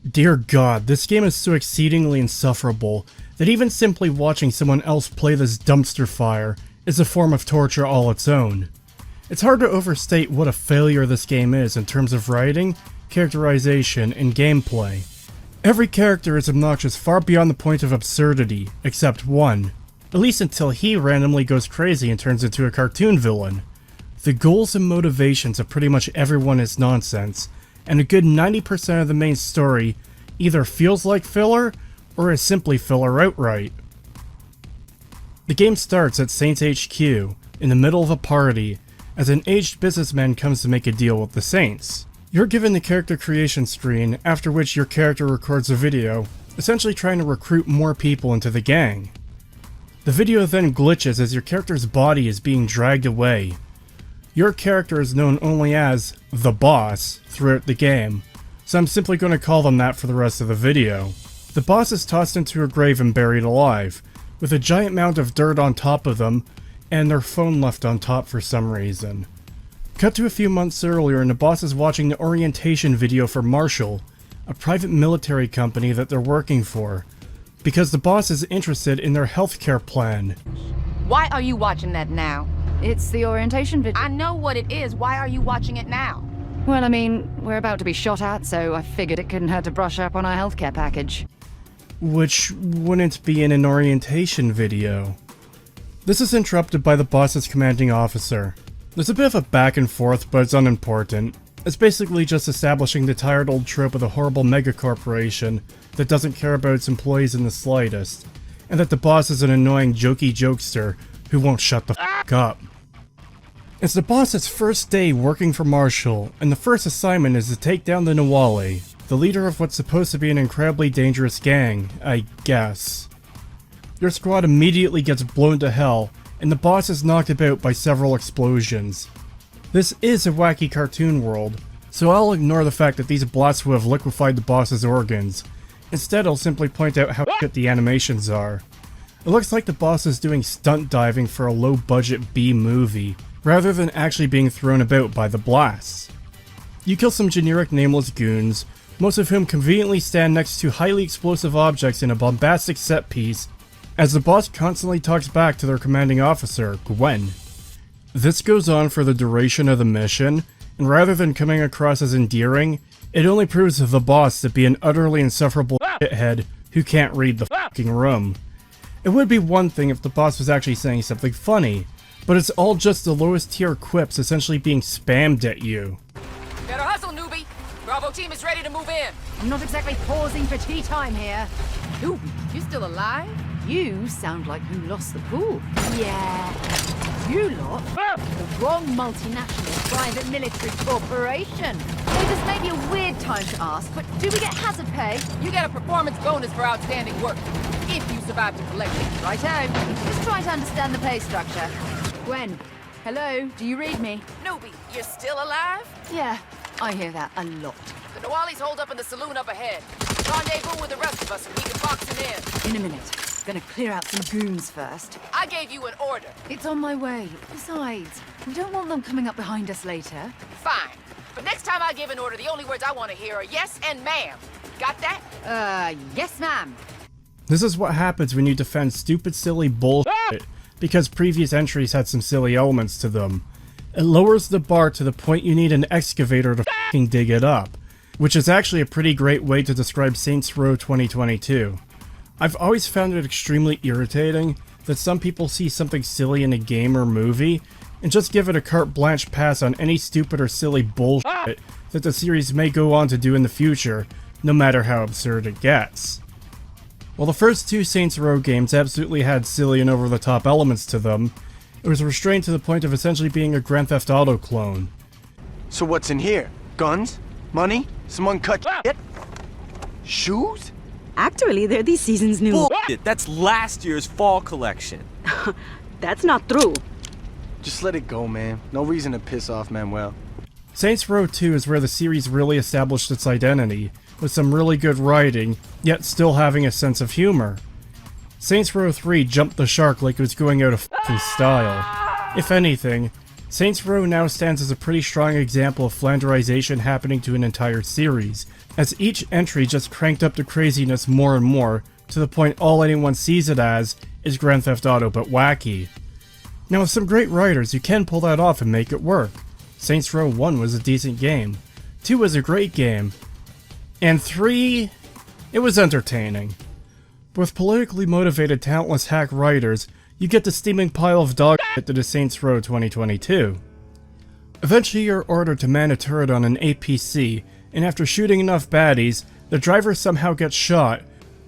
Dear God, this game is so exceedingly insufferable that even simply watching someone else play this dumpster fire is a form of torture all its own. It's hard to overstate what a failure this game is in terms of writing, characterization, and gameplay. Every character is obnoxious far beyond the point of absurdity, except one. At least until he randomly goes crazy and turns into a cartoon villain. The goals and motivations of pretty much everyone is nonsense, and a good 90% of the main story either feels like filler or is simply filler outright. The game starts at Saints HQ, in the middle of a party, as an aged businessman comes to make a deal with the Saints. You're given the character creation screen, after which your character records a video, essentially trying to recruit more people into the gang. The video then glitches as your character's body is being dragged away. Your character is known only as the boss throughout the game, so I'm simply going to call them that for the rest of the video. The boss is tossed into a grave and buried alive, with a giant mound of dirt on top of them, and their phone left on top for some reason. Cut to a few months earlier and the boss is watching the orientation video for Marshall, a private military company that they're working for, because the boss is interested in their healthcare plan. Why are you watching that now? It's the orientation video. I know what it is. Why are you watching it now? Well, I mean, we're about to be shot at, so I figured it couldn't hurt to brush up on our healthcare package. Which wouldn't be in an orientation video. This is interrupted by the boss's commanding officer. There's a bit of a back and forth, but it's unimportant. It's basically just establishing the tired old trope of a horrible megacorporation that doesn't care about its employees in the slightest, and that the boss is an annoying jokey jokester who won't shut the f*** up. It's the boss's first day working for Marshall, and the first assignment is to take down the Nawali, the leader of what's supposed to be an incredibly dangerous gang, I guess. Your squad immediately gets blown to hell, and the boss is knocked about by several explosions. This is a wacky cartoon world, so I'll ignore the fact that these blasts will have liquefied the boss's organs. Instead, I'll simply point out how shit the animations are. It looks like the boss is doing stunt diving for a low-budget B-movie, rather than actually being thrown about by the blasts. You kill some generic nameless goons, most of whom conveniently stand next to highly explosive objects in a bombastic set piece, as the boss constantly talks back to their commanding officer, Gwen. This goes on for the duration of the mission, and rather than coming across as endearing, it only proves the boss to be an utterly insufferable shithead who can't read the fucking room. It would be one thing if the boss was actually saying something funny, but it's all just the lowest tier quips essentially being spammed at you. Better hustle, newbie. Bravo team is ready to move in. I'm not exactly pausing for tea time here. Newbie, you still alive? You sound like who lost the pool. Yeah. You lot? The wrong multinational private military corporation. Hey, this may be a weird time to ask, but do we get hazard pay? You get a performance bonus for outstanding work, if you survive to collect it. Righto. Just trying to understand the pay structure. Gwen, hello, do you read me? Newbie, you're still alive? Yeah, I hear that a lot. The Nawali's hold up in the saloon up ahead. Rendezvous with the rest of us and we can box it in. In a minute. Gonna clear out some goons first. I gave you an order. It's on my way. Besides, we don't want them coming up behind us later. Fine. But next time I give an order, the only words I want to hear are yes and ma'am. Got that? Yes ma'am. This is what happens when you defend stupid silly bullshit, because previous entries had some silly elements to them. It lowers the bar to the point you need an excavator to f***ing dig it up, which is actually a pretty great way to describe Saints Row 2022. I've always found it extremely irritating that some people see something silly in a game or movie and just give it a carte blanche pass on any stupid or silly bullshit that the series may go on to do in the future, no matter how absurd it gets. While the first two Saints Row games absolutely had silly and over-the-top elements to them, it was restrained to the point of essentially being a Grand Theft Auto clone. So what's in here? Guns? Money? Some uncut shit? Shoes? Actually, they're this season's new. Bullshit, that's last year's fall collection. That's not true. Just let it go, man. No reason to piss off Manuel. Saints Row 2 is where the series really established its identity, with some really good writing, yet still having a sense of humor. Saints Row 3 jumped the shark like it was going out of f***ing style. If anything, Saints Row now stands as a pretty strong example of Flanderization happening to an entire series, as each entry just cranked up the craziness more and more, to the point all anyone sees it as is Grand Theft Auto but wacky. Now with some great writers, you can pull that off and make it work. Saints Row 1 was a decent game, 2 was a great game, and 3, it was entertaining. But with politically motivated, talentless hack writers, you get the steaming pile of dog shit that is Saints Row 2022. Eventually you're ordered to man a turret on an APC, and after shooting enough baddies, the driver somehow gets shot,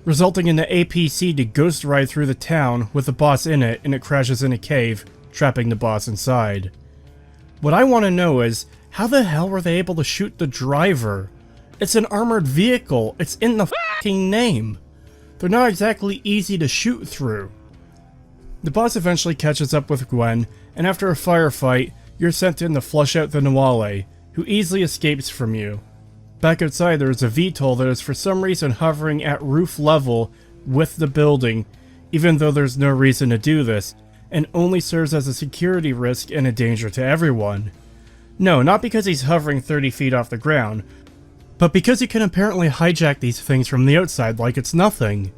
resulting in the APC to ghost ride through the town with the boss in it, and it crashes in a cave, trapping the boss inside. What I want to know is, how the hell were they able to shoot the driver? It's an armored vehicle, it's in the f***ing name. They're not exactly easy to shoot through. The boss eventually catches up with Gwen, and after a firefight, you're sent in to flush out the Nuale, who easily escapes from you. Back outside there is a VTOL that is for some reason hovering at roof level with the building, even though there's no reason to do this, and only serves as a security risk and a danger to everyone. No, not because he's hovering 30 feet off the ground, but because you can apparently hijack these things from the outside like it's nothing.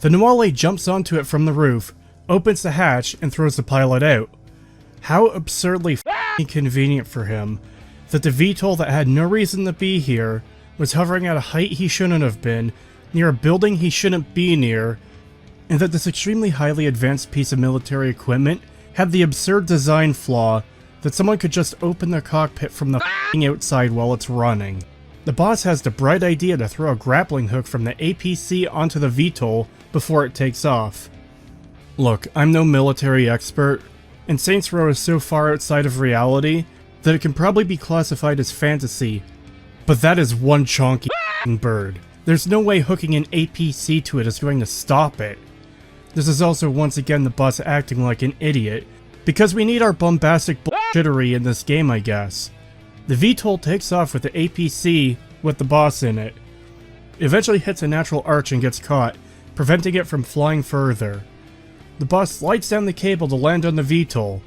The Nuale jumps onto it from the roof, opens the hatch, and throws the pilot out. How absurdly f***ing convenient for him that the VTOL that had no reason to be here was hovering at a height he shouldn't have been, near a building he shouldn't be near, and that this extremely highly advanced piece of military equipment had the absurd design flaw that someone could just open the cockpit from the f***ing outside while it's running. The boss has the bright idea to throw a grappling hook from the APC onto the VTOL before it takes off. Look, I'm no military expert, and Saints Row is so far outside of reality that it can probably be classified as fantasy, but that is one chonky bird. There's no way hooking an APC to it is going to stop it. This is also once again the boss acting like an idiot, because we need our bombastic bullshittery in this game, I guess. The VTOL takes off with the APC with the boss in it. It eventually hits a natural arch and gets caught, preventing it from flying further. The boss slides down the cable to land on the VTOL.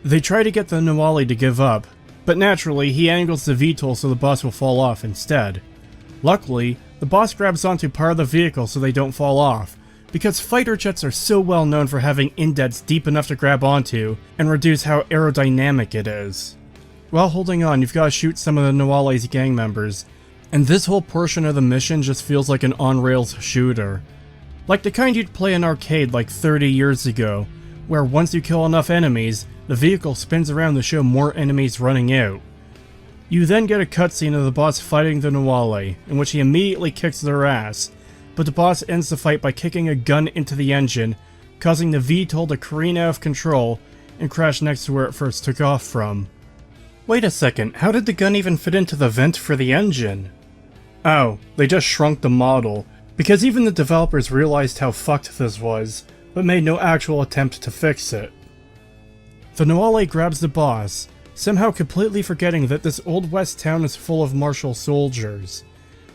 They try to get the Nuale to give up, but naturally he angles the VTOL so the boss will fall off instead. Luckily, the boss grabs onto part of the vehicle so they don't fall off, because fighter jets are so well known for having indents deep enough to grab onto and reduce how aerodynamic it is. While holding on, you've got to shoot some of the Nuale's gang members, and this whole portion of the mission just feels like an on-rails shooter. Like the kind you'd play in arcade like 30 years ago, where once you kill enough enemies, the vehicle spins around to show more enemies running out. You then get a cutscene of the boss fighting the Nuale, in which he immediately kicks their ass, but the boss ends the fight by kicking a gun into the engine, causing the VTOL to careen out of control and crash next to where it first took off from. Wait a second, how did the gun even fit into the vent for the engine? Oh, they just shrunk the model, because even the developers realized how fucked this was, but made no actual attempt to fix it. The Nuale grabs the boss, somehow completely forgetting that this old west town is full of martial soldiers.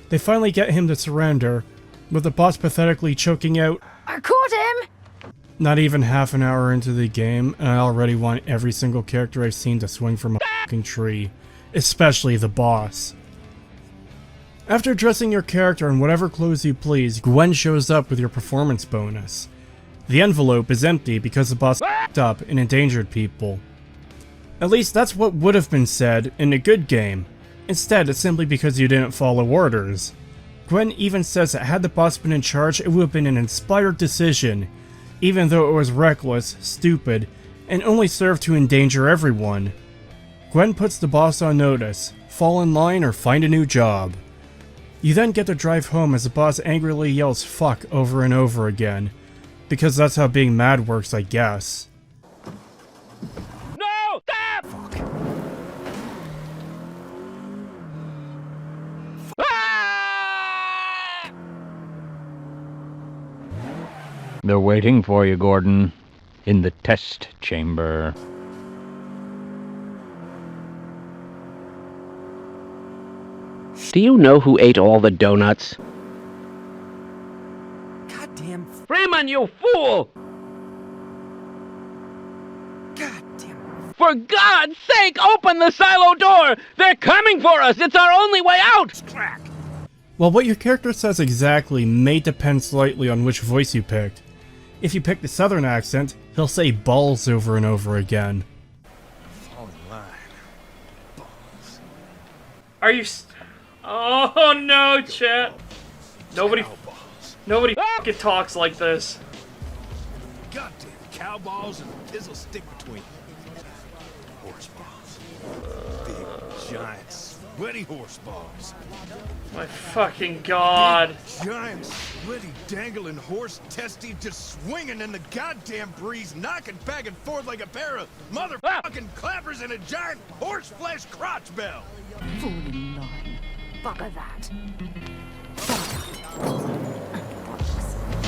They finally get him to surrender, with the boss pathetically choking out, I caught him! Not even half an hour into the game, and I already want every single character I've seen to swing from a fucking tree, especially the boss. After dressing your character in whatever clothes you please, Gwen shows up with your performance bonus. The envelope is empty because the boss f***ed up and endangered people. At least that's what would have been said in a good game. Instead, it's simply because you didn't follow orders. Gwen even says that had the boss been in charge, it would have been an inspired decision, even though it was reckless, stupid, and only served to endanger everyone. Gwen puts the boss on notice: fall in line or find a new job. You then get to drive home as the boss angrily yells fuck over and over again, because that's how being mad works, I guess. No! Stop! Fuck. Ah! They're waiting for you, Gordon, in the test chamber. Do you know who ate all the donuts? Goddamn. Freeman, you fool! Goddamn. For God's sake, open the silo door! They're coming for us! It's our only way out! Crack. Well, what your character says exactly may depend slightly on which voice you picked. If you pick the southern accent, he'll say balls over and over again. Fall in line. Balls. Are you Oh no, chat. Nobody fucking talks like this. Goddamn cow balls and a pizzle stick between. Horse balls. Big, giant, sweaty horse balls. My fucking god. Big, giant, sweaty, dangling horse testes just swinging in the goddamn breeze, knocking back and forth like a pair of motherfucking clappers in a giant horse flesh crotch bell. Fall in line. Bugger that.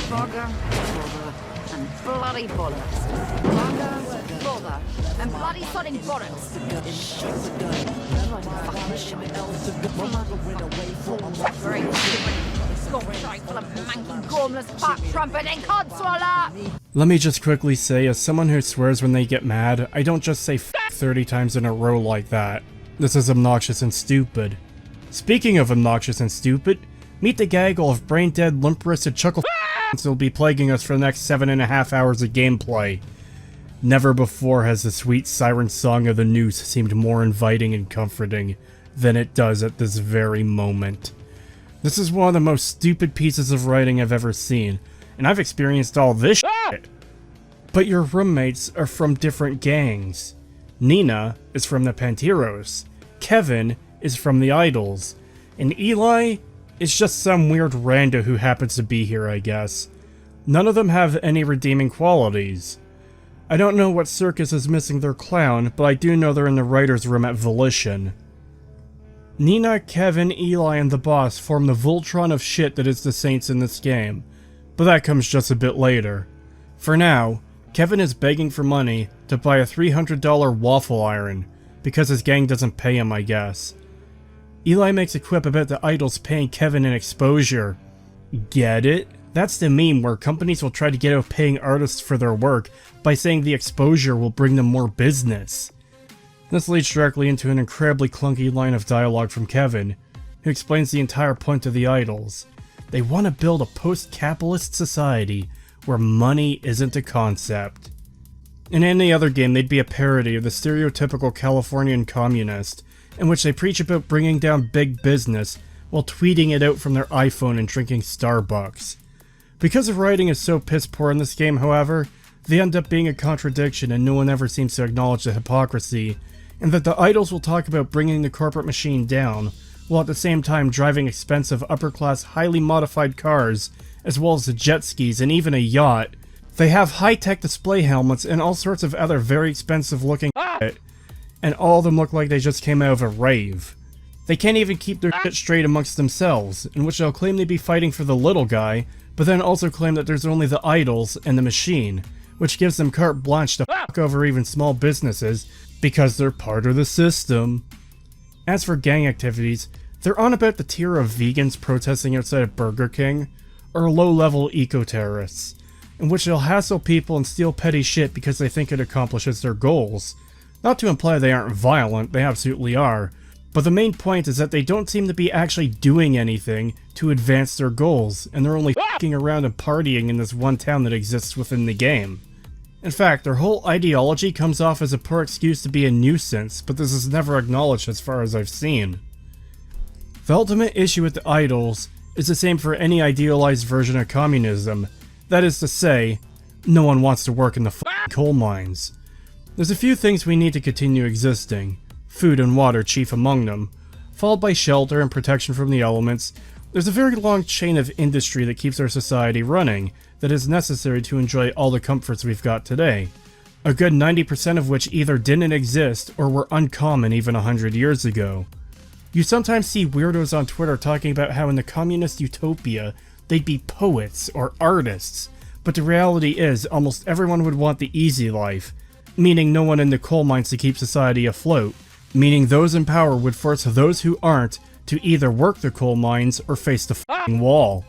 Bugger, bother, and bloody bollocks. Bugger, bother, and bloody sodding bollocks. Let me just quickly say, as someone who swears when they get mad, I don't just say f 30 times in a row like that. This is obnoxious and stupid. Speaking of obnoxious and stupid, meet the gaggle of brain-dead, limp-wristed chuckle that will be plaguing us for the next 7.5 hours of gameplay. Never before has the sweet siren song of the noose seemed more inviting and comforting than it does at this very moment. This is one of the most stupid pieces of writing I've ever seen, and I've experienced all this shit. But your roommates are from different gangs. Neenah is from the Panteros, Kevin is from the Idols, and Eli is just some weird rando who happens to be here, I guess. None of them have any redeeming qualities. I don't know what circus is missing their clown, but I do know they're in the writer's room at Volition. Neenah, Kevin, Eli, and the boss form the Voltron of shit that is the Saints in this game, but that comes just a bit later. For now, Kevin is begging for money to buy a $300 waffle iron, because his gang doesn't pay him, I guess. Eli makes a quip about the Idols paying Kevin an exposure. Get it? That's the meme where companies will try to get out paying artists for their work by saying the exposure will bring them more business. This leads directly into an incredibly clunky line of dialogue from Kevin, who explains the entire point of the Idols. They want to build a post-capitalist society where money isn't a concept. In any other game, they'd be a parody of the stereotypical Californian communist, in which they preach about bringing down big business while tweeting it out from their iPhone and drinking Starbucks. Because the writing is so piss poor in this game, however, they end up being a contradiction and no one ever seems to acknowledge the hypocrisy, and that the Idols will talk about bringing the corporate machine down, while at the same time driving expensive upper-class highly modified cars, as well as the jet skis and even a yacht. They have high-tech display helmets and all sorts of other very expensive looking shit, and all of them look like they just came out of a rave. They can't even keep their shit straight amongst themselves, in which they'll claim to be fighting for the little guy, but then also claim that there's only the Idols and the machine, which gives them carte blanche to fuck over even small businesses, because they're part of the system. As for gang activities, they're on about the tier of vegans protesting outside of Burger King, or low-level eco-terrorists, in which they'll hassle people and steal petty shit because they think it accomplishes their goals. Not to imply they aren't violent, they absolutely are, but the main point is that they don't seem to be actually doing anything to advance their goals, and they're only f***ing around and partying in this one town that exists within the game. In fact, their whole ideology comes off as a poor excuse to be a nuisance, but this is never acknowledged as far as I've seen. The ultimate issue with the Idols is the same for any idealized version of communism. That is to say, no one wants to work in the f***ing coal mines. There's a few things we need to continue existing, food and water chief among them, followed by shelter and protection from the elements. There's a very long chain of industry that keeps our society running, that is necessary to enjoy all the comforts we've got today, a good 90% of which either didn't exist or were uncommon even 100 years ago. You sometimes see weirdos on Twitter talking about how in the communist utopia, they'd be poets or artists, but the reality is almost everyone would want the easy life, meaning no one in the coal mines to keep society afloat, meaning those in power would force those who aren't to either work the coal mines or face the f***ing wall.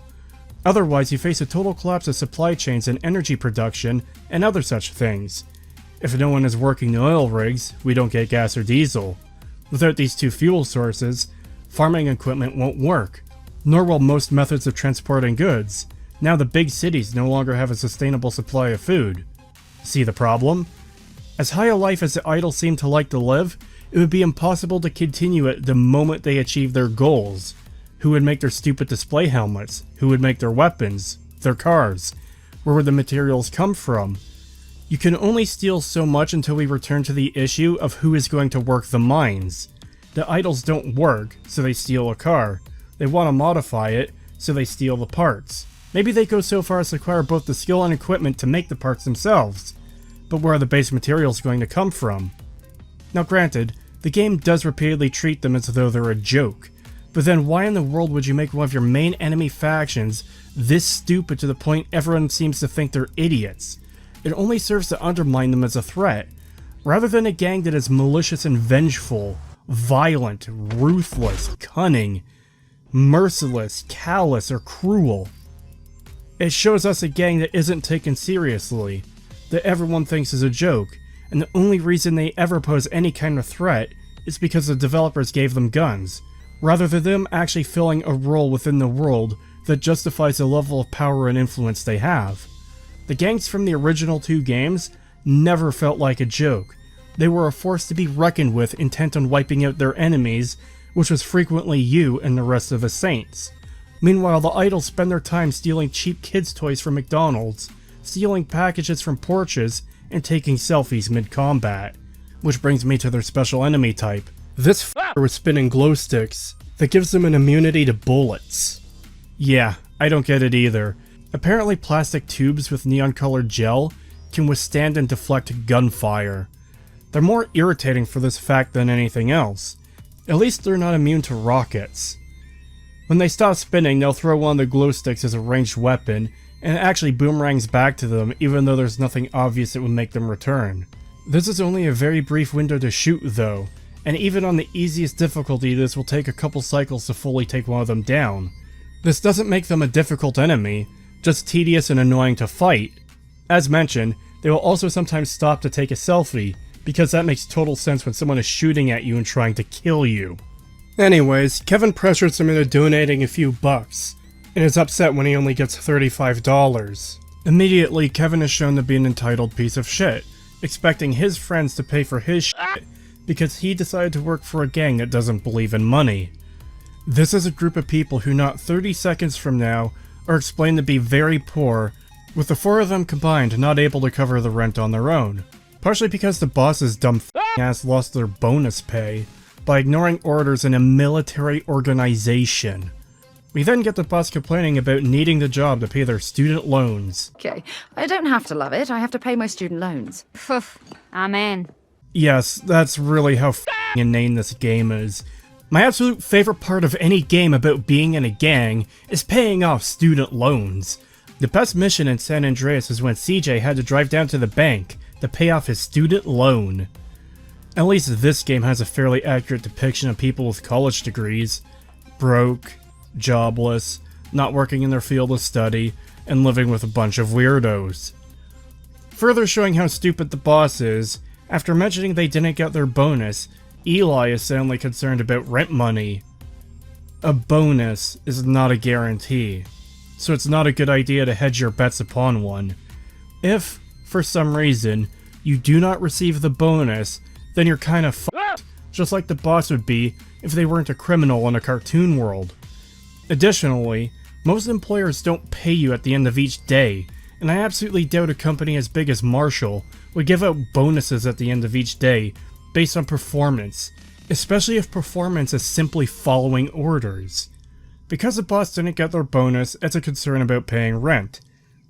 Otherwise, you face a total collapse of supply chains and energy production and other such things. If no one is working the oil rigs, we don't get gas or diesel. Without these two fuel sources, farming equipment won't work. nor will most methods of transporting goods. Now the big cities no longer have a sustainable supply of food. See the problem? As high a life as the idols seem to like to live, it would be impossible to continue it the moment they achieve their goals. Who would make their stupid display helmets? Who would make their weapons? Their cars? Where would the materials come from? You can only steal so much until we return to the issue of who is going to work the mines. The idols don't work, so they steal a car. They want to modify it, so they steal the parts. Maybe they go so far as to acquire both the skill and equipment to make the parts themselves. But where are the base materials going to come from? Now granted, the game does repeatedly treat them as though they're a joke. But then why in the world would you make one of your main enemy factions this stupid to the point everyone seems to think they're idiots? It only serves to undermine them as a threat, rather than a gang that is malicious and vengeful, violent, ruthless, cunning, merciless, callous, or cruel. It shows us a gang that isn't taken seriously, that everyone thinks is a joke, and the only reason they ever pose any kind of threat is because the developers gave them guns, rather than them actually filling a role within the world that justifies the level of power and influence they have. The gangs from the original 2 games never felt like a joke. They were a force to be reckoned with, intent on wiping out their enemies, which was frequently you and the rest of the Saints. Meanwhile, the idols spend their time stealing cheap kids' toys from McDonald's, stealing packages from porches, and taking selfies mid-combat. Which brings me to their special enemy type. This f***er with spinning glow sticks that gives them an immunity to bullets. Yeah, I don't get it either. Apparently plastic tubes with neon-colored gel can withstand and deflect gunfire. They're more irritating for this fact than anything else. At least they're not immune to rockets. When they stop spinning, they'll throw one of the glow sticks as a ranged weapon, and it actually boomerangs back to them even though there's nothing obvious that would make them return. This is only a very brief window to shoot though, and even on the easiest difficulty this will take a couple cycles to fully take one of them down. This doesn't make them a difficult enemy, just tedious and annoying to fight. As mentioned, they will also sometimes stop to take a selfie, because that makes total sense when someone is shooting at you and trying to kill you. Anyways, Kevin pressures him into donating a few bucks, and is upset when he only gets $35. Immediately, Kevin is shown to be an entitled piece of shit, expecting his friends to pay for his shit because he decided to work for a gang that doesn't believe in money. This is a group of people who not 30 seconds from now are explained to be very poor, with the 4 of them combined not able to cover the rent on their own. Partially because the boss's dumb ass lost their bonus pay by ignoring orders in a military organization. We then get the boss complaining about needing the job to pay their student loans. Okay, I don't have to love it, I have to pay my student loans. Amen. Yes, that's really how inane this game is. My absolute favorite part of any game about being in a gang is paying off student loans. The best mission in San Andreas is when CJ had to drive down to the bank to pay off his student loan. At least this game has a fairly accurate depiction of people with college degrees. Broke, jobless, not working in their field of study, and living with a bunch of weirdos. Further showing how stupid the boss is, after mentioning they didn't get their bonus, Eli is suddenly concerned about rent money. A bonus is not a guarantee, so it's not a good idea to hedge your bets upon one. If, for some reason, you do not receive the bonus, then you're kinda fucked, just like the boss would be if they weren't a criminal in a cartoon world. Additionally, most employers don't pay you at the end of each day, and I absolutely doubt a company as big as Marshall would give out bonuses at the end of each day based on performance, especially if performance is simply following orders. Because the boss didn't get their bonus, it's a concern about paying rent.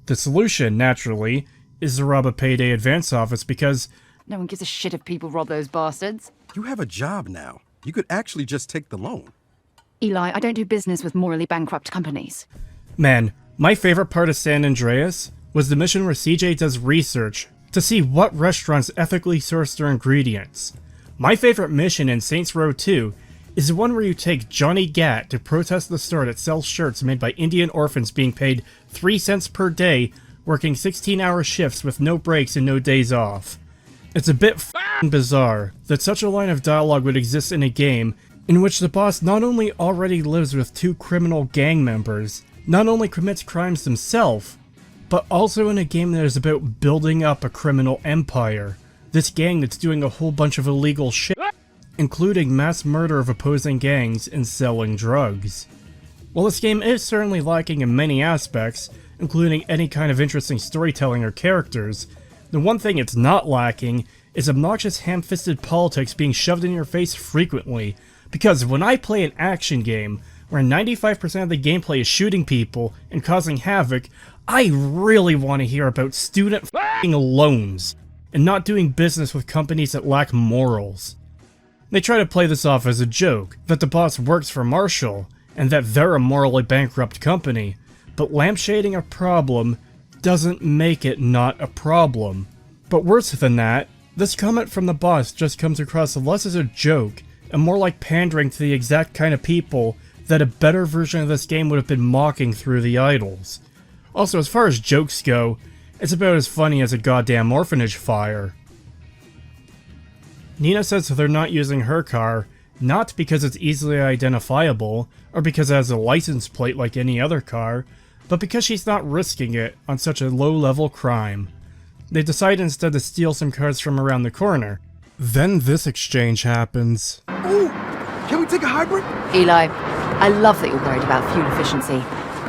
The solution, naturally, is to rob a payday advance office because No one gives a shit if people rob those bastards. You have a job now. You could actually just take the loan. Eli, I don't do business with morally bankrupt companies. man, my favorite part of San Andreas was the mission where CJ does research to see what restaurants ethically source their ingredients. My favorite mission in Saints Row 2 is the one where you take Johnny Gat to protest the store that sells shirts made by Indian orphans being paid 3 cents per day, working 16-hour shifts with no breaks and no days off. It's a bit f***ing bizarre that such a line of dialogue would exist in a game in which the boss not only already lives with 2 criminal gang members, not only commits crimes himself, but also in a game that is about building up a criminal empire. This gang that's doing a whole bunch of illegal shit, including mass murder of opposing gangs and selling drugs. While this game is certainly lacking in many aspects, including any kind of interesting storytelling or characters, the one thing it's not lacking is obnoxious ham-fisted politics being shoved in your face frequently, because when I play an action game where 95% of the gameplay is shooting people and causing havoc, I really want to hear about student f***ing loans and not doing business with companies that lack morals. They try to play this off as a joke, that the boss works for Marshall, and that they're a morally bankrupt company, but lampshading a problem doesn't make it not a problem. But worse than that, this comment from the boss just comes across less as a joke and more like pandering to the exact kind of people that a better version of this game would have been mocking through the idols. Also, as far as jokes go, it's about as funny as a goddamn orphanage fire. Neenah says they're not using her car, not because it's easily identifiable, or because it has a license plate like any other car, but because she's not risking it on such a low-level crime. They decide instead to steal some cars from around the corner. Then this exchange happens. Ooh! Can we take a hybrid? Eli, I love that you're worried about fuel efficiency,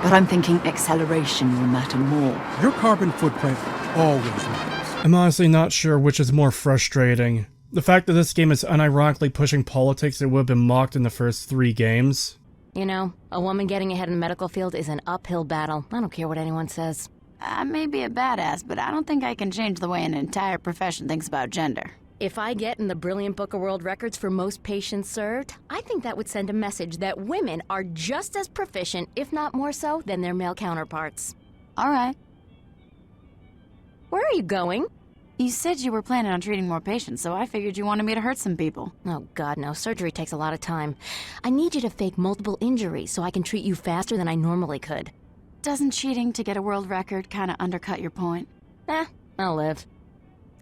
but I'm thinking acceleration will matter more. Your carbon footprint always matters. I'm honestly not sure which is more frustrating. The fact that this game is unironically pushing politics that would have been mocked in the first 3 games. You know, a woman getting ahead in the medical field is an uphill battle. I don't care what anyone says. I may be a badass, but I don't think I can change the way an entire profession thinks about gender. If I get in the brilliant book of world records for most patients served, I think that would send a message that women are just as proficient, if not more so, than their male counterparts. All right. Where are you going? You said you were planning on treating more patients, so I figured you wanted me to hurt some people. Oh god, no. Surgery takes a lot of time. I need you to fake multiple injuries so I can treat you faster than I normally could. Doesn't cheating to get a world record kind of undercut your point? I'll live.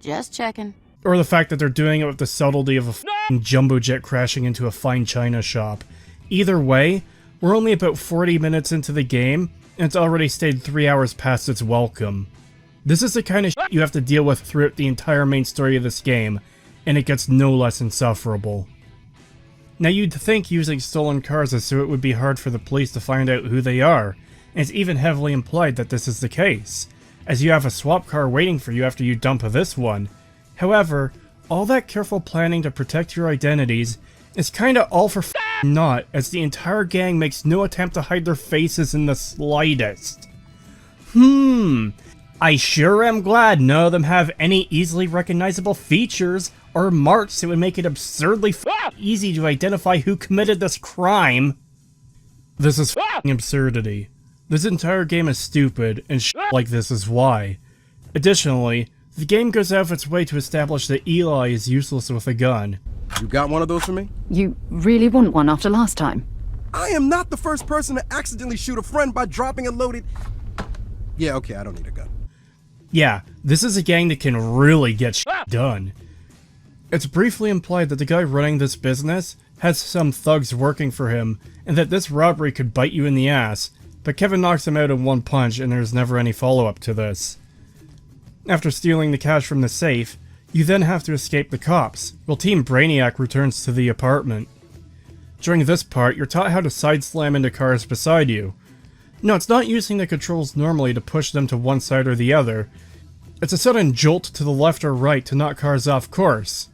Just checking. Or the fact that they're doing it with the subtlety of a f***ing jumbo jet crashing into a fine china shop. Either way, we're only about 40 minutes into the game, and it's already stayed 3 hours past its welcome. This is the kind of shit you have to deal with throughout the entire main story of this game, and it gets no less insufferable. Now you'd think using stolen cars is so it would be hard for the police to find out who they are, and it's even heavily implied that this is the case, as you have a swap car waiting for you after you dump this one. However, all that careful planning to protect your identities is kinda all for f***ing naught, as the entire gang makes no attempt to hide their faces in the slightest. I sure am glad none of them have any easily recognizable features or marks that would make it absurdly easy to identify who committed this crime. This is f***ing absurdity. This entire game is stupid, and shit like this is why. Additionally, the game goes out of its way to establish that Eli is useless with a gun. You got one of those for me? You really want one after last time? I am not the first person to accidentally shoot a friend by dropping a loaded... Yeah, okay, I don't need a gun. Yeah, this is a gang that can really get shit done. It's briefly implied that the guy running this business has some thugs working for him, and that this robbery could bite you in the ass, but Kevin knocks him out in one punch and there's never any follow-up to this. After stealing the cash from the safe, you then have to escape the cops, while Team Brainiac returns to the apartment. During this part, you're taught how to side-slam into cars beside you. No, it's not using the controls normally to push them to one side or the other. It's a sudden jolt to the left or right to knock cars off course.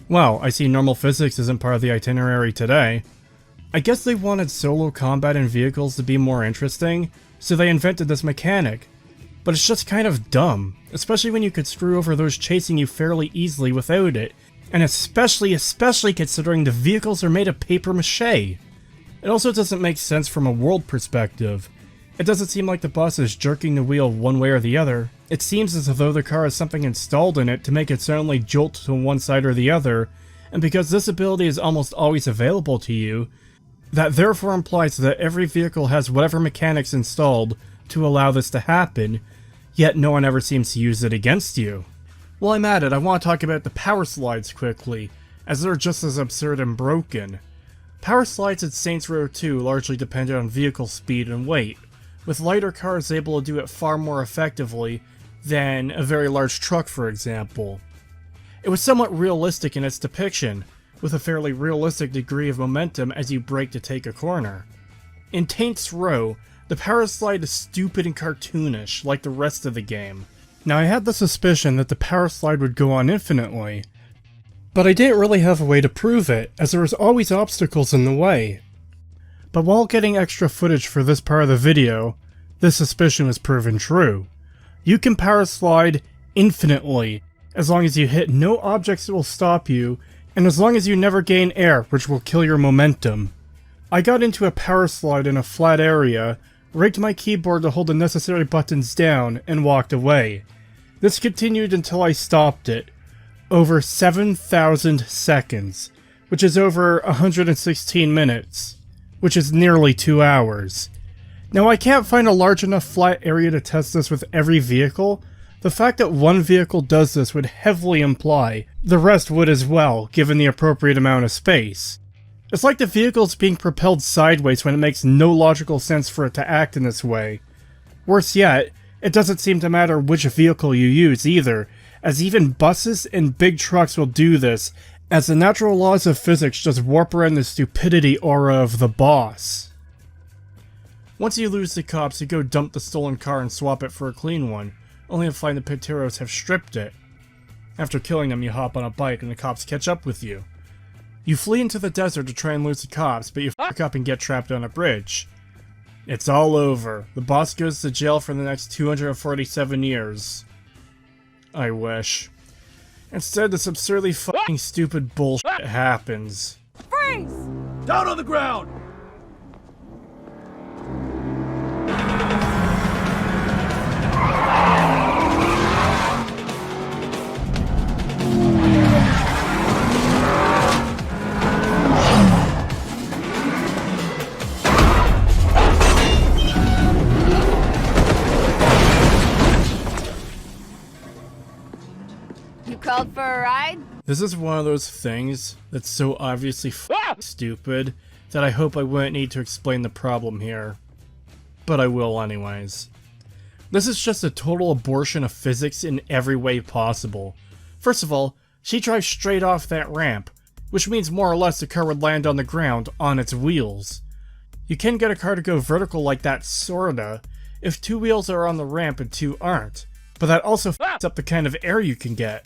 Well, I see normal physics isn't part of the itinerary today. I guess they wanted solo combat in vehicles to be more interesting, so they invented this mechanic. But it's just kind of dumb, especially when you could screw over those chasing you fairly easily without it, and especially considering the vehicles are made of paper mache. It also doesn't make sense from a world perspective. It doesn't seem like the boss is jerking the wheel one way or the other. It seems as though the car has something installed in it to make it suddenly jolt to one side or the other, and because this ability is almost always available to you, that therefore implies that every vehicle has whatever mechanics installed to allow this to happen, yet no one ever seems to use it against you. While I'm at it, I want to talk about the power slides quickly, as they're just as absurd and broken. Power slides in Saints Row 2 largely depended on vehicle speed and weight, with lighter cars able to do it far more effectively than a very large truck, for example. It was somewhat realistic in its depiction, with a fairly realistic degree of momentum as you brake to take a corner. In Saints Row, the power slide is stupid and cartoonish, like the rest of the game. Now I had the suspicion that the power slide would go on infinitely, but I didn't really have a way to prove it, as there was always obstacles in the way. But while getting extra footage for this part of the video, this suspicion was proven true. You can power slide infinitely, as long as you hit no objects that will stop you, and as long as you never gain air, which will kill your momentum. I got into a power slide in a flat area, rigged my keyboard to hold the necessary buttons down, and walked away. This continued until I stopped it. Over 7,000 seconds, which is over 116 minutes, which is nearly 2 hours. Now I can't find a large enough flat area to test this with every vehicle. The fact that one vehicle does this would heavily imply the rest would as well, given the appropriate amount of space. It's like the vehicle's being propelled sideways when it makes no logical sense for it to act in this way. Worse yet, it doesn't seem to matter which vehicle you use either, as even buses and big trucks will do this, as the natural laws of physics just warp around the stupidity aura of the boss. Once you lose the cops, you go dump the stolen car and swap it for a clean one, only to find the Panteros have stripped it. After killing them, you hop on a bike and the cops catch up with you. You flee into the desert to try and lose the cops, but you fuck up and get trapped on a bridge. It's all over. The boss goes to jail for the next 247 years. I wish. Instead, this absurdly fucking stupid bullshit happens. Freeze! Down on the ground! Called for a ride? This is one of those things that's so obviously stupid that I hope I wouldn't need to explain the problem here. But I will anyways. This is just a total abortion of physics in every way possible. First of all, she drives straight off that ramp, which means more or less the car would land on the ground on its wheels. You can get a car to go vertical like that sorta, if 2 wheels are on the ramp and 2 aren't, but that also f***s up the kind of air you can get.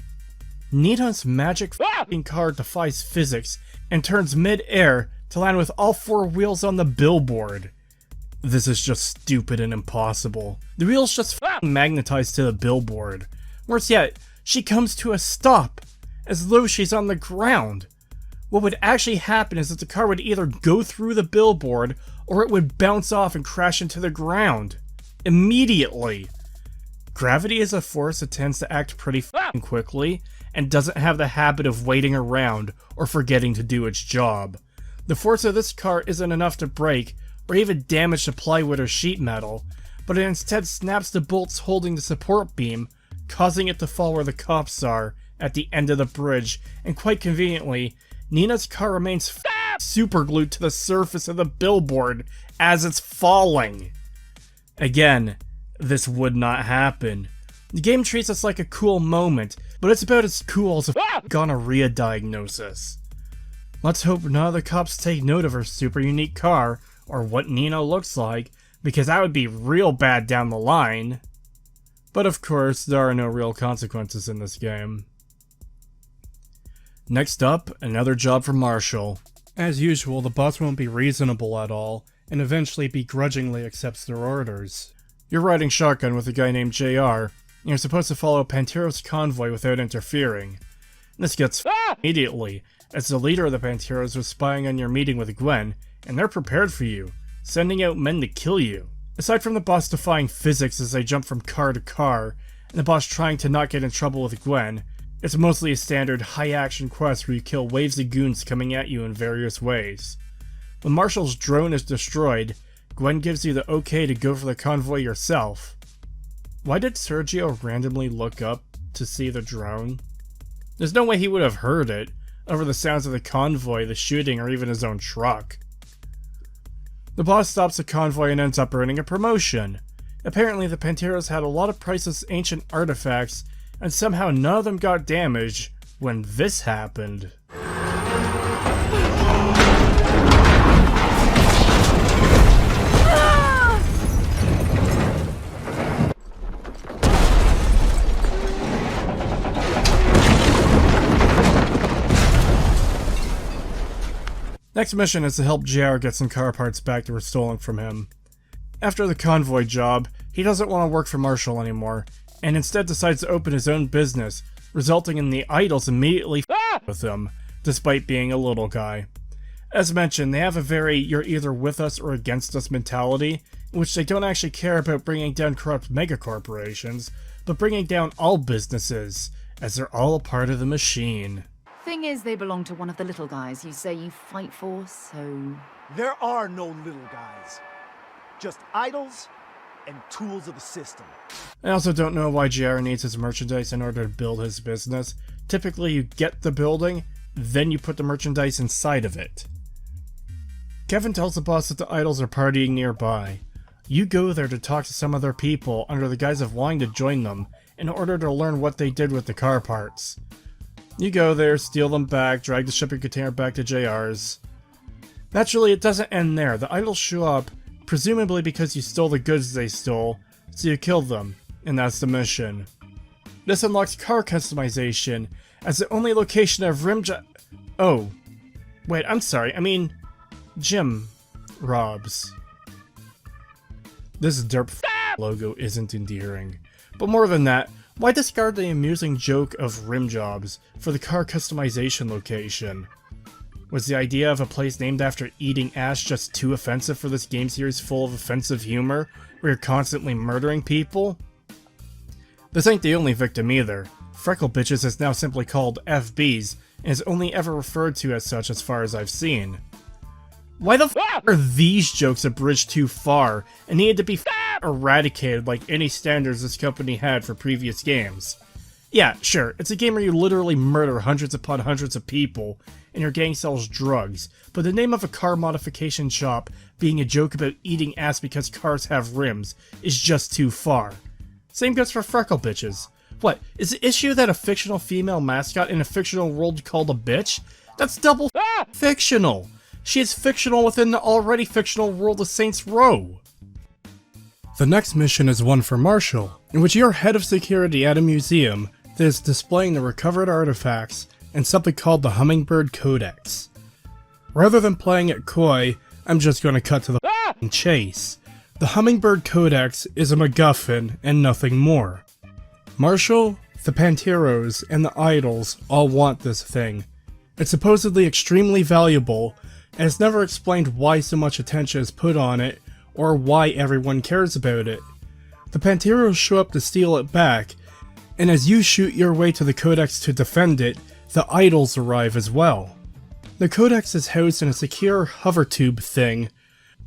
Neenah's magic f***ing car defies physics and turns mid-air to land with all 4 wheels on the billboard. This is just stupid and impossible. The wheels just f***ing magnetize to the billboard. Worse yet, she comes to a stop, as though she's on the ground. What would actually happen is that the car would either go through the billboard, or it would bounce off and crash into the ground. Immediately. Gravity is a force that tends to act pretty f***ing quickly, and doesn't have the habit of waiting around or forgetting to do its job. The force of this car isn't enough to break or even damage the plywood or sheet metal, but it instead snaps the bolts holding the support beam, causing it to fall where the cops are, at the end of the bridge, and quite conveniently, Neenah's car remains superglued to the surface of the billboard as it's falling. Again, this would not happen. The game treats us like a cool moment, but it's about as cool as a gonorrhea diagnosis. Let's hope none of the cops take note of her super unique car, or what Neenah looks like, because that would be real bad down the line. But of course, there are no real consequences in this game. Next up, another job for Marshall. As usual, the boss won't be reasonable at all, and eventually begrudgingly accepts their orders. You're riding shotgun with a guy named JR, and you're supposed to follow Panteros' convoy without interfering. This gets immediately, as the leader of the Panteros was spying on your meeting with Gwen, and they're prepared for you, sending out men to kill you. Aside from the boss defying physics as they jump from car to car, and the boss trying to not get in trouble with Gwen, it's mostly a standard high-action quest where you kill waves of goons coming at you in various ways. When Marshall's drone is destroyed, Gwen gives you the okay to go for the convoy yourself. Why did Sergio randomly look up to see the drone? There's no way he would have heard it. over the sounds of the convoy, the shooting, or even his own truck. The boss stops the convoy and ends up earning a promotion. Apparently the Panteros had a lot of priceless ancient artifacts, and somehow none of them got damaged when this happened. Next mission is to help JR get some car parts back that were stolen from him. After the convoy job, he doesn't want to work for Marshall anymore, and instead decides to open his own business, resulting in the idols immediately with him, despite being a little guy. As mentioned, they have a very you're either with us or against us mentality, in which they don't actually care about bringing down corrupt megacorporations, but bringing down all businesses, as they're all a part of the machine. Thing is, they belong to one of the little guys you say you fight for, so... There are no little guys. Just idols and tools of the system. I also don't know why JR needs his merchandise in order to build his business. Typically you get the building, then you put the merchandise inside of it. Kevin tells the boss that the idols are partying nearby. You go there to talk to some of their people under the guise of wanting to join them in order to learn what they did with the car parts. You go there, steal them back, drag the shipping container back to JR's. Naturally, it doesn't end there. The idols show up, presumably because you stole the goods they stole, so you kill them, and that's the mission. This unlocks car customization as the only location of Oh. Wait, I'm sorry, I mean... Jim Robs. This derp logo isn't endearing. But more than that, why discard the amusing joke of rim jobs for the car customization location? Was the idea of a place named after eating ass just too offensive for this game series full of offensive humor, where you're constantly murdering people? This ain't the only victim either. Freckle Bitches is now simply called FBs, and is only ever referred to as such as far as I've seen. Why the f are these jokes a bridge too far, and needed to be eradicated like any standards this company had for previous games? Yeah, sure, it's a game where you literally murder hundreds upon hundreds of people, and your gang sells drugs, but the name of a car modification shop being a joke about eating ass because cars have rims is just too far. Same goes for Freckle Bitches. What, is the issue that a fictional female mascot in a fictional world called a bitch? That's double fictional! She is fictional within the already fictional world of Saints Row! The next mission is one for Marshall, in which you're head of security at a museum that is displaying the recovered artifacts and something called the Hummingbird Codex. Rather than playing it coy, I'm just going to cut to the chase. The Hummingbird Codex is a MacGuffin and nothing more. Marshall, the Panteros, and the idols all want this thing. It's supposedly extremely valuable, and it's never explained why so much attention is put on it, or why everyone cares about it. The Panteros show up to steal it back, and as you shoot your way to the Codex to defend it, the idols arrive as well. The Codex is housed in a secure hover tube thing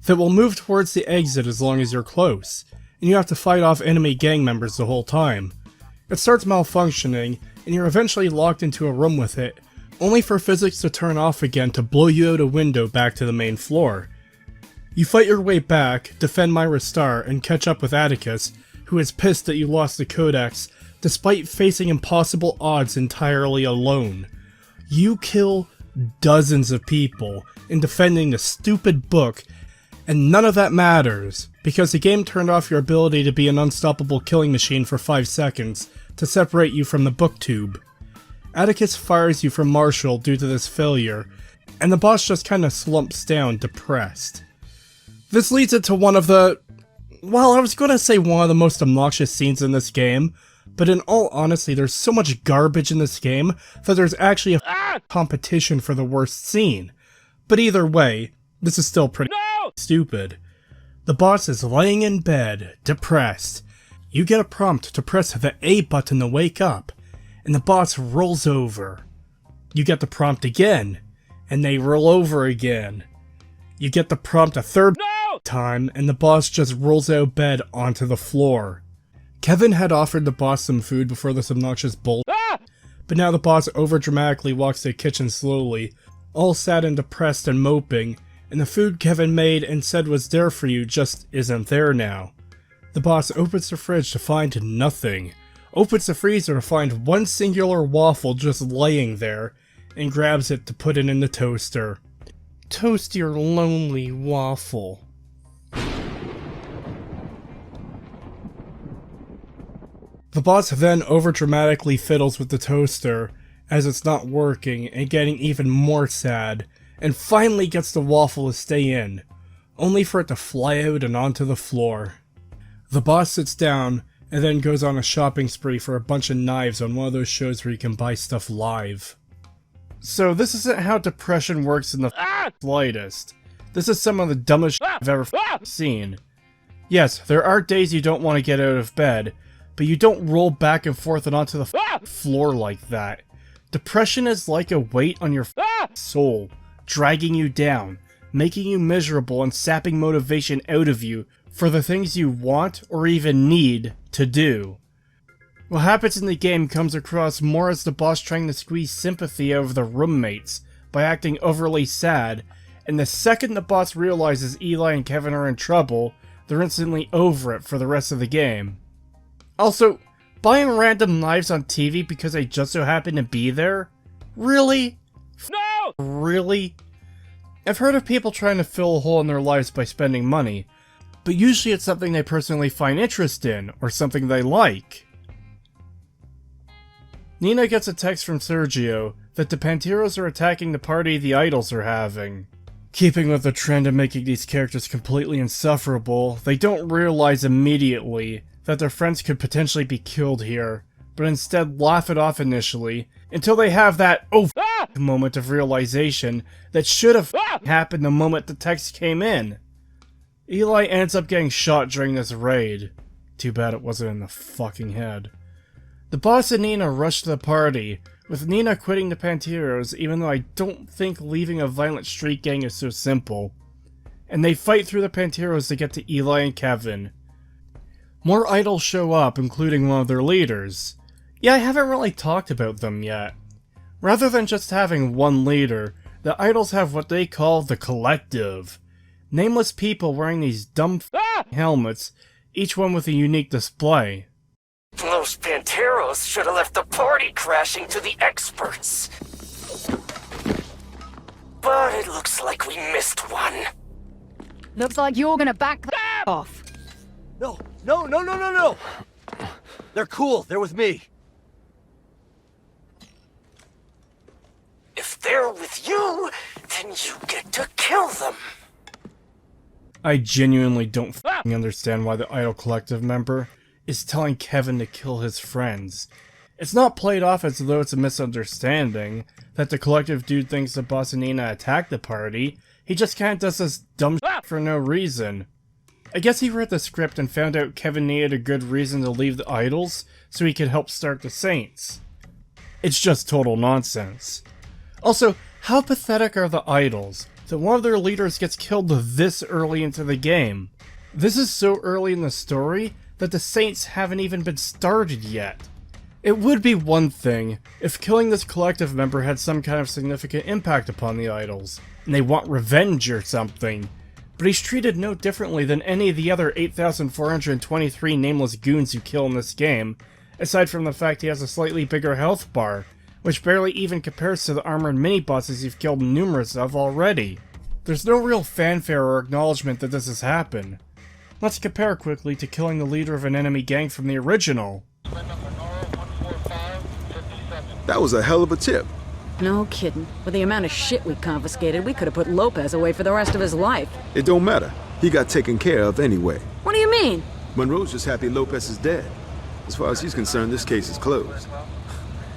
that will move towards the exit as long as you're close, and you have to fight off enemy gang members the whole time. It starts malfunctioning, and you're eventually locked into a room with it, only for physics to turn off again to blow you out a window back to the main floor. You fight your way back, defend Myra Star, and catch up with Atticus, who is pissed that you lost the Codex, despite facing impossible odds entirely alone. You kill dozens of people in defending the stupid book, and none of that matters, because the game turned off your ability to be an unstoppable killing machine for 5 seconds to separate you from the booktube. Atticus fires you from Marshall due to this failure, and the boss just kinda slumps down, depressed. This leads into one of the... well, I was gonna say one of the most obnoxious scenes in this game, but in all honesty, there's so much garbage in this game that there's actually a competition for the worst scene. But either way, this is still pretty stupid. The boss is laying in bed, depressed. You get a prompt to press the A button to wake up, and the boss rolls over. You get the prompt again, and they roll over again. You get the prompt a third time, and the boss just rolls out of bed onto the floor. Kevin had offered the boss some food before this obnoxious bull, but now the boss overdramatically walks to the kitchen slowly, all sad and depressed and moping, and the food Kevin made and said was there for you just isn't there now. The boss opens the fridge to find nothing, opens the freezer to find one singular waffle just laying there, and grabs it to put it in the toaster. Toast your lonely waffle. The boss then overdramatically fiddles with the toaster as it's not working and getting even more sad, and finally gets the waffle to stay in, only for it to fly out and onto the floor. The boss sits down and then goes on a shopping spree for a bunch of knives on one of those shows where you can buy stuff live. So this isn't how depression works in the slightest. This is some of the dumbest shit I've ever seen. Yes, there are days you don't want to get out of bed, but you don't roll back and forth and onto the floor like that. Depression is like a weight on your soul, dragging you down, making you miserable and sapping motivation out of you for the things you want or even need to do. What happens in the game comes across more as the boss trying to squeeze sympathy out of the roommates by acting overly sad, and the second the boss realizes Eli and Kevin are in trouble, they're instantly over it for the rest of the game. Also, buying random knives on TV because they just so happen to be there? Really? No! Really? I've heard of people trying to fill a hole in their lives by spending money, but usually it's something they personally find interest in, or something they like. Neenah gets a text from Sergio that the Panteros are attacking the party the idols are having. Keeping with the trend of making these characters completely insufferable, they don't realize immediately that their friends could potentially be killed here, but instead laugh it off initially, until they have that oh f*** moment of realization that should have happened the moment the text came in. Eli ends up getting shot during this raid. Too bad it wasn't in the fucking head. The boss and Neenah rush to the party, with Neenah quitting the Panteros even though I don't think leaving a violent street gang is so simple. And they fight through the Panteros to get to Eli and Kevin. More idols show up, including one of their leaders. Yeah, I haven't really talked about them yet. Rather than just having one leader, the idols have what they call the Collective. Nameless people wearing these dumb helmets, each one with a unique display. Those Panteros should have left the party crashing to the experts. But it looks like we missed one. Looks like you're gonna back off. No. They're cool. They're with me. If they're with you, then you get to kill them. I genuinely don't understand why the Idol Collective member is telling Kevin to kill his friends. It's not played off as though it's a misunderstanding that the Collective dude thinks the boss and Neenah attacked the party. He just kinda does this dumb shit for no reason. I guess he read the script and found out Kevin needed a good reason to leave the idols so he could help start the Saints. It's just total nonsense. Also, how pathetic are the idols that one of their leaders gets killed this early into the game? This is so early in the story that the Saints haven't even been started yet. It would be one thing if killing this Collective member had some kind of significant impact upon the idols, and they want revenge or something, but he's treated no differently than any of the other 8,423 nameless goons you kill in this game, aside from the fact he has a slightly bigger health bar, which barely even compares to the armored mini-bosses you've killed numerous of already. There's no real fanfare or acknowledgement that this has happened. Let's compare quickly to killing the leader of an enemy gang from the original. That was a hell of a tip. No kidding. With the amount of shit we confiscated, we could have put Lopez away for the rest of his life. It don't matter. He got taken care of anyway. What do you mean? Monroe's just happy Lopez is dead. As far as he's concerned, this case is closed.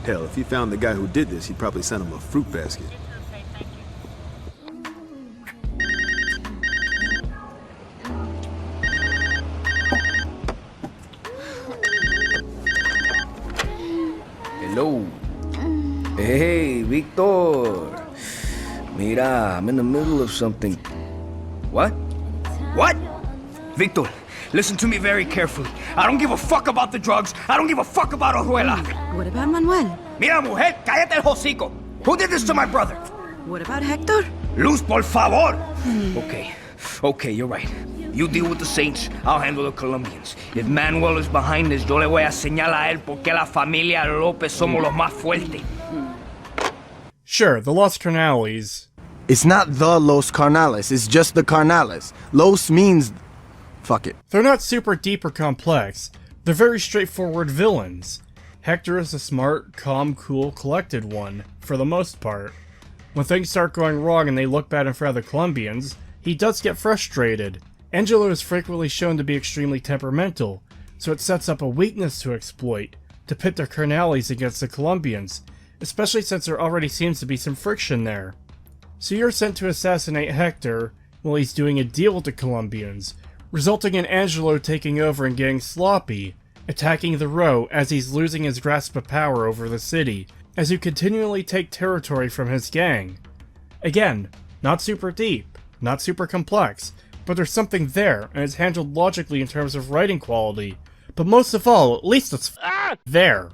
Hell, if he found the guy who did this, he'd probably send him a fruit basket. Hello. Hey, Victor. Mira, I'm in the middle of something. What? What? Victor, listen to me very carefully. I don't give a fuck about the drugs. I don't give a fuck about Oruela. What about Manuel? Mira, mujer, cállate el hocico. Who did this to my brother? What about Hector? Luz, por favor. Okay, you're right. You deal with the Saints, I'll handle the Colombians. If Manuel is behind this, yo le voy a señalar a él porque la familia López somos los más fuertes. Sure, the Los Carnales. It's not the Los Carnales, it's just the Carnales. Los means... fuck it. They're not super deep or complex. They're very straightforward villains. Hector is a smart, calm, cool, collected one, for the most part. When things start going wrong and they look bad in front of the Colombians, he does get frustrated. Angelo is frequently shown to be extremely temperamental, so it sets up a weakness to exploit, to pit their Carnales against the Colombians, especially since there already seems to be some friction there. So you're sent to assassinate Hector while he's doing a deal with the Colombians, resulting in Angelo taking over and getting sloppy, attacking the Row as he's losing his grasp of power over the city, as you continually take territory from his gang. Again, not super deep, not super complex, but there's something there, and it's handled logically in terms of writing quality. But most of all, at least it's there.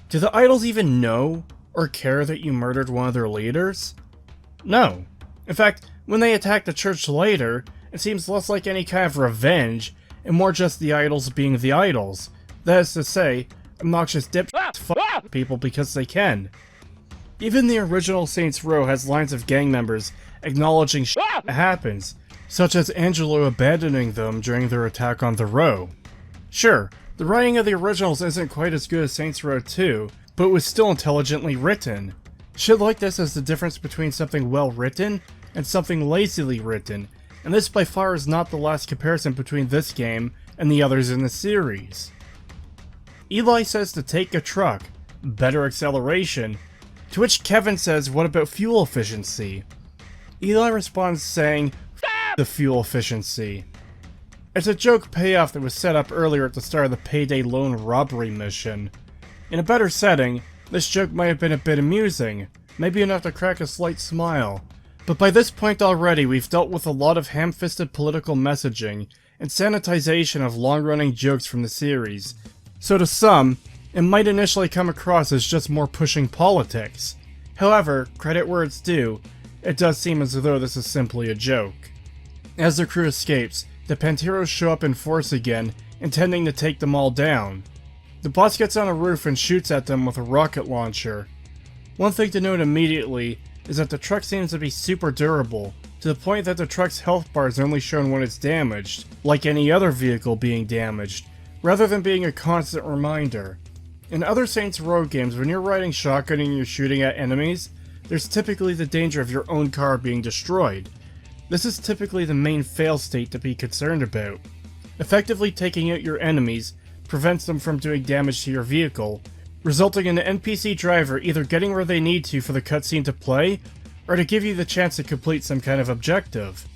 Do the idols even know or care that you murdered one of their leaders? No. In fact, when they attack the church later, it seems less like any kind of revenge, and more just the idols being the idols. That is to say, obnoxious dipshits fuck people because they can. Even the original Saints Row has lines of gang members acknowledging shit that happens, such as Angelo abandoning them during their attack on the Row. Sure, the writing of the originals isn't quite as good as Saints Row 2, but it was still intelligently written. Shit like this is the difference between something well written and something lazily written, and this by far is not the last comparison between this game and the others in the series. Eli says to take a truck, better acceleration, to which Kevin says, what about fuel efficiency? Eli responds saying, F the fuel efficiency. It's a joke payoff that was set up earlier at the start of the Payday Loan Robbery mission. In a better setting, this joke might have been a bit amusing, maybe enough to crack a slight smile, but by this point already we've dealt with a lot of ham-fisted political messaging and sanitization of long-running jokes from the series, so to some, it might initially come across as just more pushing politics. However, credit where it's due, it does seem as though this is simply a joke. As the crew escapes, the Panteros show up in force again, intending to take them all down. The boss gets on a roof and shoots at them with a rocket launcher. One thing to note immediately is that the truck seems to be super durable, to the point that the truck's health bar is only shown when it's damaged, like any other vehicle being damaged, rather than being a constant reminder. In other Saints Row games, when you're riding shotgun and you're shooting at enemies, there's typically the danger of your own car being destroyed. This is typically the main fail state to be concerned about. Effectively taking out your enemies prevents them from doing damage to your vehicle, resulting in the NPC driver either getting where they need to for the cutscene to play, or to give you the chance to complete some kind of objective.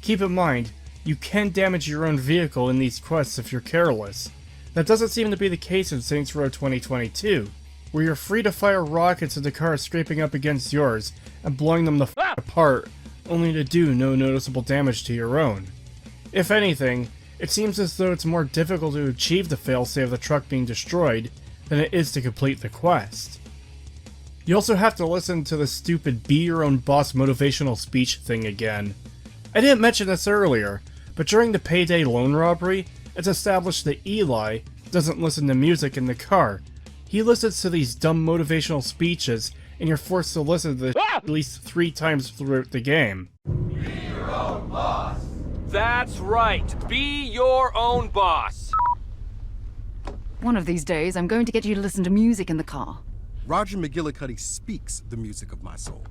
Keep in mind, you can damage your own vehicle in these quests if you're careless. That doesn't seem to be the case in Saints Row 2022, where you're free to fire rockets at the cars scraping up against yours and blowing them the f*** apart, only to do no noticeable damage to your own. If anything, it seems as though it's more difficult to achieve the failsafe of the truck being destroyed than it is to complete the quest. You also have to listen to the stupid be your own boss motivational speech thing again. I didn't mention this earlier, but during the Payday Loan Robbery, it's established that Eli doesn't listen to music in the car. He listens to these dumb motivational speeches, and you're forced to listen to this at least 3 times throughout the game. Be your own boss. That's right. Be your own boss. One of these days, I'm going to get you to listen to music in the car. Roger McGillicuddy speaks the music of my soul.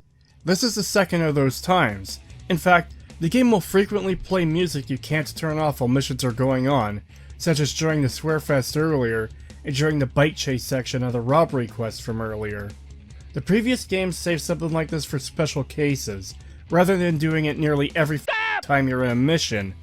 This is the second of those times. In fact, the game will frequently play music you can't turn off while missions are going on, such as during the Swearfest earlier, and during the bike chase section of the Robbery quest from earlier. The previous games saved something like this for special cases, rather than doing it nearly every time you're in a mission.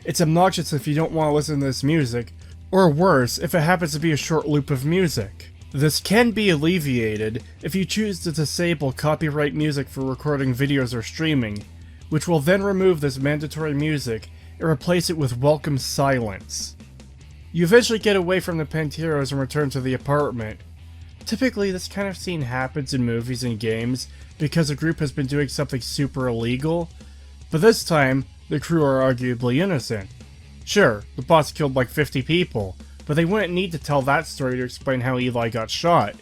It's obnoxious if you don't want to listen to this music, or worse, if it happens to be a short loop of music. This can be alleviated if you choose to disable copyright music for recording videos or streaming, which will then remove this mandatory music and replace it with welcome silence. You eventually get away from the Panteros and return to the apartment. Typically, this kind of scene happens in movies and games because a group has been doing something super illegal, but this time, the crew are arguably innocent. Sure, the boss killed like 50 people, but they wouldn't need to tell that story to explain how Eli got shot.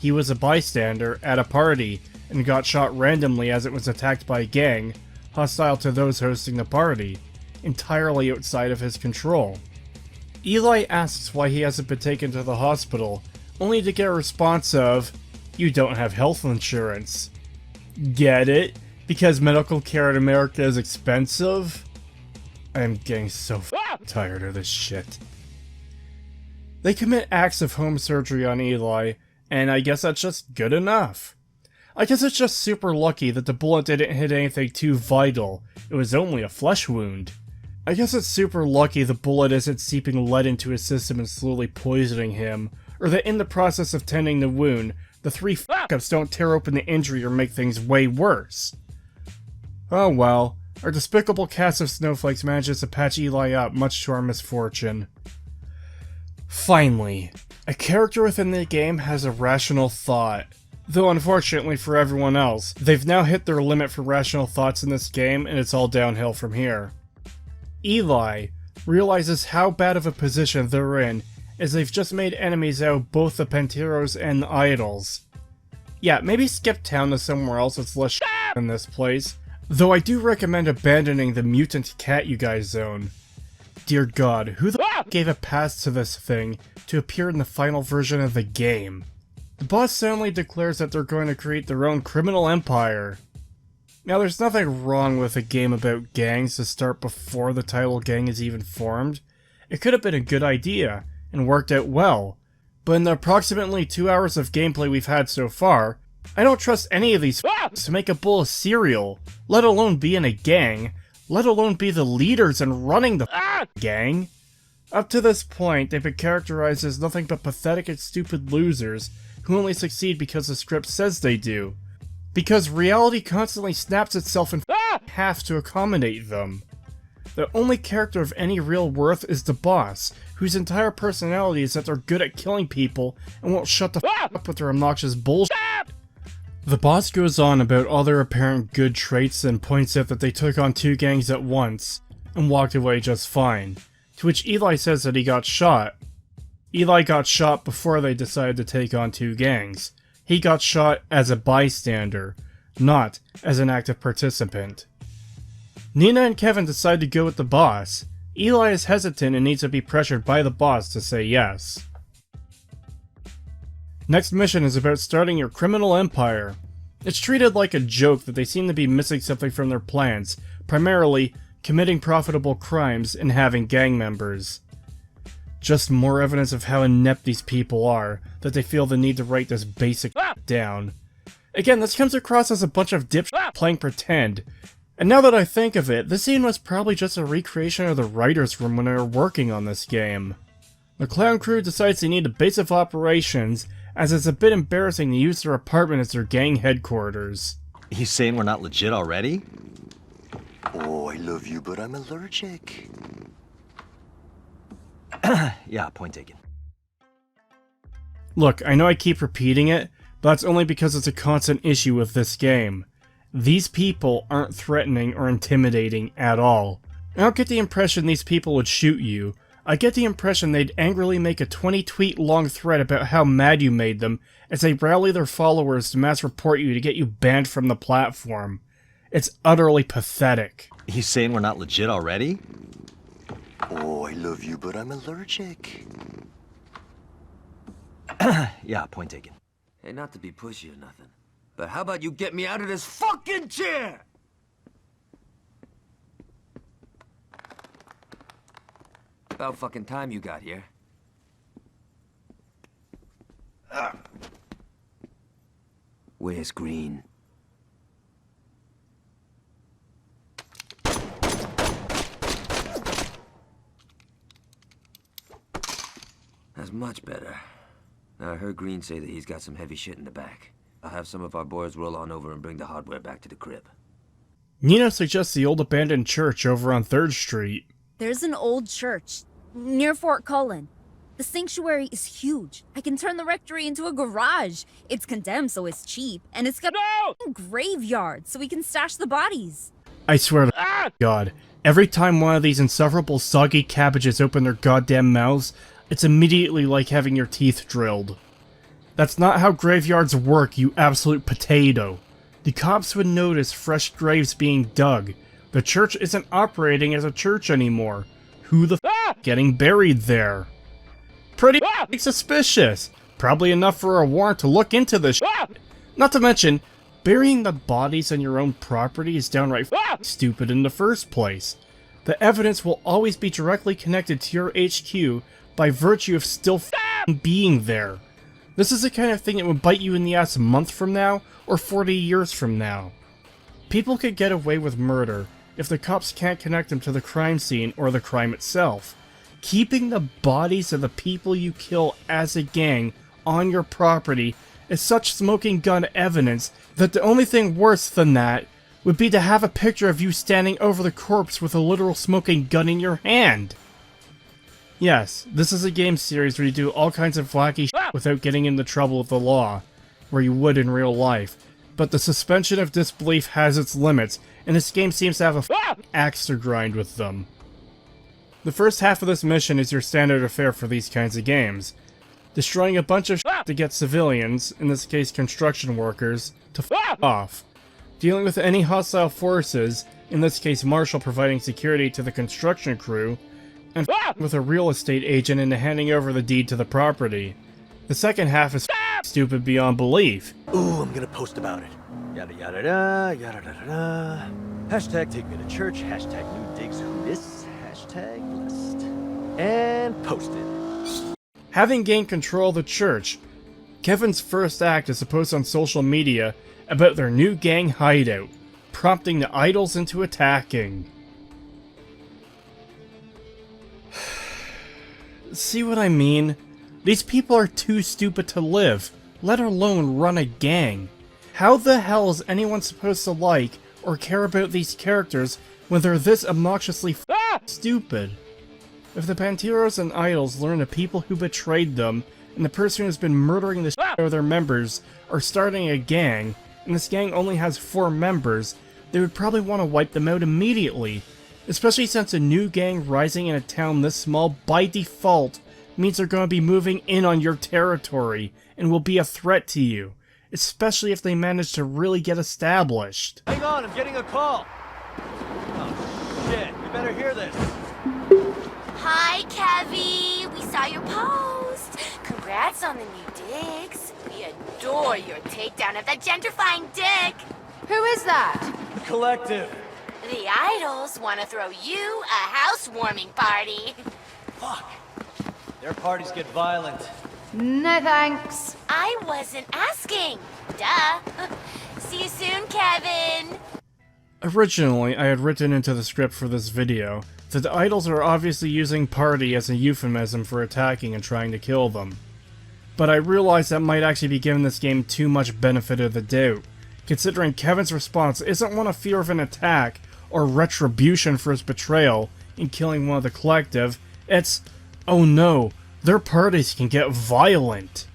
He was a bystander at a party, and got shot randomly as it was attacked by a gang, hostile to those hosting the party, entirely outside of his control. Eli asks why he hasn't been taken to the hospital, only to get a response of, "You don't have health insurance." Get it? Because medical care in America is expensive? I am getting so tired of this shit. They commit acts of home surgery on Eli, and I guess that's just good enough. I guess it's just super lucky that the bullet didn't hit anything too vital. It was only a flesh wound. I guess it's super lucky the bullet isn't seeping lead into his system and slowly poisoning him, or that in the process of tending the wound, the 3 fuck-ups don't tear open the injury or make things way worse. Oh well, our despicable cast of snowflakes manages to patch Eli up, much to our misfortune. Finally, a character within the game has a rational thought. Though unfortunately for everyone else, they've now hit their limit for rational thoughts in this game, and it's all downhill from here. Eli realizes how bad of a position they're in, as they've just made enemies out of both the Panteros and the Idols. Yeah, maybe skip town to somewhere else that's less than this place, though I do recommend abandoning the mutant cat you guys own. Dear God, who the gave a pass to this thing to appear in the final version of the game? The boss soundly declares that they're going to create their own criminal empire. Now there's nothing wrong with a game about gangs to start before the title gang is even formed. It could have been a good idea, and worked out well, but in the approximately 2 hours of gameplay we've had so far, I don't trust any of these to make a bowl of cereal, let alone be in a gang, let alone be the leaders and running the gang. Up to this point, they've been characterized as nothing but pathetic and stupid losers who only succeed because the script says they do. Because reality constantly snaps itself in half to accommodate them. The only character of any real worth is the boss, whose entire personality is that they're good at killing people and won't shut the up with their obnoxious bullshit. The boss goes on about all their apparent good traits and points out that they took on 2 gangs at once, and walked away just fine, to which Eli says that he got shot. Eli got shot before they decided to take on 2 gangs. He got shot as a bystander, not as an active participant. Neenah and Kevin decide to go with the boss. Eli is hesitant and needs to be pressured by the boss to say yes. Next mission is about starting your criminal empire. It's treated like a joke that they seem to be missing something from their plans, primarily committing profitable crimes and having gang members. Just more evidence of how inept these people are, that they feel the need to write this basic down. Again, this comes across as a bunch of dipshits playing pretend. And now that I think of it, this scene was probably just a recreation of the writer's room when they were working on this game. The clown crew decides they need a base of operations, as it's a bit embarrassing to use their apartment as their gang headquarters. You saying we're not legit already? Oh, I love you, but I'm allergic. Yeah, point taken. Look, I know I keep repeating it, but that's only because it's a constant issue with this game. These people aren't threatening or intimidating at all. I don't get the impression these people would shoot you. I get the impression they'd angrily make a 20-tweet long thread about how mad you made them as they rally their followers to mass report you to get you banned from the platform. It's utterly pathetic. You saying we're not legit already? Oh, I love you, but I'm allergic. Yeah, point taken. Hey, not to be pushy or nothing, but how about you get me out of this fucking chair? About fucking time you got here. Where's Green? That's much better. Now, I heard Green say that he's got some heavy shit in the back. I'll have some of our boys roll on over and bring the hardware back to the crib. Neenah suggests the old abandoned church over on 3rd Street. There's an old church near Fort Cullen. The sanctuary is huge. I can turn the rectory into a garage. It's condemned, so it's cheap. And it's got a graveyard, so we can stash the bodies. I swear to God, every time one of these insufferable soggy cabbages open their goddamn mouths, it's immediately like having your teeth drilled. That's not how graveyards work, you absolute potato. The cops would notice fresh graves being dug. The church isn't operating as a church anymore. Who the f getting buried there? Pretty suspicious. Probably enough for a warrant to look into this shit. Not to mention, burying the bodies on your own property is downright stupid in the first place. The evidence will always be directly connected to your HQ by virtue of still being there. This is the kind of thing that would bite you in the ass a month from now, or 40 years from now. People could get away with murder if the cops can't connect them to the crime scene or the crime itself. Keeping the bodies of the people you kill as a gang on your property is such smoking gun evidence that the only thing worse than that would be to have a picture of you standing over the corpse with a literal smoking gun in your hand. Yes, this is a game series where you do all kinds of wacky shit without getting into trouble with the law, where you would in real life, but the suspension of disbelief has its limits, and this game seems to have a axe to grind with them. The first half of this mission is your standard affair for these kinds of games. Destroying a bunch of shit to get civilians, in this case construction workers, to f off. Dealing with any hostile forces, in this case Marshall providing security to the construction crew, and with a real estate agent into handing over the deed to the property. The second half is stupid beyond belief. Ooh, I'm gonna post about it. Yada yada da, yada da da da. Hashtag take me to church, hashtag new digs who this, hashtag blessed. And posted. Having gained control of the church, Kevin's first act is to post on social media about their new gang hideout, prompting the idols into attacking. See what I mean? These people are too stupid to live, let alone run a gang. How the hell is anyone supposed to like or care about these characters when they're this obnoxiously stupid? If the Panteros and idols learn the people who betrayed them and the person who's been murdering the shit out of their members are starting a gang, and this gang only has 4 members, they would probably want to wipe them out immediately. Especially since a new gang rising in a town this small by default means they're going to be moving in on your territory and will be a threat to you. Especially if they manage to really get established. Hang on, I'm getting a call. Oh shit, you better hear this. Hi, Kevy. We saw your post. Congrats on the new digs. We adore your takedown of that gentrifying dick. Who is that? Collective. The idols want to throw you a housewarming party. Fuck. Their parties get violent. No thanks. I wasn't asking. Duh. See you soon, Kevin. Originally, I had written into the script for this video that the idols are obviously using party as a euphemism for attacking and trying to kill them. But I realized that might actually be giving this game too much benefit of the doubt, considering Kevin's response isn't one of fear of an attack or retribution for his betrayal in killing one of the collective, it's, oh no, their parties can get violent.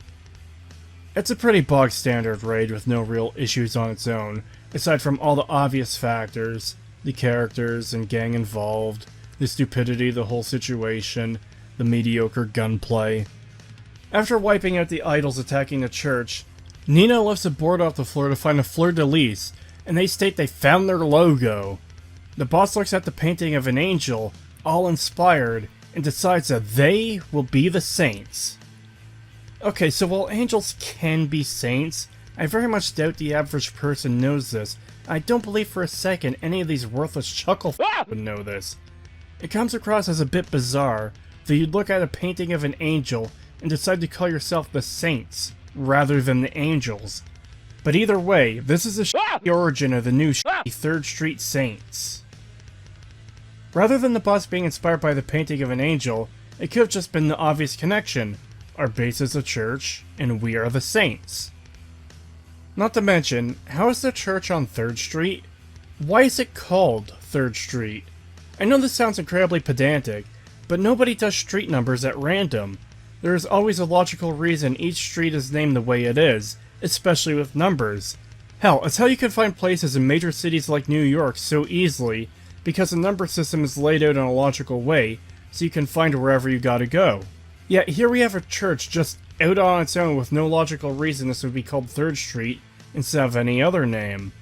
It's a pretty bog standard raid with no real issues on its own, aside from all the obvious factors, the characters and gang involved, the stupidity of the whole situation, the mediocre gunplay. After wiping out the idols attacking the church, Neenah lifts a board off the floor to find a fleur-de-lis, and they state they found their logo. The boss looks at the painting of an angel, all inspired, and decides that they will be the saints. Okay, so while angels can be saints, I very much doubt the average person knows this. I don't believe for a second any of these worthless chuckle would know this. It comes across as a bit bizarre that you'd look at a painting of an angel and decide to call yourself the saints, rather than the angels. But either way, this is the origin of the new 3rd Street Saints. Rather than the boss being inspired by the painting of an angel, it could have just been the obvious connection. Our base is a church, and we are the saints. Not to mention, how is the church on 3rd Street? Why is it called 3rd Street? I know this sounds incredibly pedantic, but nobody does street numbers at random. There is always a logical reason each street is named the way it is, especially with numbers. Hell, it's how you can find places in major cities like New York so easily, because the number system is laid out in a logical way, so you can find wherever you gotta go. Yet here we have a church just out on its own with no logical reason this would be called 3rd Street instead of any other name.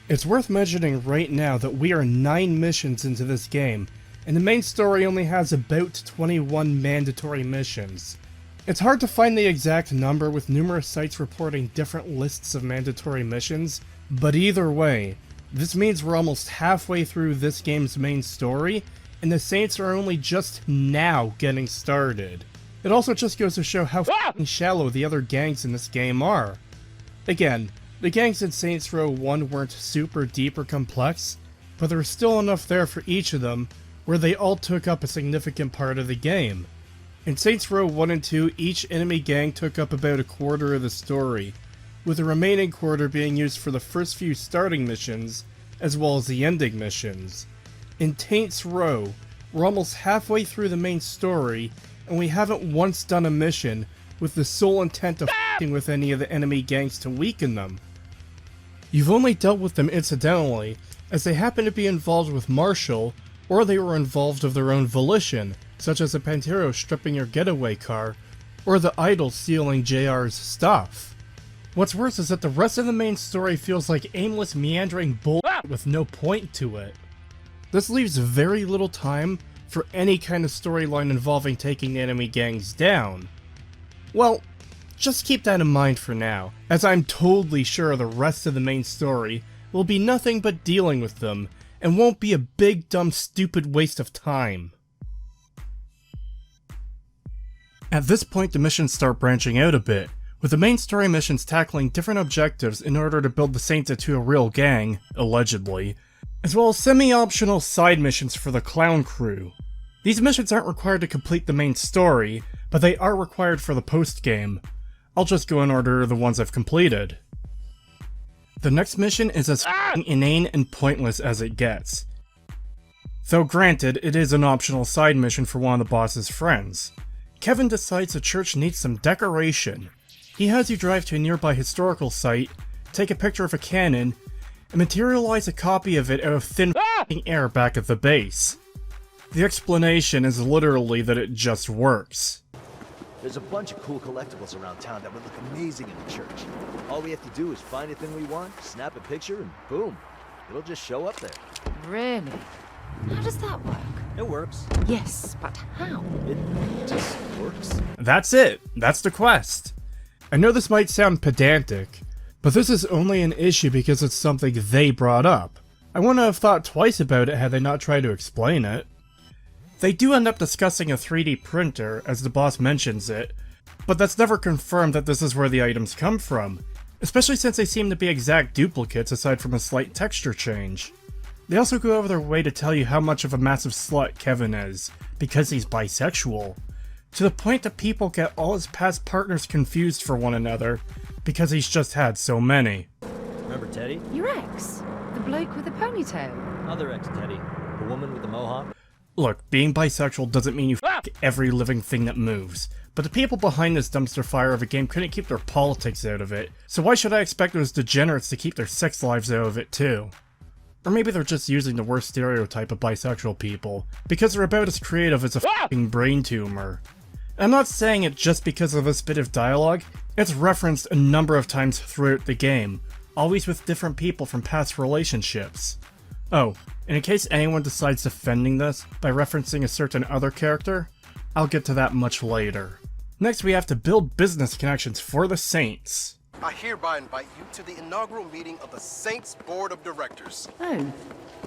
It's worth mentioning right now that we are 9 missions into this game, and the main story only has about 21 mandatory missions. It's hard to find the exact number with numerous sites reporting different lists of mandatory missions, but either way, this means we're almost halfway through this game's main story, and the Saints are only just now getting started. It also just goes to show how f***ing shallow the other gangs in this game are. Again, the gangs in Saints Row 1 weren't super deep or complex, but there was still enough there for each of them where they all took up a significant part of the game. In Saints Row 1 and 2, each enemy gang took up about a quarter of the story, with the remaining quarter being used for the first few starting missions, as well as the ending missions. In Taints Row, we're almost halfway through the main story, and we haven't once done a mission with the sole intent of f***ing with any of the enemy gangs to weaken them. You've only dealt with them incidentally, as they happen to be involved with Marshall, or they were involved of their own volition, such as the Pantero stripping your getaway car, or the Idol stealing JR's stuff. What's worse is that the rest of the main story feels like aimless meandering bullshit with no point to it. This leaves very little time for any kind of storyline involving taking the enemy gangs down. Well, just keep that in mind for now, as I'm totally sure the rest of the main story will be nothing but dealing with them, and won't be a big dumb stupid waste of time. At this point the missions start branching out a bit, with the main story missions tackling different objectives in order to build the Saints into a real gang, allegedly, as well as semi-optional side missions for the clown crew. These missions aren't required to complete the main story, but they are required for the post-game. I'll just go in order of the ones I've completed. The next mission is as f***ing inane and pointless as it gets. Though granted, it is an optional side mission for one of the boss's friends. Kevin decides the church needs some decoration. He has you drive to a nearby historical site, take a picture of a cannon, and materialize a copy of it out of thin f***ing air back at the base. The explanation is literally that it just works. There's a bunch of cool collectibles around town that would look amazing in the church. All we have to do is find anything we want, snap a picture, and boom, it'll just show up there. Really? How does that work? It works. Yes, but how? It just works. That's it. That's the quest. I know this might sound pedantic, but this is only an issue because it's something they brought up. I wouldn't have thought twice about it had they not tried to explain it. They do end up discussing a 3D printer, as the boss mentions it, but that's never confirmed that this is where the items come from, especially since they seem to be exact duplicates aside from a slight texture change. They also go over their way to tell you how much of a massive slut Kevin is, because he's bisexual, to the point that people get all his past partners confused for one another, because he's just had so many. Remember Teddy? Your ex? The bloke with the ponytail? Other ex-Teddy. The woman with the mohawk? Look, being bisexual doesn't mean you f*** every living thing that moves, but the people behind this dumpster fire of a game couldn't keep their politics out of it, so why should I expect those degenerates to keep their sex lives out of it too? Or maybe they're just using the worst stereotype of bisexual people, because they're about as creative as a f***ing brain tumor. And I'm not saying it just because of this bit of dialogue, it's referenced a number of times throughout the game, always with different people from past relationships. Oh, and in case anyone decides defending this by referencing a certain other character, I'll get to that much later. Next we have to build business connections for the Saints. I hereby invite you to the inaugural meeting of the Saints Board of Directors. Oh,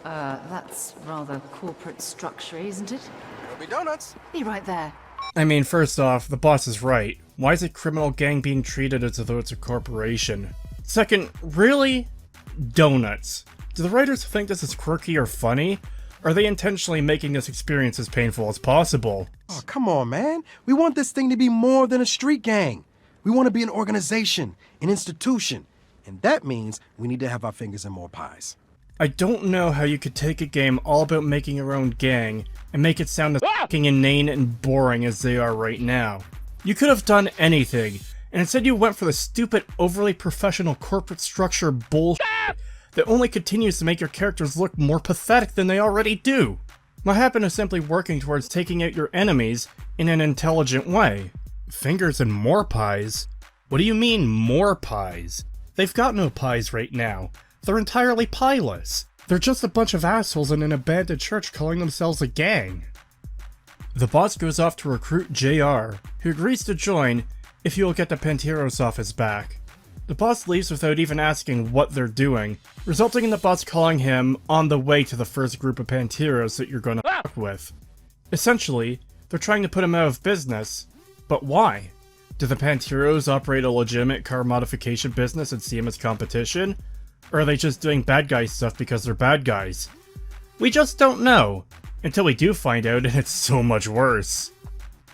that's rather corporate structure, isn't it? There'll be donuts. Be right there. I mean, first off, the boss is right. Why is a criminal gang being treated as though it's a corporation? Second, really? Donuts. Do the writers think this is quirky or funny? Or are they intentionally making this experience as painful as possible? Oh, come on, man. We want this thing to be more than a street gang. We want to be an organization, an institution. And that means we need to have our fingers in more pies. I don't know how you could take a game all about making your own gang and make it sound as fucking inane and boring as they are right now. You could have done anything, and instead you went for the stupid, overly professional corporate structure bullshit that only continues to make your characters look more pathetic than they already do. What happened to simply working towards taking out your enemies in an intelligent way? Fingers and more pies? What do you mean, more pies? They've got no pies right now. They're entirely pieless. They're just a bunch of assholes in an abandoned church calling themselves a gang. The boss goes off to recruit JR, who agrees to join if he will get the Panteros off his back. The boss leaves without even asking what they're doing, resulting in the boss calling him on the way to the first group of Panteros that you're gonna fuck with. Essentially, they're trying to put him out of business. But why? Do the Panteros operate a legitimate car modification business and see him as competition? Or are they just doing bad guy stuff because they're bad guys? We just don't know, until we do find out, and it's so much worse.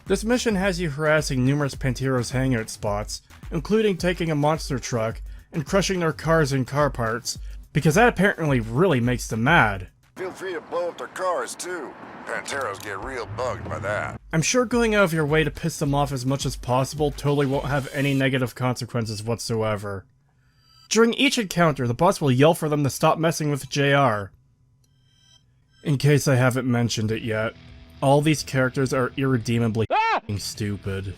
This mission has you harassing numerous Panteros hangout spots, including taking a monster truck and crushing their cars and car parts, because that apparently really makes them mad. Feel free to blow up their cars too. Panteros get real bugged by that. I'm sure going out of your way to piss them off as much as possible totally won't have any negative consequences whatsoever. During each encounter, the boss will yell for them to stop messing with JR. In case I haven't mentioned it yet, all these characters are irredeemably f***ing stupid.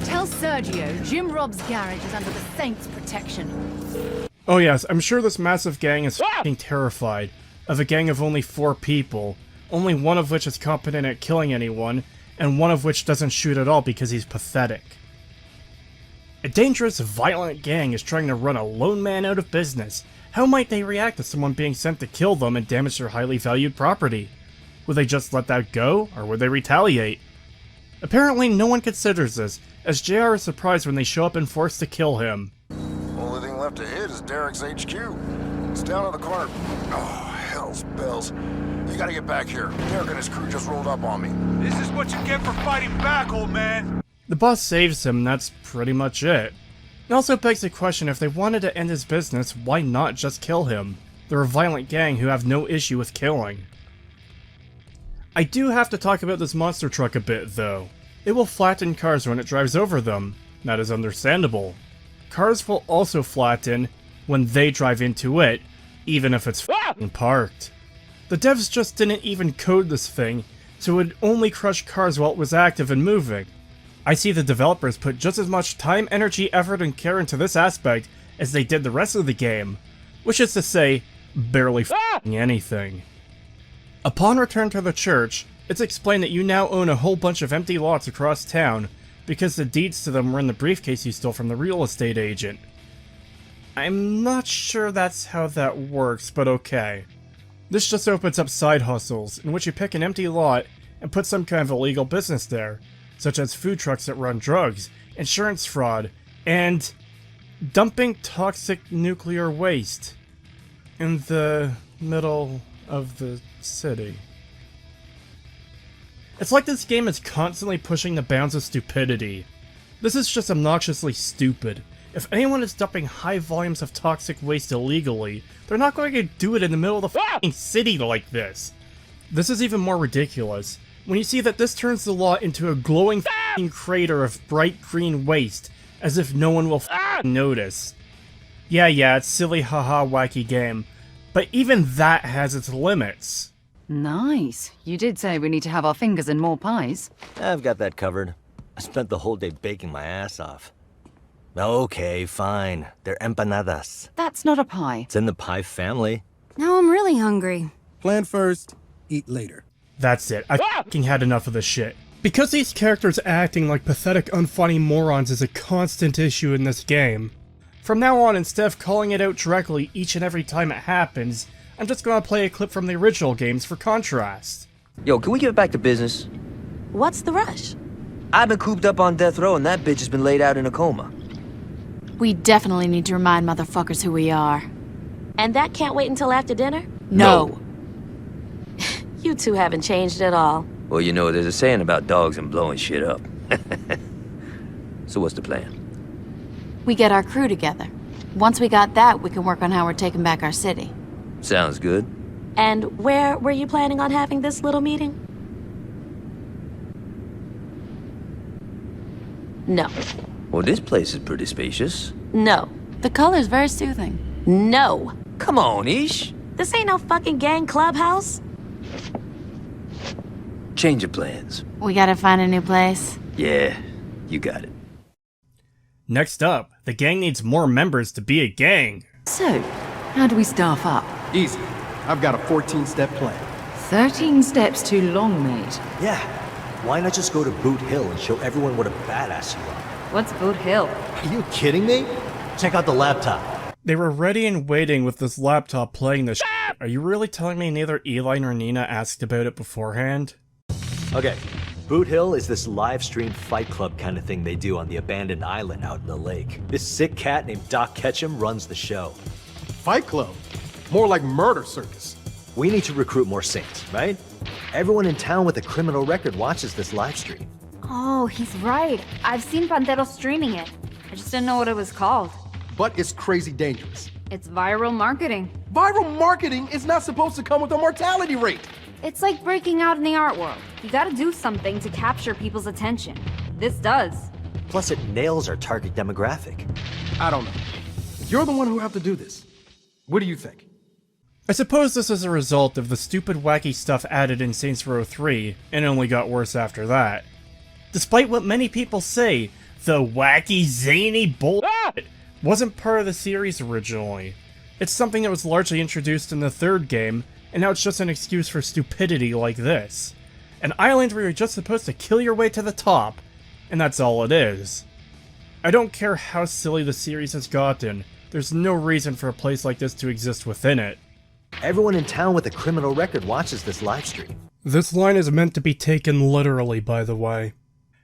Tell Sergio Jim Rob's garage is under the Saints' protection. Oh yes, I'm sure this massive gang is f***ing terrified of a gang of only 4 people, only one of which is competent at killing anyone, and one of which doesn't shoot at all because he's pathetic. A dangerous, violent gang is trying to run a lone man out of business. How might they react to someone being sent to kill them and damage their highly valued property? Would they just let that go, or would they retaliate? Apparently no one considers this, as JR is surprised when they show up and forced to kill him. Only thing left to hit is Derek's HQ. It's down on the corner. Oh, hell's bells. You gotta get back here. Derek and his crew just rolled up on me. This is what you get for fighting back, old man. The boss saves him, and that's pretty much it. It also begs the question, if they wanted to end his business, why not just kill him? They're a violent gang who have no issue with killing. I do have to talk about this monster truck a bit, though. It will flatten cars when it drives over them. That is understandable. Cars will also flatten when they drive into it, even if it's f***ing parked. The devs just didn't even code this thing, so it would only crush cars while it was active and moving. I see the developers put just as much time, energy, effort, and care into this aspect as they did the rest of the game, which is to say, barely f***ing anything. Upon return to the church, it's explained that you now own a whole bunch of empty lots across town, because the deeds to them were in the briefcase you stole from the real estate agent. I'm not sure that's how that works, but okay. This just opens up side hustles, in which you pick an empty lot and put some kind of illegal business there, such as food trucks that run drugs, insurance fraud, and dumping toxic nuclear waste in the middle of the city. It's like this game is constantly pushing the bounds of stupidity. This is just obnoxiously stupid. If anyone is dumping high volumes of toxic waste illegally, they're not going to do it in the middle of the f***ing city like this. This is even more ridiculous when you see that this turns the lot into a glowing f***ing crater of bright green waste, as if no one will f***ing notice. Yeah, it's silly haha wacky game, but even that has its limits. Nice. You did say we need to have our fingers in more pies. I've got that covered. I spent the whole day baking my ass off. Okay, fine. They're empanadas. That's not a pie. It's in the pie family. Now I'm really hungry. Plan first, eat later. That's it. I f***ing had enough of this shit. Because these characters acting like pathetic, unfunny morons is a constant issue in this game. From now on, instead of calling it out directly each and every time it happens, I'm just gonna play a clip from the original games for contrast. Yo, can we get back to business? What's the rush? I've been cooped up on death row and that bitch has been laid out in a coma. We definitely need to remind motherfuckers who we are. And that can't wait until after dinner? No. You two haven't changed at all. Well, you know, there's a saying about dogs and blowing shit up. So what's the plan? We get our crew together. Once we got that, we can work on how we're taking back our city. Sounds good. And where were you planning on having this little meeting? No. Well, this place is pretty spacious. No. The color's very soothing. No. Come on, Ish. This ain't no fucking gang clubhouse. Change of plans. We gotta find a new place. Yeah, you got it. Next up, the gang needs more members to be a gang. So, how do we staff up? Easy. I've got a 14-step plan. 13 steps too long, mate. Yeah. Why not just go to Boot Hill and show everyone what a badass you are? What's Boot Hill? Are you kidding me? Check out the laptop. They were ready and waiting with this laptop playing this shit. Are you really telling me neither Eli nor Neenah asked about it beforehand? Okay. Boot Hill is this live-streamed fight club kind of thing they do on the abandoned island out in the lake. This sick cat named Doc Ketchum runs the show. Fight Club? More like murder circus. We need to recruit more saints, right? Everyone in town with a criminal record watches this live stream. Oh, he's right. I've seen Pantero streaming it. I just didn't know what it was called. But it's crazy dangerous. It's viral marketing. Viral marketing is not supposed to come with a mortality rate. It's like breaking out in the art world. You gotta do something to capture people's attention. This does. Plus, it nails our target demographic. I don't know. You're the one who have to do this. What do you think? I suppose this is a result of the stupid wacky stuff added in Saints Row 3, and only got worse after that. Despite what many people say, the wacky, zany bullshit wasn't part of the series originally. It's something that was largely introduced in the third game, and now it's just an excuse for stupidity like this. An island where you're just supposed to kill your way to the top, and that's all it is. I don't care how silly the series has gotten, there's no reason for a place like this to exist within it. Everyone in town with a criminal record watches this live stream. This line is meant to be taken literally, by the way.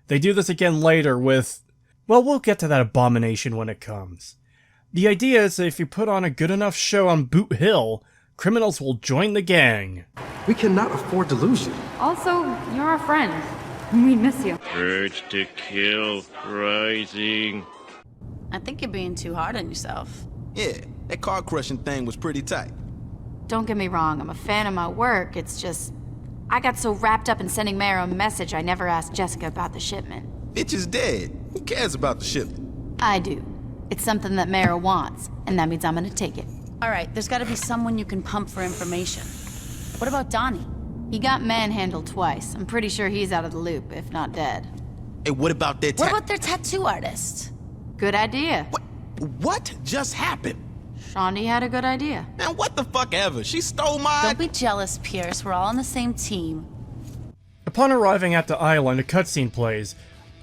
They do this again later with... well, we'll get to that abomination when it comes. The idea is that if you put on a good enough show on Boot Hill, criminals will join the gang. We cannot afford delusion. Also, you're our friend. We miss you. Urge to kill rising. I think you're being too hard on yourself. Yeah, that car crushing thing was pretty tight. Don't get me wrong, I'm a fan of my work, it's just... I got so wrapped up in sending Mayor a message I never asked Jessica about the shipment. Bitch is dead. Who cares about the shipment? I do. It's something that Mayor wants, and that means I'm gonna take it. Alright, there's gotta be someone you can pump for information. What about Donnie? He got manhandled twice. I'm pretty sure he's out of the loop, if not dead. Hey, what about that What about their tattoo artist? Good idea. What just happened? Shaundi had a good idea. Man, what the fuck ever? She stole my... Don't be jealous, Pierce. We're all on the same team. Upon arriving at the island, a cutscene plays.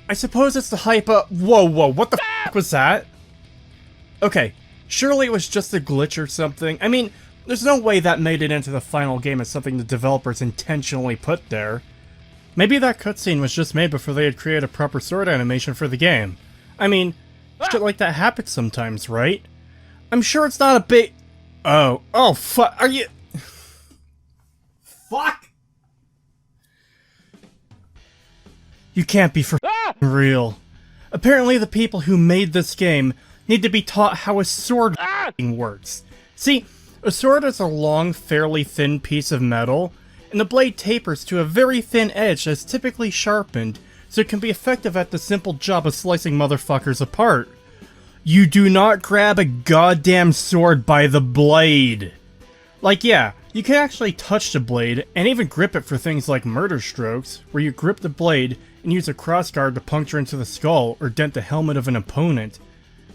I suppose it's the hype up... Whoa, what the f*** was that? Okay, surely it was just a glitch or something. I mean, there's no way that made it into the final game as something the developers intentionally put there. Maybe that cutscene was just made before they had created a proper sword animation for the game. I mean, shit like that happens sometimes, right? I'm sure it's not a big... Oh, fuck, are you... Fuck! You can't be for real. Apparently the people who made this game need to be taught how a sword works. See, a sword is a long, fairly thin piece of metal, and the blade tapers to a very thin edge that's typically sharpened, so it can be effective at the simple job of slicing motherfuckers apart. You do not grab a goddamn sword by the blade. Like, yeah, you can actually touch the blade, and even grip it for things like murder strokes, where you grip the blade and use a crossguard to puncture into the skull or dent the helmet of an opponent.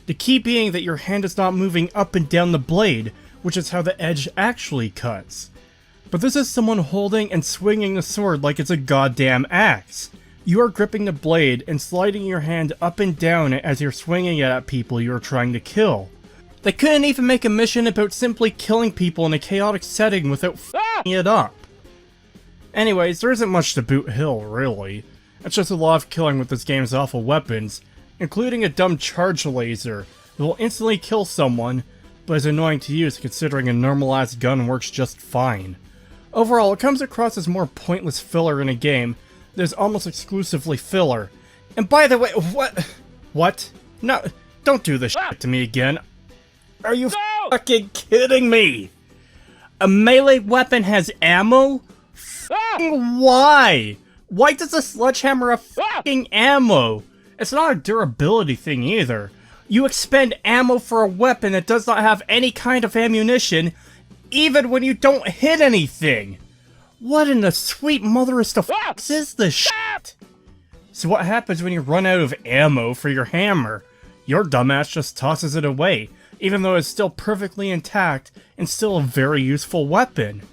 The key being that your hand is not moving up and down the blade, which is how the edge actually cuts. But this is someone holding and swinging the sword like it's a goddamn axe. You are gripping the blade and sliding your hand up and down as you're swinging it at people you are trying to kill. They couldn't even make a mission about simply killing people in a chaotic setting without f***ing it up. Anyways, there isn't much to Boot Hill, really. It's just a lot of killing with this game's awful weapons, including a dumb charge laser that will instantly kill someone, but is annoying to use considering a normal-ass gun works just fine. Overall, it comes across as more pointless filler in a game that is almost exclusively filler. And by the way, what? No, don't do this shit to me again. Are you fucking kidding me? A melee weapon has ammo? F***ing why? Why does a sledgehammer have f***ing ammo? It's not a durability thing either. You expend ammo for a weapon that does not have any kind of ammunition, even when you don't hit anything. What in the sweet motherest of f***s is this shit? So what happens when you run out of ammo for your hammer? Your dumbass just tosses it away, even though it's still perfectly intact and still a very useful weapon.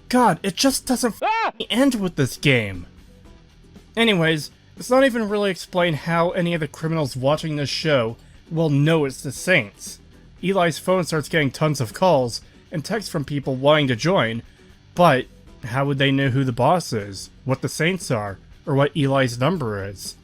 God, it just doesn't f***ing end with this game. Anyways, it's not even really explained how any of the criminals watching this show will know it's the Saints. Eli's phone starts getting tons of calls and texts from people wanting to join, but how would they know who the boss is, what the Saints are, or what Eli's number is?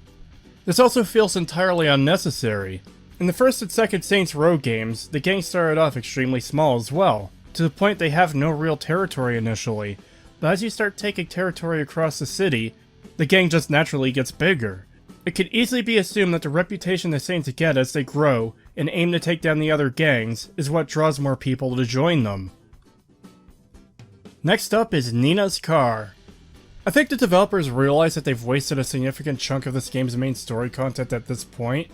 This also feels entirely unnecessary. In the first and second Saints Row games, the gang started off extremely small as well, to the point they have no real territory initially, but as you start taking territory across the city, the gang just naturally gets bigger. It could easily be assumed that the reputation the Saints get as they grow and aim to take down the other gangs is what draws more people to join them. Next up is Neenah's car. I think the developers realize that they've wasted a significant chunk of this game's main story content at this point,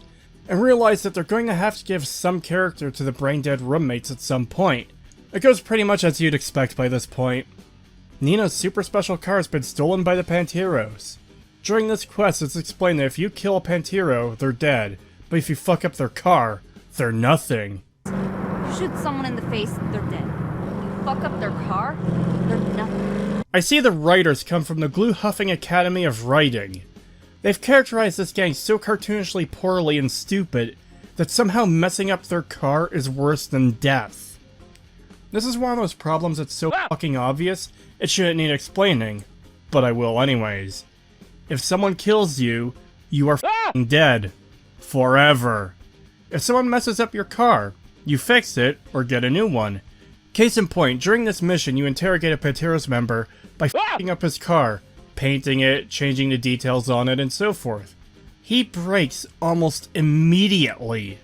and realize that they're going to have to give some character to the brain-dead roommates at some point. It goes pretty much as you'd expect by this point. Neenah's super special car has been stolen by the Panteros. During this quest, it's explained that if you kill a Pantero, they're dead, but if you fuck up their car, they're nothing. Shoot someone in the face, they're dead. You fuck up their car, they're nothing. I see the writers come from the glue-huffing Academy of Writing. They've characterized this gang so cartoonishly poorly and stupid that somehow messing up their car is worse than death. This is one of those problems that's so fucking obvious, it shouldn't need explaining, but I will anyways. If someone kills you, you are f***ing dead. Forever. If someone messes up your car, you fix it, or get a new one. Case in point, during this mission you interrogate a Panteros member by f***ing up his car, painting it, changing the details on it, and so forth. He breaks almost immediately.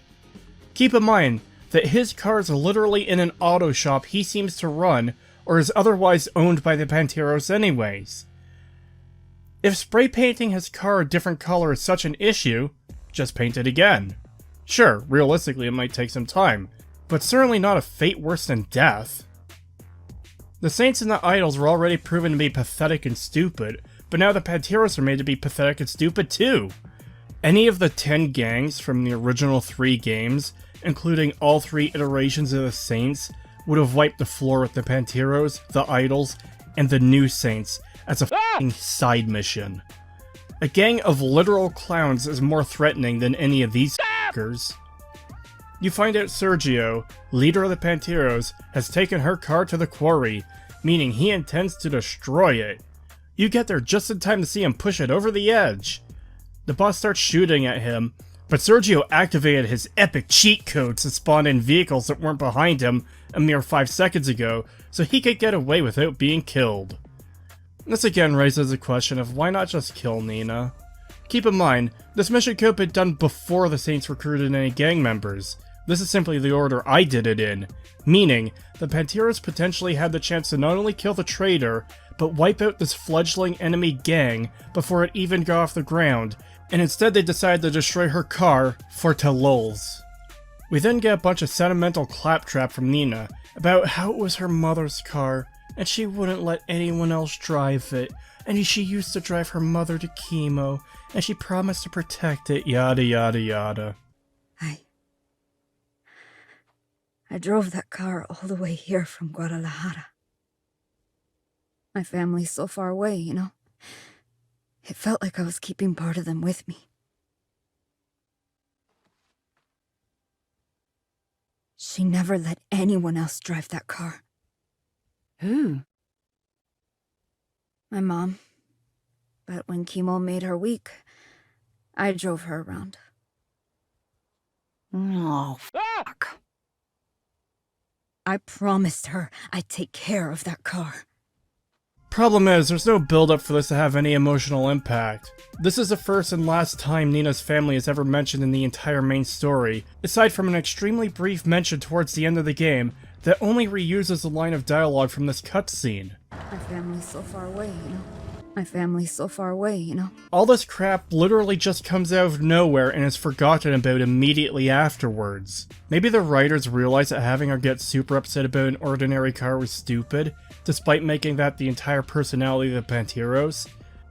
Keep in mind that his car is literally in an auto shop he seems to run, or is otherwise owned by the Panteros anyways. If spray painting his car a different color is such an issue, just paint it again. Sure, realistically it might take some time, but certainly not a fate worse than death. The Saints and the Idols were already proven to be pathetic and stupid, but now the Panteros are made to be pathetic and stupid too. Any of the 10 gangs from the original 3 games, including all 3 iterations of the Saints, would have wiped the floor with the Panteros, the Idols, and the new Saints as a f***ing side mission. A gang of literal clowns is more threatening than any of these f***ers. You find out Sergio, leader of the Panteros, has taken her car to the quarry, meaning he intends to destroy it. You get there just in time to see him push it over the edge. The boss starts shooting at him, but Sergio activated his epic cheat code to spawn in vehicles that weren't behind him a mere 5 seconds ago, so he could get away without being killed. This again raises the question of why not just kill Neenah? Keep in mind, this mission could have been done before the Saints recruited any gang members. This is simply the order I did it in, meaning the Panteros potentially had the chance to not only kill the traitor, but wipe out this fledgling enemy gang before it even got off the ground, and instead they decided to destroy her car for lulz. We then get a bunch of sentimental claptrap from Neenah about how it was her mother's car, and she wouldn't let anyone else drive it, and she used to drive her mother to chemo, and she promised to protect it, yada yada yada. I drove that car all the way here from Guadalajara. My family's so far away, you know? It felt like I was keeping part of them with me. She never let anyone else drive that car. Who? My mom. But when chemo made her weak, I drove her around. Oh, fuck. I promised her I'd take care of that car. Problem is, there's no build-up for this to have any emotional impact. This is the first and last time Neenah's family is ever mentioned in the entire main story, aside from an extremely brief mention towards the end of the game that only reuses a line of dialogue from this cutscene. My family's so far away, you know? My family's so far away, you know? All this crap literally just comes out of nowhere and is forgotten about immediately afterwards. Maybe the writers realized that having her get super upset about an ordinary car was stupid, despite making that the entire personality of the Panteros.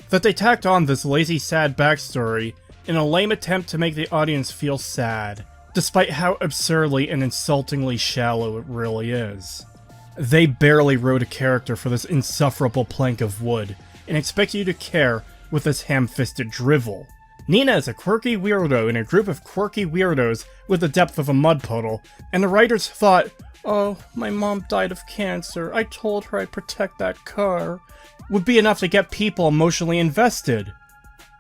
That they tacked on this lazy, sad backstory in a lame attempt to make the audience feel sad, despite how absurdly and insultingly shallow it really is. They barely wrote a character for this insufferable plank of wood, and expect you to care with this ham-fisted drivel. Neenah is a quirky weirdo in a group of quirky weirdos with the depth of a mud puddle, and the writers thought, "Oh, my mom died of cancer, I told her I'd protect that car," would be enough to get people emotionally invested.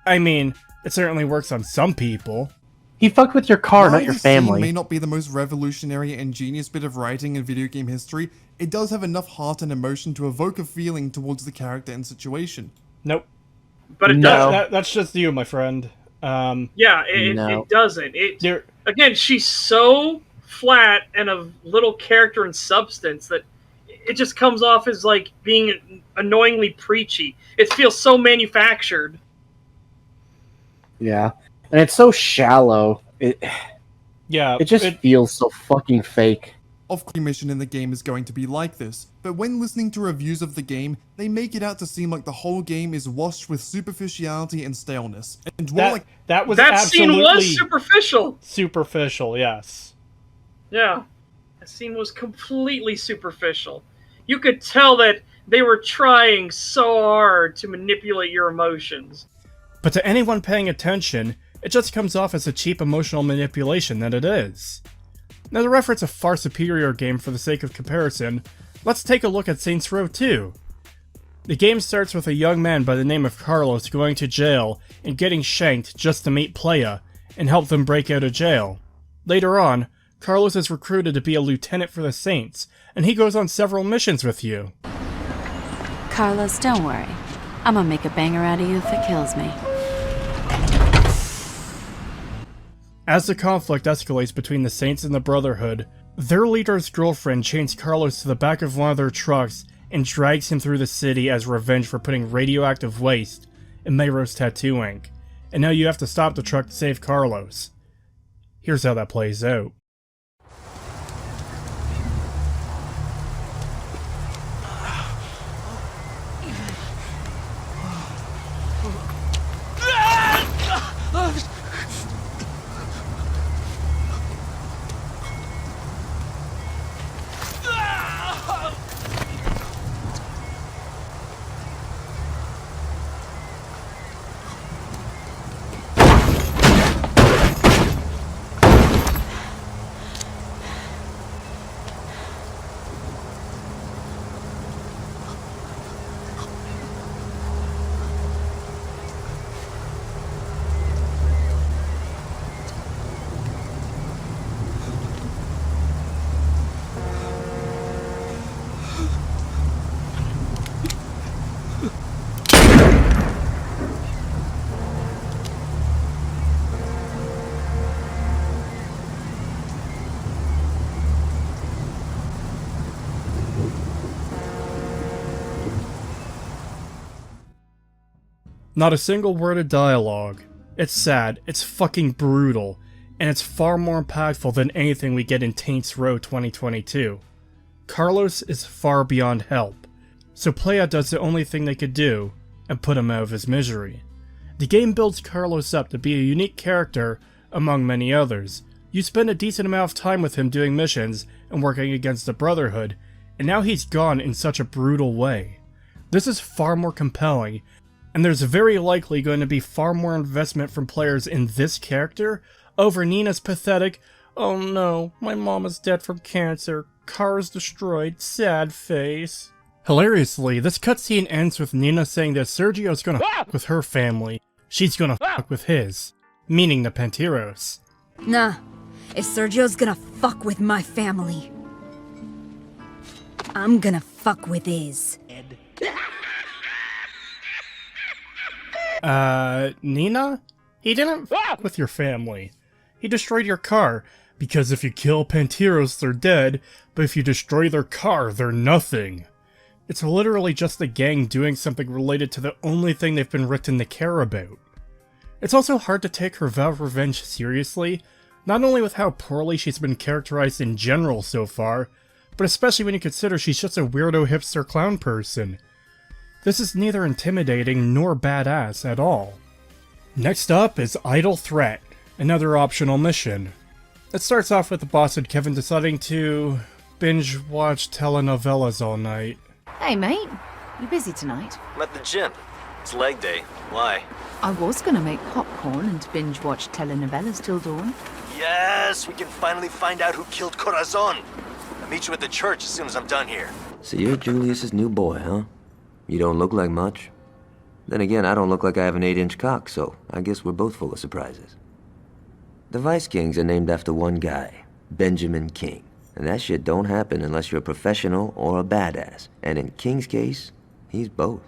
I mean, it certainly works on some people. He fucked with your car, not your This scene family. may not be the most revolutionary and ingenious bit of writing in video game history, it does have enough heart and emotion to evoke a feeling towards the character and situation. Nope. But it doesn't. That's just you, my friend. Yeah, it doesn't. Again, she's so flat and of little character and substance that it just comes off as like being annoyingly preachy. It feels so manufactured. Yeah. And it's so shallow. It just feels so fucking fake. Of course, the mission in the game is going to be like this, but when listening to reviews of the game, they make it out to seem like the whole game is washed with superficiality and staleness. And that scene was superficial. Superficial, yes. Yeah, that scene was completely superficial. You could tell that they were trying so hard to manipulate your emotions. But to anyone paying attention, it just comes off as a cheap emotional manipulation that it is. Now, to reference a far superior game for the sake of comparison, let's take a look at Saints Row 2. The game starts with a young man by the name of Carlos going to jail and getting shanked just to meet Playa and help them break out of jail. Later on, Carlos is recruited to be a lieutenant for the Saints, and he goes on several missions with you. Carlos, don't worry. I'm gonna make a banger out of you if it kills me. As the conflict escalates between the Saints and the Brotherhood, their leader's girlfriend chains Carlos to the back of one of their trucks and drags him through the city as revenge for putting radioactive waste in Mayro's tattoo ink, and now you have to stop the truck to save Carlos. Here's how that plays out. Not a single word of dialogue. It's sad, it's fucking brutal, and it's far more impactful than anything we get in Saints Row 2022. Carlos is far beyond help, so Playa does the only thing they could do, and put him out of his misery. The game builds Carlos up to be a unique character among many others. You spend a decent amount of time with him doing missions and working against the Brotherhood, and now he's gone in such a brutal way. This is far more compelling, and there's very likely going to be far more investment from players in this character over Neenah's pathetic, "Oh no, my mom is dead from cancer, car is destroyed, sad face." Hilariously, this cutscene ends with Neenah saying that Sergio's gonna fuck with her family, she's gonna fuck with his, meaning the Panteros. Nah, if Sergio's gonna fuck with my family, I'm gonna fuck with his. Neenah? He didn't fuck with your family. He destroyed your car, Because if you kill Panteros, they're dead, but if you destroy their car, they're nothing. It's literally just the gang doing something related to the only thing they've been written to care about. It's also hard to take her vow of revenge seriously, not only with how poorly she's been characterized in general so far, but especially when you consider she's just a weirdo hipster clown person. This is neither intimidating nor badass at all. Next up is Idle Threat, another optional mission. It starts off with the boss and Kevin deciding to binge watch telenovelas all night. Hey mate, you busy tonight? I'm at the gym. It's leg day. Why? I was gonna make popcorn and binge watch telenovelas till dawn. Yes, we can finally find out who killed Corazon. I'll meet you at the church as soon as I'm done here. So you're Julius's new boy, huh? You don't look like much. Then again, I don't look like I have an 8-inch cock, so I guess we're both full of surprises. The Vice Kings are named after one guy, Benjamin King. And that shit don't happen unless you're a professional or a badass. And in King's case, he's both.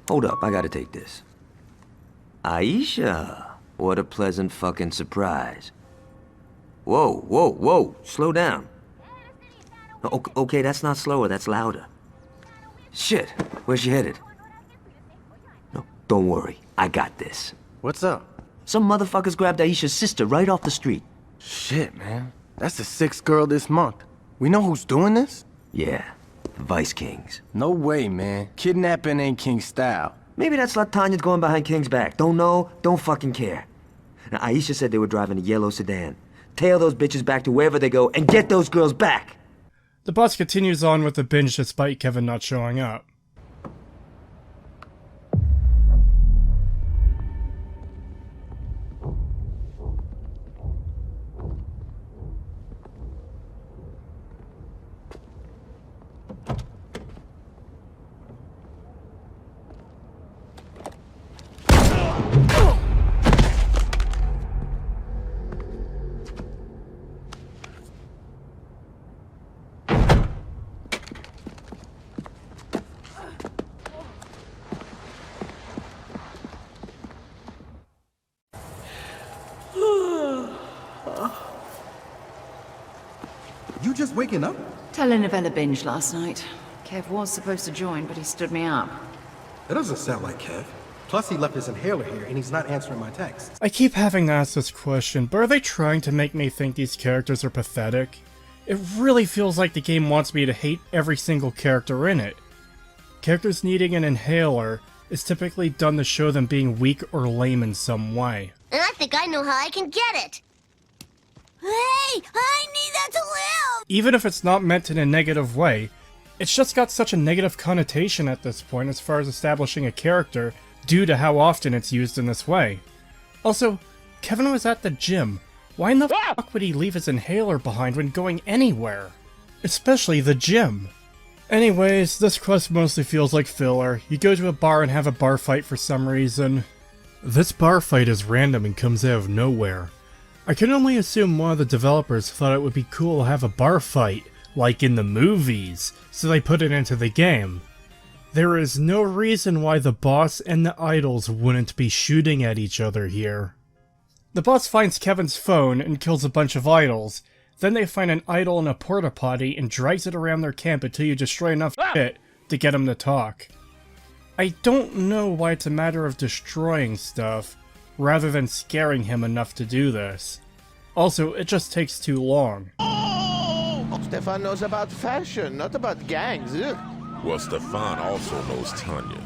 Hold up, I gotta take this. Aisha! What a pleasant fucking surprise. Whoa, whoa, whoa, slow down. Okay, that's not slower, that's louder. Shit, where's she headed? No, don't worry, I got this. What's up? Some motherfuckers grabbed Aisha's sister right off the street. Shit, man. That's the 6th girl this month. We know who's doing this? Yeah, the Vice Kings. No way, man. Kidnapping ain't King style. Maybe that's Latanya going behind King's back. Don't know, don't fucking care. Now, Aisha said they were driving a yellow sedan. Tail those bitches back to wherever they go and get those girls back! The boss continues on with the binge despite Kevin not showing up. You just waking up? Telenovela binge last night. Kev was supposed to join, but he stood me up. That doesn't sound like Kev. Plus, he left his inhaler here, and he's not answering my texts. I keep having to ask this question, but are they trying to make me think these characters are pathetic? It really feels like the game wants me to hate every single character in it. Characters needing an inhaler is typically done to show them being weak or lame in some way. And I think I know how I can get it. Hey, I need that to live! Even if it's not meant in a negative way, it's just got such a negative connotation at this point as far as establishing a character due to how often it's used in this way. Also, Kevin was at the gym. Why in the fuck would he leave his inhaler behind when going anywhere? Especially the gym. Anyways, this quest mostly feels like filler. You go to a bar and have a bar fight for some reason. This bar fight is random and comes out of nowhere. I can only assume one of the developers thought it would be cool to have a bar fight, like in the movies, so they put it into the game. There is no reason why the boss and the idols wouldn't be shooting at each other here. The boss finds Kevin's phone and kills a bunch of idols. Then they find an idol in a porta potty and drags it around their camp until you destroy enough shit to get him to talk. I don't know why it's a matter of destroying stuff, rather than scaring him enough to do this. Also, it just takes too long. Oh, Stefan knows about fashion, not about gangs. Ugh. Well, Stefan also knows Tanya,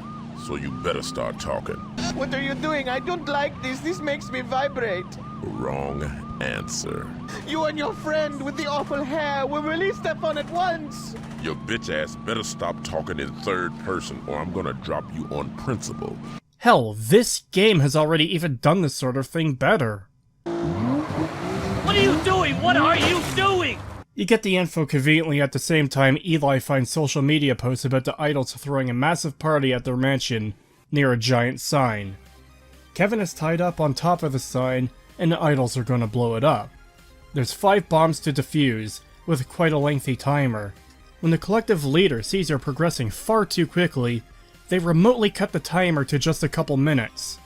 so you better start talking. What are you doing? I don't like this. This makes me vibrate. Wrong answer. You and your friend with the awful hair will release Stefan at once. Your bitch ass better stop talking in third person or I'm gonna drop you on principle. Hell, this game has already even done this sort of thing better. What are you doing? What are you doing? You get the info conveniently at the same time Eli finds social media posts about the idols throwing a massive party at their mansion near a giant sign. Kevin is tied up on top of the sign and the idols are gonna blow it up. There's 5 bombs to defuse, with quite a lengthy timer. When the collective leader sees they're progressing far too quickly, they remotely cut the timer to just a couple minutes.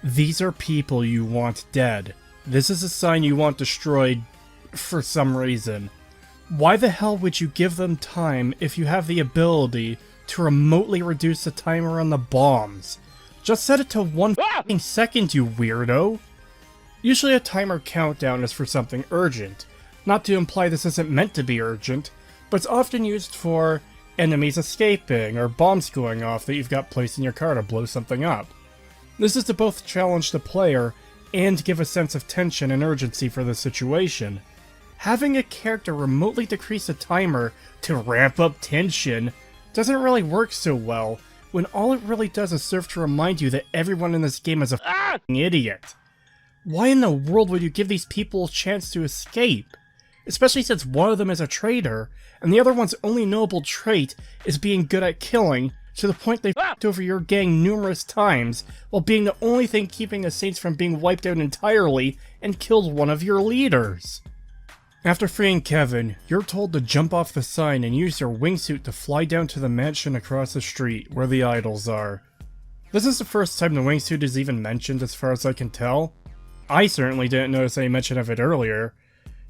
These are people you want dead, This is a sign you want destroyed for some reason. Why the hell would you give them time if you have the ability to remotely reduce the timer on the bombs? Just set it to 1 second, you weirdo! Usually a timer countdown is for something urgent. Not to imply this isn't meant to be urgent, but it's often used for enemies escaping or bombs going off that you've got placed in your car to blow something up. This is to both challenge the player and give a sense of tension and urgency for the situation. Having a character remotely decrease the timer to ramp up tension doesn't really work so well, when all it really does is serve to remind you that everyone in this game is a f***ing idiot. Why in the world would you give these people a chance to escape? Especially since one of them is a traitor, and the other one's only noble trait is being good at killing, to the point they f***ed over your gang numerous times, while being the only thing keeping the Saints from being wiped out entirely and killed one of your leaders. After freeing Kevin, you're told to jump off the sign and use your wingsuit to fly down to the mansion across the street, where the idols are. This is the first time the wingsuit is even mentioned as far as I can tell. I certainly didn't notice any mention of it earlier.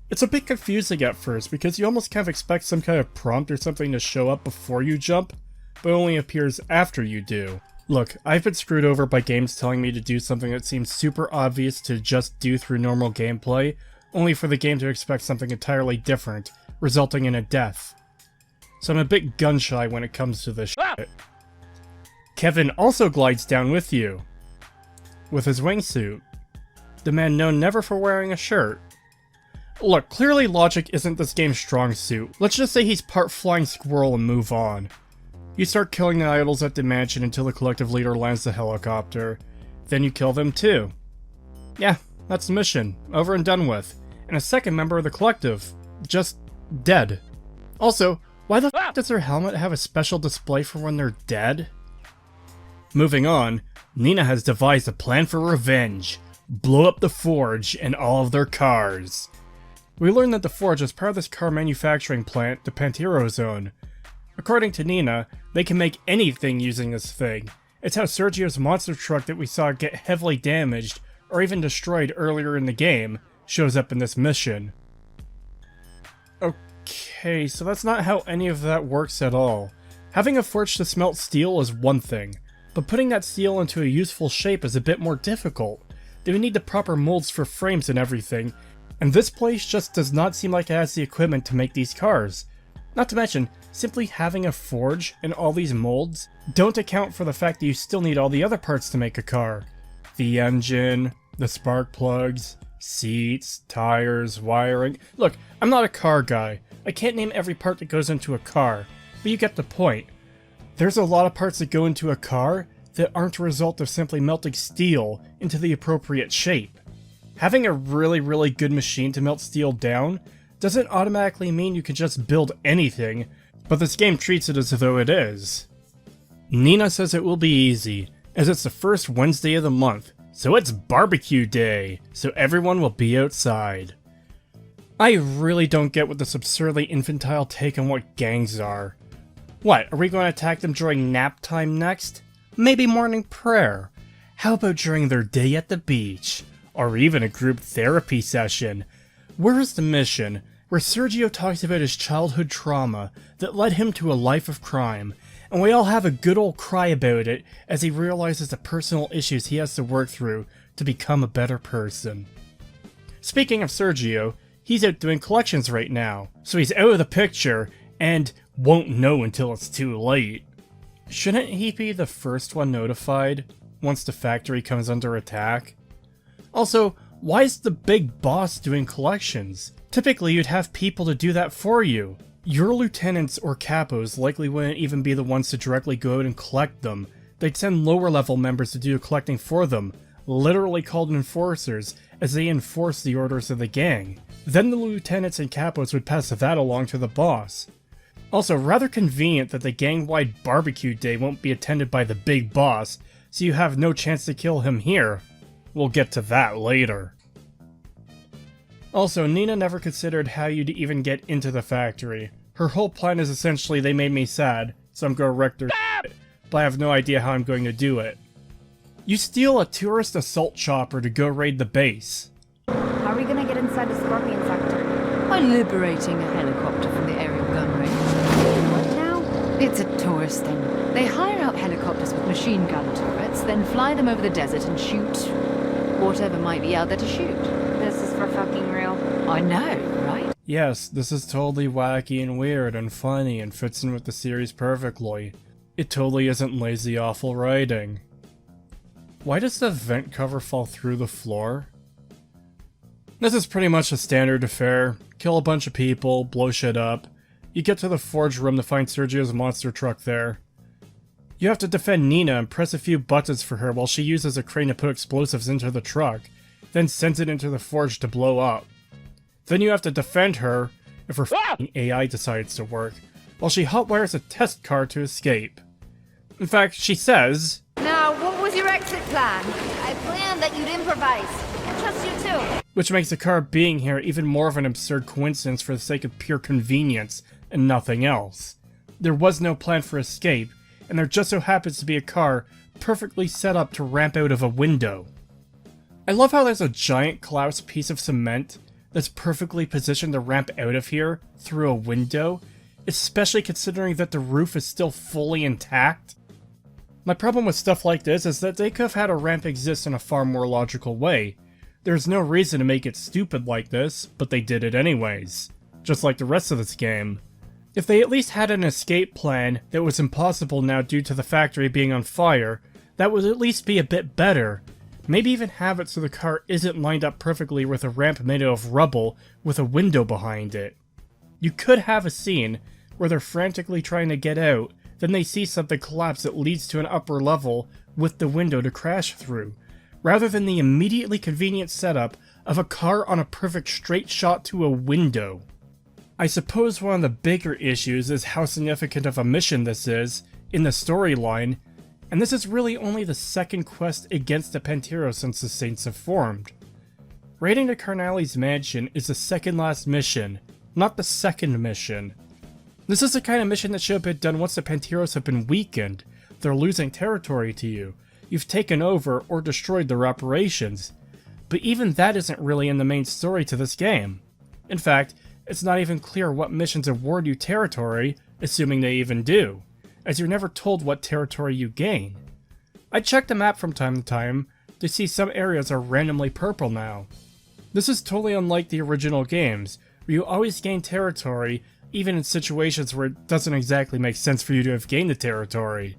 It's a bit confusing at first, because you almost kind of expect some kind of prompt or something to show up before you jump, but only appears after you do. Look, I've been screwed over by games telling me to do something that seems super obvious to just do through normal gameplay, only for the game to expect something entirely different, resulting in a death. So I'm a bit gun-shy when it comes to this shit. Kevin also glides down with you, with his wingsuit. The man known never for wearing a shirt. Look, clearly logic isn't this game's strong suit. Let's just say he's part flying squirrel and move on. You start killing the idols at the mansion until the collective leader lands the helicopter. Then you kill them too. Yeah, that's the mission. Over and done with. And a second member of the collective. Just dead. Also, why the f does their helmet have a special display for when they're dead? Moving on, Neenah has devised a plan for revenge. Blow up the Forge and all of their cars. We learn that the Forge is part of this car manufacturing plant, the Pantero Zone. According to Neenah, they can make anything using this thing. It's how Sergio's monster truck that we saw get heavily damaged, or even destroyed earlier in the game, shows up in this mission. Okay, so that's not how any of that works at all. Having a forge to smelt steel is one thing, but putting that steel into a useful shape is a bit more difficult. They would need the proper molds for frames and everything, and this place just does not seem like it has the equipment to make these cars. Not to mention, simply having a forge and all these molds don't account for the fact that you still need all the other parts to make a car. The engine, the spark plugs, seats, tires, wiring. Look, I'm not a car guy. I can't name every part that goes into a car, but you get the point. There's a lot of parts that go into a car that aren't a result of simply melting steel into the appropriate shape. Having a really good machine to melt steel down doesn't automatically mean you can just build anything, but this game treats it as though it is. Neenah says it will be easy, as it's the first Wednesday of the month, so it's barbecue day, so everyone will be outside. I really don't get what this absurdly infantile take on what gangs are. What, are we going to attack them during nap time next? Maybe morning prayer? How about during their day at the beach? Or even a group therapy session? Where is the mission, where Sergio talks about his childhood trauma that led him to a life of crime, and we all have a good old cry about it as he realizes the personal issues he has to work through to become a better person. Speaking of Sergio, he's out doing collections right now, so he's out of the picture, and won't know until it's too late. Shouldn't he be the first one notified once the factory comes under attack? Also, why is the big boss doing collections? Typically you'd have people to do that for you. Your lieutenants or capos likely wouldn't even be the ones to directly go out and collect them. They'd send lower level members to do the collecting for them, literally called enforcers, as they enforce the orders of the gang. Then the lieutenants and capos would pass that along to the boss. Also, rather convenient that the gang-wide barbecue day won't be attended by the big boss, so you have no chance to kill him here. We'll get to that later. Also, Neenah never considered how you'd even get into the factory. Her whole plan is essentially they made me sad, so I'm gonna wreck their shit, but I have no idea how I'm going to do it. You steal a tourist assault chopper to go raid the base. How are we gonna get inside the Scorpion sector? By liberating a helicopter from the aerial gun range. What now? It's a tourist thing. They hire out helicopters with machine gun turrets, then fly them over the desert and shoot whatever might be out there to shoot. This is for fucking real. I know, right? Yes, this is totally wacky and weird and funny and fits in with the series perfectly. It totally isn't lazy awful writing. Why does the vent cover fall through the floor? This is pretty much a standard affair. Kill a bunch of people, blow shit up. You get to the forge room to find Sergio's monster truck there. You have to defend Neenah and press a few buttons for her while she uses a crane to put explosives into the truck, then sends it into the forge to blow up. Then you have to defend her if her f***ing AI decides to work, while she hotwires a test car to escape. In fact, she says, Now, what was your exit plan? I planned that you'd improvise. I trust you too. Which makes the car being here even more of an absurd coincidence for the sake of pure convenience and nothing else. There was no plan for escape, and there just so happens to be a car perfectly set up to ramp out of a window. I love how there's a giant collapsed piece of cement that's perfectly positioned to ramp out of here through a window, especially considering that the roof is still fully intact. My problem with stuff like this is that they could have had a ramp exist in a far more logical way. There's no reason to make it stupid like this, but they did it anyways. Just like the rest of this game. If they at least had an escape plan that was impossible now due to the factory being on fire, that would at least be a bit better. Maybe even have it so the car isn't lined up perfectly with a ramp made out of rubble with a window behind it. You could have a scene where they're frantically trying to get out, then they see something collapse that leads to an upper level with the window to crash through, rather than the immediately convenient setup of a car on a perfect straight shot to a window. I suppose one of the bigger issues is how significant of a mission this is in the storyline, and this is really only the second quest against the Pantero since the Saints have formed. Raiding the Carnali's mansion is the second last mission, not the second mission. This is the kind of mission that should have been done once the Panteros have been weakened. They're losing territory to you. You've taken over or destroyed their operations. But even that isn't really in the main story to this game. In fact, it's not even clear what missions award you territory, assuming they even do, as you're never told what territory you gain. I check the map from time to time to see some areas are randomly purple now. This is totally unlike the original games, where you always gain territory even in situations where it doesn't exactly make sense for you to have gained the territory.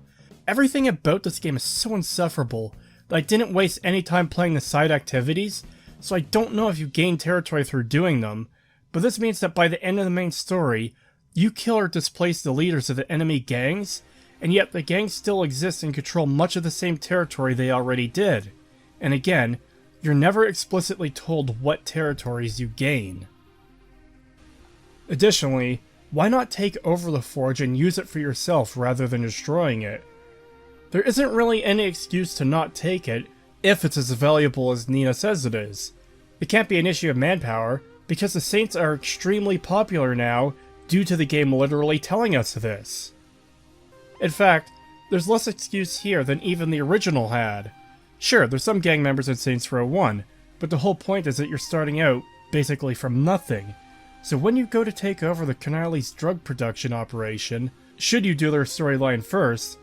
Everything about this game is so insufferable that I didn't waste any time playing the side activities, so I don't know if you gain territory through doing them, but this means that by the end of the main story, you kill or displace the leaders of the enemy gangs, and yet the gangs still exist and control much of the same territory they already did. And again, you're never explicitly told what territories you gain. Additionally, why not take over the forge and use it for yourself rather than destroying it? There isn't really any excuse to not take it if it's as valuable as Neenah says it is. It can't be an issue of manpower, because the Saints are extremely popular now due to the game literally telling us this. In fact, there's less excuse here than even the original had. Sure, there's some gang members in Saints Row 1, but the whole point is that you're starting out basically from nothing. So when you go to take over the Carnali's drug production operation, should you do their storyline first,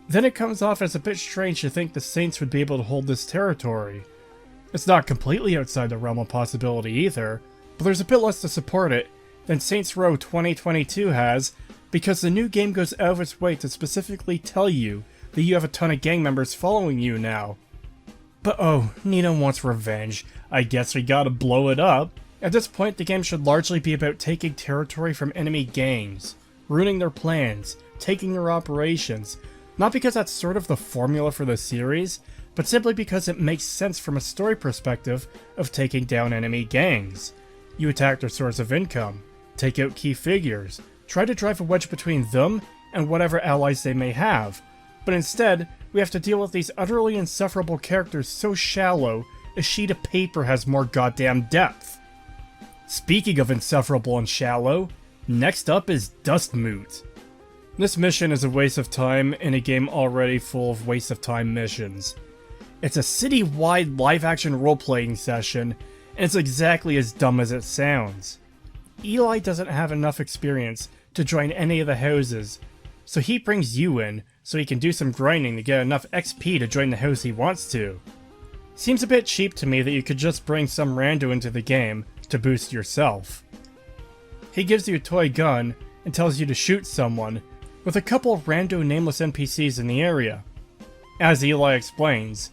then it comes off as a bit strange to think the Saints would be able to hold this territory. It's not completely outside the realm of possibility either, but there's a bit less to support it than Saints Row 2022 has, because the new game goes out of its way to specifically tell you that you have a ton of gang members following you now. But oh, Neenah wants revenge. I guess we gotta blow it up. At this point, the game should largely be about taking territory from enemy gangs, ruining their plans, taking their operations, not because that's sort of the formula for the series, but simply because it makes sense from a story perspective of taking down enemy gangs. You attack their source of income, take out key figures, try to drive a wedge between them and whatever allies they may have, but instead, we have to deal with these utterly insufferable characters so shallow, a sheet of paper has more goddamn depth. Speaking of insufferable and shallow, next up is Dustmoot. This mission is a waste of time in a game already full of waste of time missions. It's a city-wide live-action role-playing session, and it's exactly as dumb as it sounds. Eli doesn't have enough experience to join any of the houses, so he brings you in so he can do some grinding to get enough XP to join the house he wants to. Seems a bit cheap to me that you could just bring some rando into the game to boost yourself. He gives you a toy gun and tells you to shoot someone, with a couple of rando nameless NPCs in the area. As Eli explains,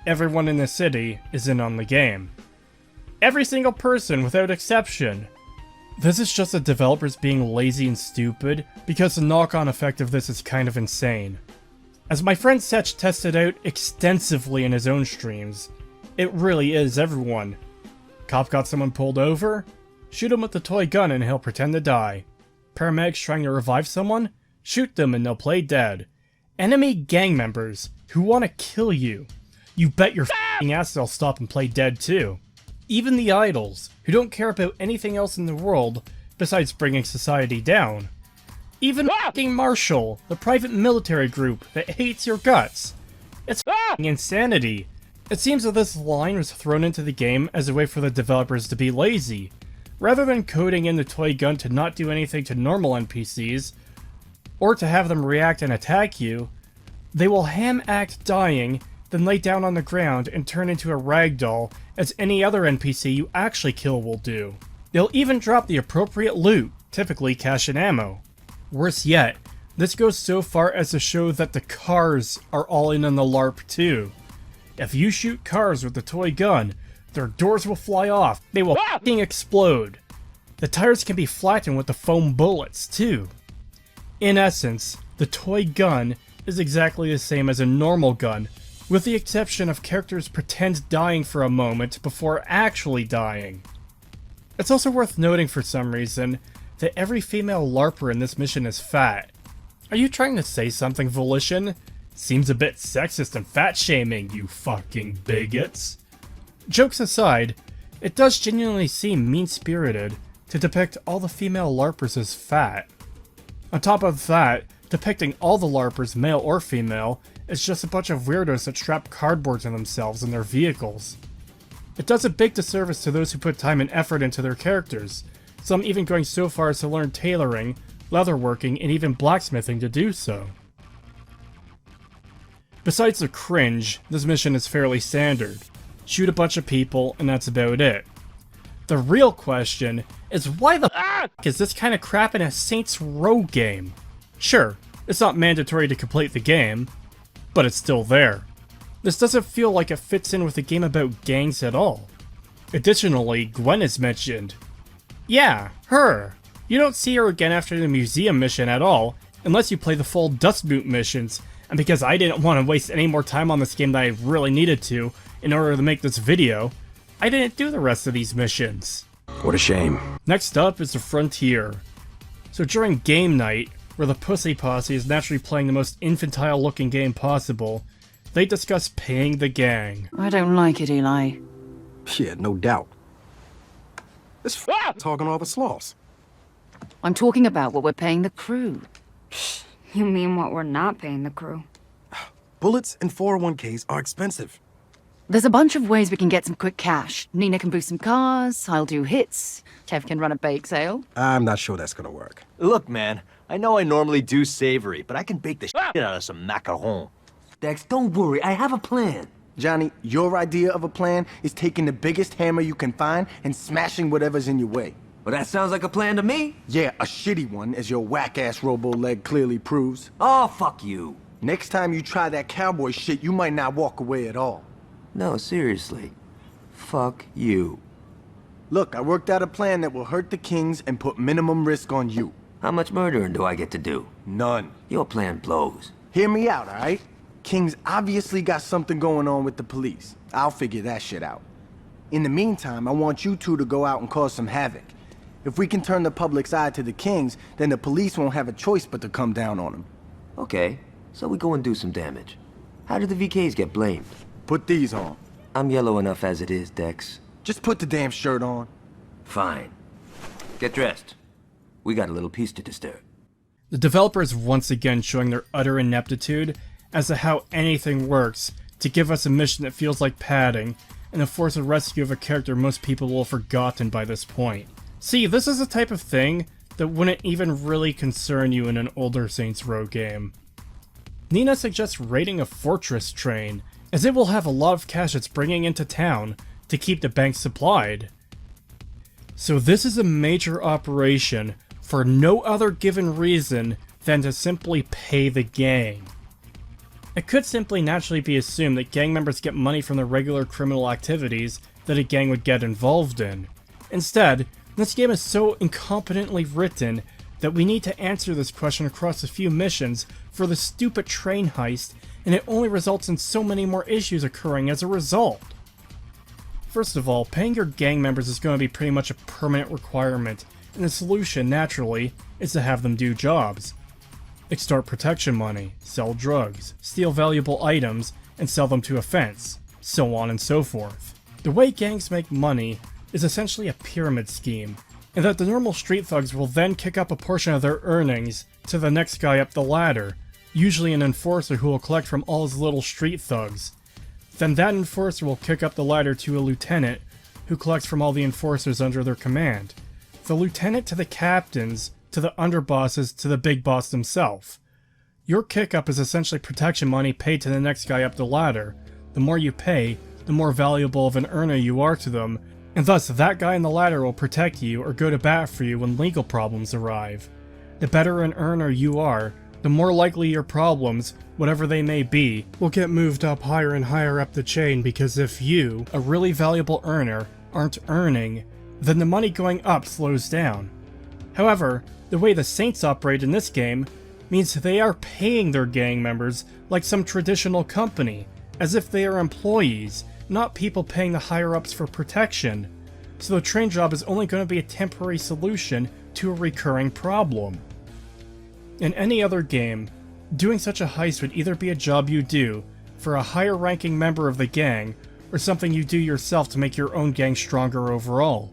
everyone in the city is in on the game. Every single person without exception. This is just the developers being lazy and stupid, because the knock-on effect of this is kind of insane. As my friend Setch tested out extensively in his own streams, it really is everyone. Cop got someone pulled over? Shoot him with the toy gun and he'll pretend to die. Paramedics trying to revive someone? Shoot them and they'll play dead. Enemy gang members who want to kill you. You bet your f***ing ass they'll stop and play dead too. Even the idols, who don't care about anything else in the world besides bringing society down. Even f***ing Marshall, the private military group that hates your guts. It's f***ing insanity. It seems that this line was thrown into the game as a way for the developers to be lazy. Rather than coding in the toy gun to not do anything to normal NPCs, or to have them react and attack you, they will ham-act dying, then lay down on the ground and turn into a ragdoll as any other NPC you actually kill will do. They'll even drop the appropriate loot, typically cash and ammo. Worse yet, this goes so far as to show that the cars are all in on the LARP too. If you shoot cars with the toy gun, their doors will fly off, they will f***ing explode. The tires can be flattened with the foam bullets too. In essence, the toy gun is exactly the same as a normal gun, with the exception of characters pretend dying for a moment before actually dying. It's also worth noting for some reason that every female LARPer in this mission is fat. Are you trying to say something, Volition? Seems a bit sexist and fat-shaming, you fucking bigots. Jokes aside, it does genuinely seem mean-spirited to depict all the female LARPers as fat. On top of that, depicting all the LARPers, male or female, is just a bunch of weirdos that strap cardboard to themselves and their vehicles. It does a big disservice to those who put time and effort into their characters, some even going so far as to learn tailoring, leatherworking, and even blacksmithing to do so. Besides the cringe, this mission is fairly standard. Shoot a bunch of people, and that's about it. The real question is why the f*** is this kind of crap in a Saints Row game? Sure, it's not mandatory to complete the game, but it's still there. This doesn't feel like it fits in with a game about gangs at all. Additionally, Gwen is mentioned. Yeah, her. You don't see her again after the museum mission at all, unless you play the full Dustmoot missions, and because I didn't want to waste any more time on this game than I really needed to in order to make this video, I didn't do the rest of these missions. What a shame. Next up is the Frontier. So during game night, where the Pussy Posse is naturally playing the most infantile looking game possible, they discuss paying the gang. I don't like it, Eli. Yeah, no doubt. This talking all the sloths. I'm talking about what we're paying the crew. You mean what we're not paying the crew? Bullets and 401ks are expensive. There's a bunch of ways we can get some quick cash. Neenah can boost some cars, I'll do hits, Tev can run a bake sale. I'm not sure that's gonna work. Look, man, I know I normally do savory, but I can bake the shit out of some macaron. Dex, don't worry, I have a plan. Johnny, your idea of a plan is taking the biggest hammer you can find and smashing whatever's in your way. Well, that sounds like a plan to me. Yeah, a shitty one, as your whack-ass robo-leg clearly proves. Oh, fuck you. Next time you try that cowboy shit, you might not walk away at all. No, seriously. Fuck you. Look, I worked out a plan that will hurt the Kings and put minimum risk on you. How much murdering do I get to do? None. Your plan blows. Hear me out, alright? Kings obviously got something going on with the police. I'll figure that shit out. In the meantime, I want you two to go out and cause some havoc. If we can turn the public's eye to the Kings, then the police won't have a choice but to come down on them. Okay, so we go and do some damage. How did the VKs get blamed? Put these on. I'm yellow enough as it is, Dex. Just put the damn shirt on. Fine. Get dressed. We got a little piece to disturb. The developers once again showing their utter ineptitude as to how anything works to give us a mission that feels like padding, and the forced rescue of a character most people will have forgotten by this point. See, this is the type of thing that wouldn't even really concern you in an older Saints Row game. Neenah suggests raiding a fortress train, as it will have a lot of cash it's bringing into town to keep the bank supplied. So this is a major operation for no other given reason than to simply pay the gang. It could simply naturally be assumed that gang members get money from the regular criminal activities that a gang would get involved in. Instead, this game is so incompetently written that we need to answer this question across a few missions for the stupid train heist, and it only results in so many more issues occurring as a result. First of all, paying your gang members is going to be pretty much a permanent requirement, and the solution, naturally, is to have them do jobs. Extort protection money, sell drugs, steal valuable items, and sell them to a fence, so on and so forth. The way gangs make money is essentially a pyramid scheme, and that the normal street thugs will then kick up a portion of their earnings to the next guy up the ladder, usually an enforcer who will collect from all his little street thugs. Then that enforcer will kick up the ladder to a lieutenant, who collects from all the enforcers under their command. The lieutenant to the captains, to the underbosses, to the big boss himself. Your kick-up is essentially protection money paid to the next guy up the ladder. The more you pay, the more valuable of an earner you are to them, and thus that guy in the ladder will protect you or go to bat for you when legal problems arrive. The better an earner you are, the more likely your problems, whatever they may be, will get moved up higher and higher up the chain, because if you, a really valuable earner, aren't earning, then the money going up slows down. However, the way the Saints operate in this game means they are paying their gang members like some traditional company, as if they are employees, not people paying the higher-ups for protection. So the train job is only going to be a temporary solution to a recurring problem. In any other game, doing such a heist would either be a job you do for a higher-ranking member of the gang, or something you do yourself to make your own gang stronger overall.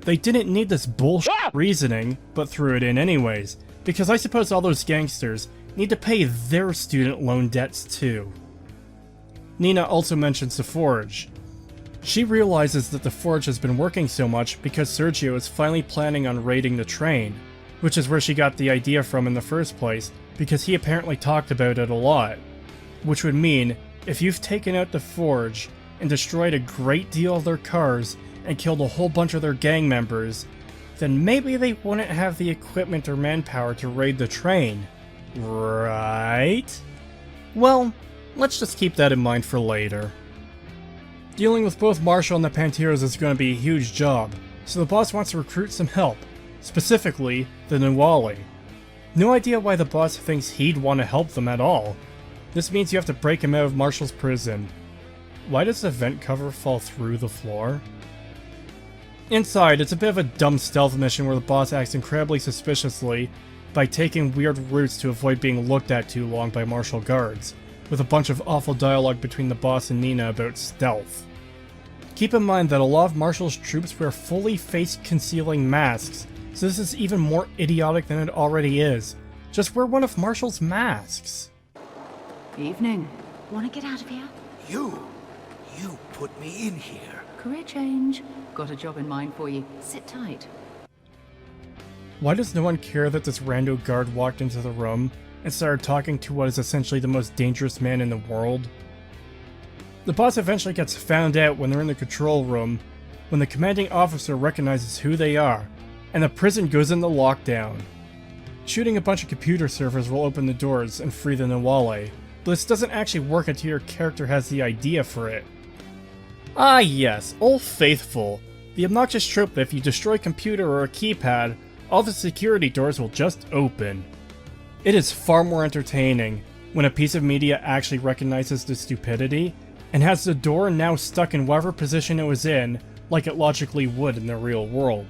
They didn't need this bullshit reasoning, but threw it in anyways, because I suppose all those gangsters need to pay their student loan debts too. Neenah also mentions the Forge. She realizes that the Forge has been working so much because Sergio is finally planning on raiding the train, which is where she got the idea from in the first place, because he apparently talked about it a lot. Which would mean, if you've taken out the Forge and destroyed a great deal of their cars and killed a whole bunch of their gang members, then maybe they wouldn't have the equipment or manpower to raid the train. Right? Well, let's just keep that in mind for later. Dealing with both Marshall and the Panteros is going to be a huge job, so the boss wants to recruit some help, specifically the Nuwali. No idea why the boss thinks he'd want to help them at all. This means you have to break him out of Marshall's prison. Why does the vent cover fall through the floor? Inside, it's a bit of a dumb stealth mission where the boss acts incredibly suspiciously by taking weird routes to avoid being looked at too long by Marshall guards, with a bunch of awful dialogue between the boss and Neenah about stealth. Keep in mind that a lot of Marshall's troops wear fully face-concealing masks, so this is even more idiotic than it already is. Just wear one of Marshall's masks. Evening. Want to get out of here? You put me in here. Career change. Got a job in mind for you. Sit tight. Why does no one care that this rando guard walked into the room and started talking to what is essentially the most dangerous man in the world? The boss eventually gets found out when they're in the control room, when the commanding officer recognizes who they are, and the prison goes into lockdown. Shooting a bunch of computer servers will open the doors and free the Nuwali, but this doesn't actually work until your character has the idea for it. Ah yes, Old Faithful, the obnoxious trope that if you destroy a computer or a keypad, all the security doors will just open. It is far more entertaining when a piece of media actually recognizes the stupidity and has the door now stuck in whatever position it was in, like it logically would in the real world.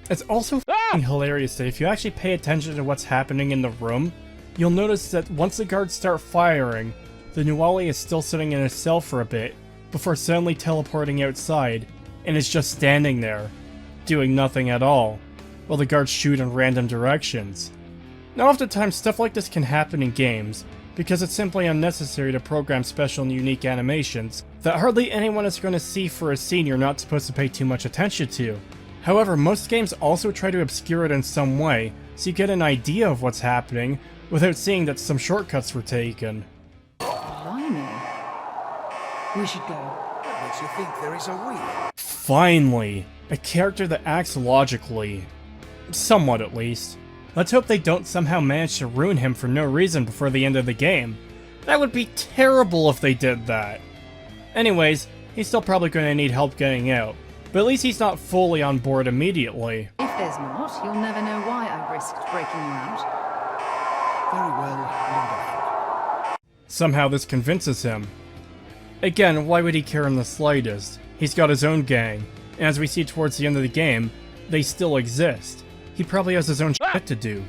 It's also f***ing hilarious that if you actually pay attention to what's happening in the room, you'll notice that once the guards start firing, the Nuwali is still sitting in a cell for a bit, before suddenly teleporting outside, and is just standing there, doing nothing at all, while the guards shoot in random directions. Now oftentimes stuff like this can happen in games, because it's simply unnecessary to program special and unique animations that hardly anyone is going to see for a scene you're not supposed to pay too much attention to. However, most games also try to obscure it in some way, so you get an idea of what's happening without seeing that some shortcuts were taken. Blimey. We should go. What makes you think there is a we? Finally! A character that acts logically. Somewhat, at least. Let's hope they don't somehow manage to ruin him for no reason before the end of the game. That would be terrible if they did that. Anyways, he's still probably going to need help getting out, but at least he's not fully on board immediately. If there's not, you'll never know why I risked breaking you out. Very well, wonderful. Somehow this convinces him. Again, why would he care in the slightest? He's got his own gang, and as we see towards the end of the game, they still exist. He probably has his own shit to do.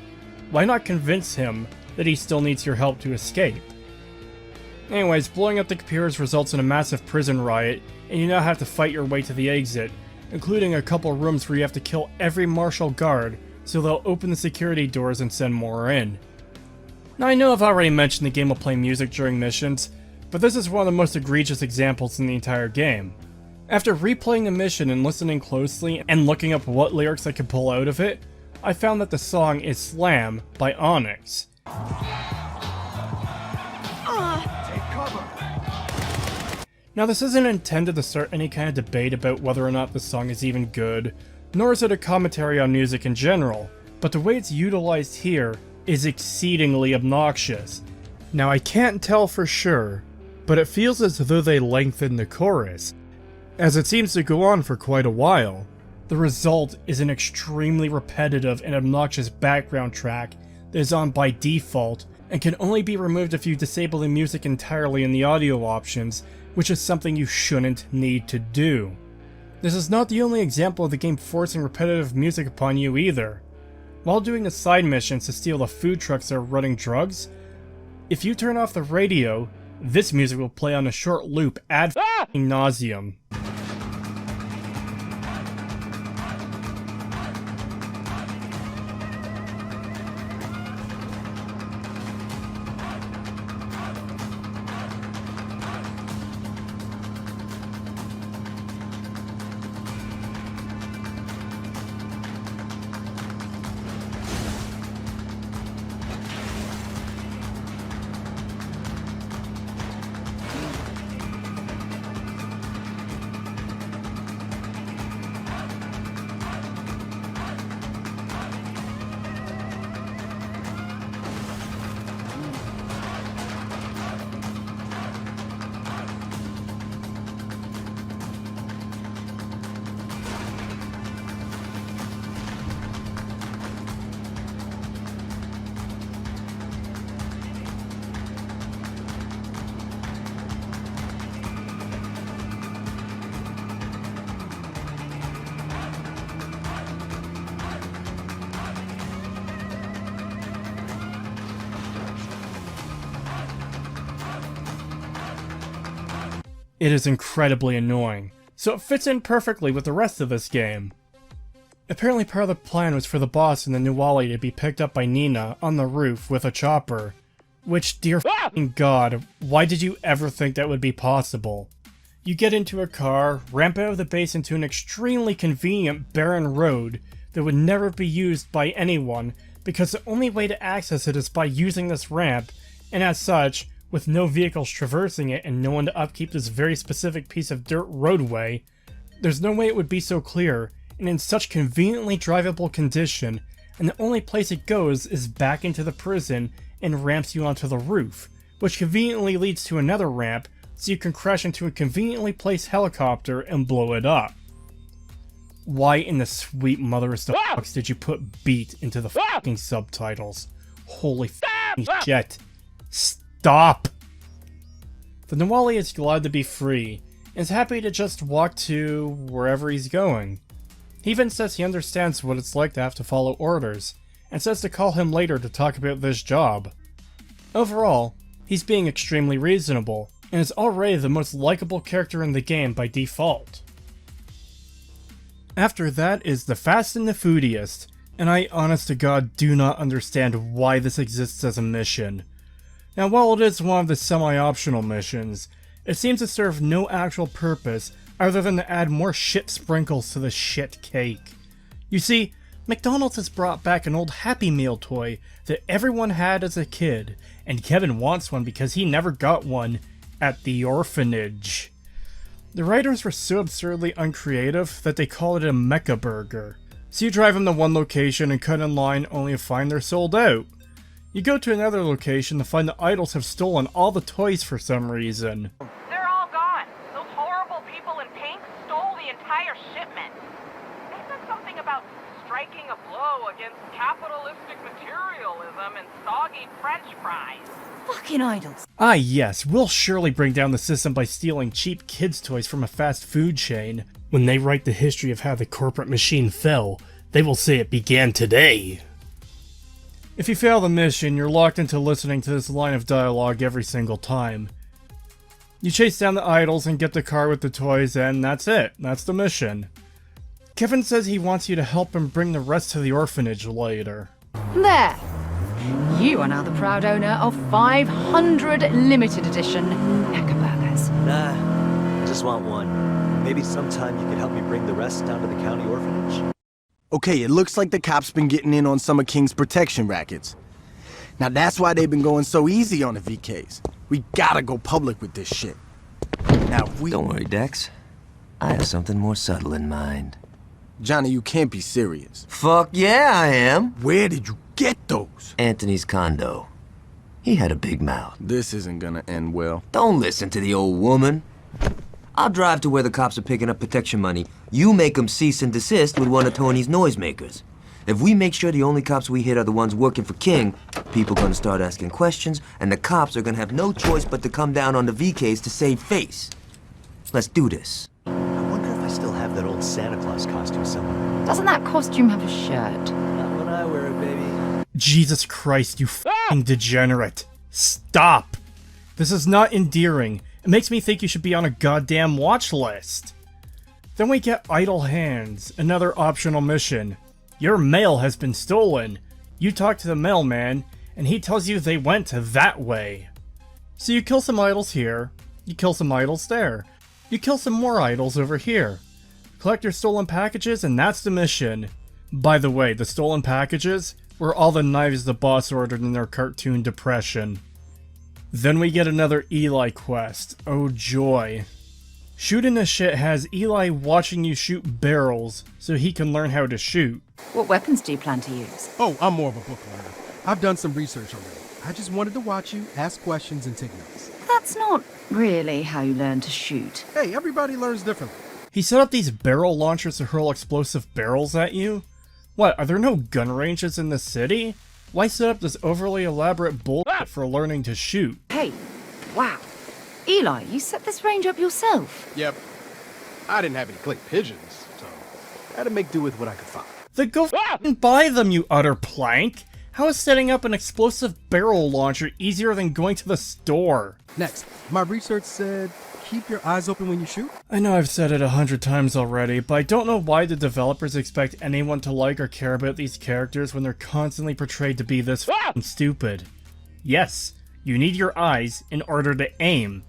Why not convince him that he still needs your help to escape? Anyways, blowing up the computers results in a massive prison riot, and you now have to fight your way to the exit, including a couple rooms where you have to kill every martial guard so they'll open the security doors and send more in. Now I know I've already mentioned the game will play music during missions, but this is one of the most egregious examples in the entire game. After replaying the mission and listening closely and looking up what lyrics I could pull out of it, I found that the song is Slam by Onyx. Take cover. Now this isn't intended to start any kind of debate about whether or not the song is even good, nor is it a commentary on music in general, but the way it's utilized here is exceedingly obnoxious. Now I can't tell for sure, but it feels as though they lengthened the chorus, as it seems to go on for quite a while. The result is an extremely repetitive and obnoxious background track that is on by default and can only be removed if you disable the music entirely in the audio options, which is something you shouldn't need to do. This is not the only example of the game forcing repetitive music upon you either. While doing the side missions to steal the food trucks that are running drugs, if you turn off the radio, this music will play on a short loop ad nauseum. It is incredibly annoying, so it fits in perfectly with the rest of this game. Apparently part of the plan was for the boss in the Nuwali to be picked up by Neenah on the roof with a chopper. Which, dear f***ing god, why did you ever think that would be possible? You get into a car, ramp out of the base into an extremely convenient barren road that would never be used by anyone because the only way to access it is by using this ramp, and as such, with no vehicles traversing it and no one to upkeep this very specific piece of dirt roadway, there's no way it would be so clear and in such conveniently drivable condition, and the only place it goes is back into the prison and ramps you onto the roof, which conveniently leads to another ramp so you can crash into a conveniently placed helicopter and blow it up. Why in the sweet motherest of fucks did you put beat into the fucking subtitles? Holy fucking shit. Stop! The Nuwali is glad to be free, and is happy to just walk to wherever he's going. He even says he understands what it's like to have to follow orders, and says to call him later to talk about this job. Overall, he's being extremely reasonable, and is already the most likable character in the game by default. After that is The Fast and the Foodiest, and I honest to god do not understand why this exists as a mission. Now, while it is one of the semi-optional missions, it seems to serve no actual purpose other than to add more shit sprinkles to the shit cake. You see, McDonald's has brought back an old Happy Meal toy that everyone had as a kid, and Kevin wants one because he never got one at the orphanage. The writers were so absurdly uncreative that they call it a mecha burger. So you drive them to one location and cut in line only to find they're sold out. You go to another location to find the idols have stolen all the toys for some reason. They're all gone. Those horrible people in pink stole the entire shipment. They said something about striking a blow against capitalistic materialism and soggy French fries. Fucking idols. Ah yes, we'll surely bring down the system by stealing cheap kids' toys from a fast food chain. When they write the history of how the corporate machine fell, they will say it began today. If you fail the mission, you're locked into listening to this line of dialogue every single time. You chase down the idols and get the car with the toys, and that's it. That's the mission. Kevin says he wants you to help him bring the rest to the orphanage later. There! You are now the proud owner of 500 limited edition Mecha Burgers. Nah, I just want one. Maybe sometime you could help me bring the rest down to the county orphanage? Okay, it looks like the cops been getting in on some of King's protection rackets. Now that's why they've been going so easy on the VKs. We gotta go public with this shit. Now we... Don't worry, Dex. I have something more subtle in mind. Johnny, you can't be serious. Fuck yeah, I am. Where did you get those? Anthony's condo. He had a big mouth. This isn't gonna end well. Don't listen to the old woman. I'll drive to where the cops are picking up protection money. You make them cease and desist with one of Tony's noisemakers. If we make sure the only cops we hit are the ones working for King, people are gonna start asking questions, and the cops are gonna have no choice but to come down on the VKs to save face. Let's do this. I wonder if I still have that old Santa Claus costume somewhere. Doesn't that costume have a shirt? Not when I wear it, baby. Jesus Christ, you f***ing degenerate. Stop! This is not endearing. It makes me think you should be on a goddamn watch list. Then we get Idle Hands, another optional mission. Your mail has been stolen. You talk to the mailman, and he tells you they went that way. So you kill some idols here, you kill some idols there, you kill some more idols over here. Collect your stolen packages, and that's the mission. By the way, the stolen packages were all the knives the boss ordered in their cartoon Depression. Then we get another Eli quest. Oh joy. Shootin the Sh has Eli watching you shoot barrels so he can learn how to shoot. What weapons do you plan to use? Oh, I'm more of a book learner. I've done some research already. I just wanted to watch you, ask questions, and take notes. That's not really how you learn to shoot. Hey, everybody learns differently. He set up these barrel launchers to hurl explosive barrels at you? What, are there no gun ranges in the city? Why set up this overly elaborate bullshit for learning to shoot? Hey, wow. Eli, you set this range up yourself? Yep. I didn't have any clay pigeons, so I had to make do with what I could find. Then go f***ing buy them, you utter plank! How is setting up an explosive barrel launcher easier than going to the store? Next, my research said keep your eyes open when you shoot. I know I've said it 100 times already, but I don't know why the developers expect anyone to like or care about these characters when they're constantly portrayed to be this f***ing stupid. Yes, you need your eyes in order to aim.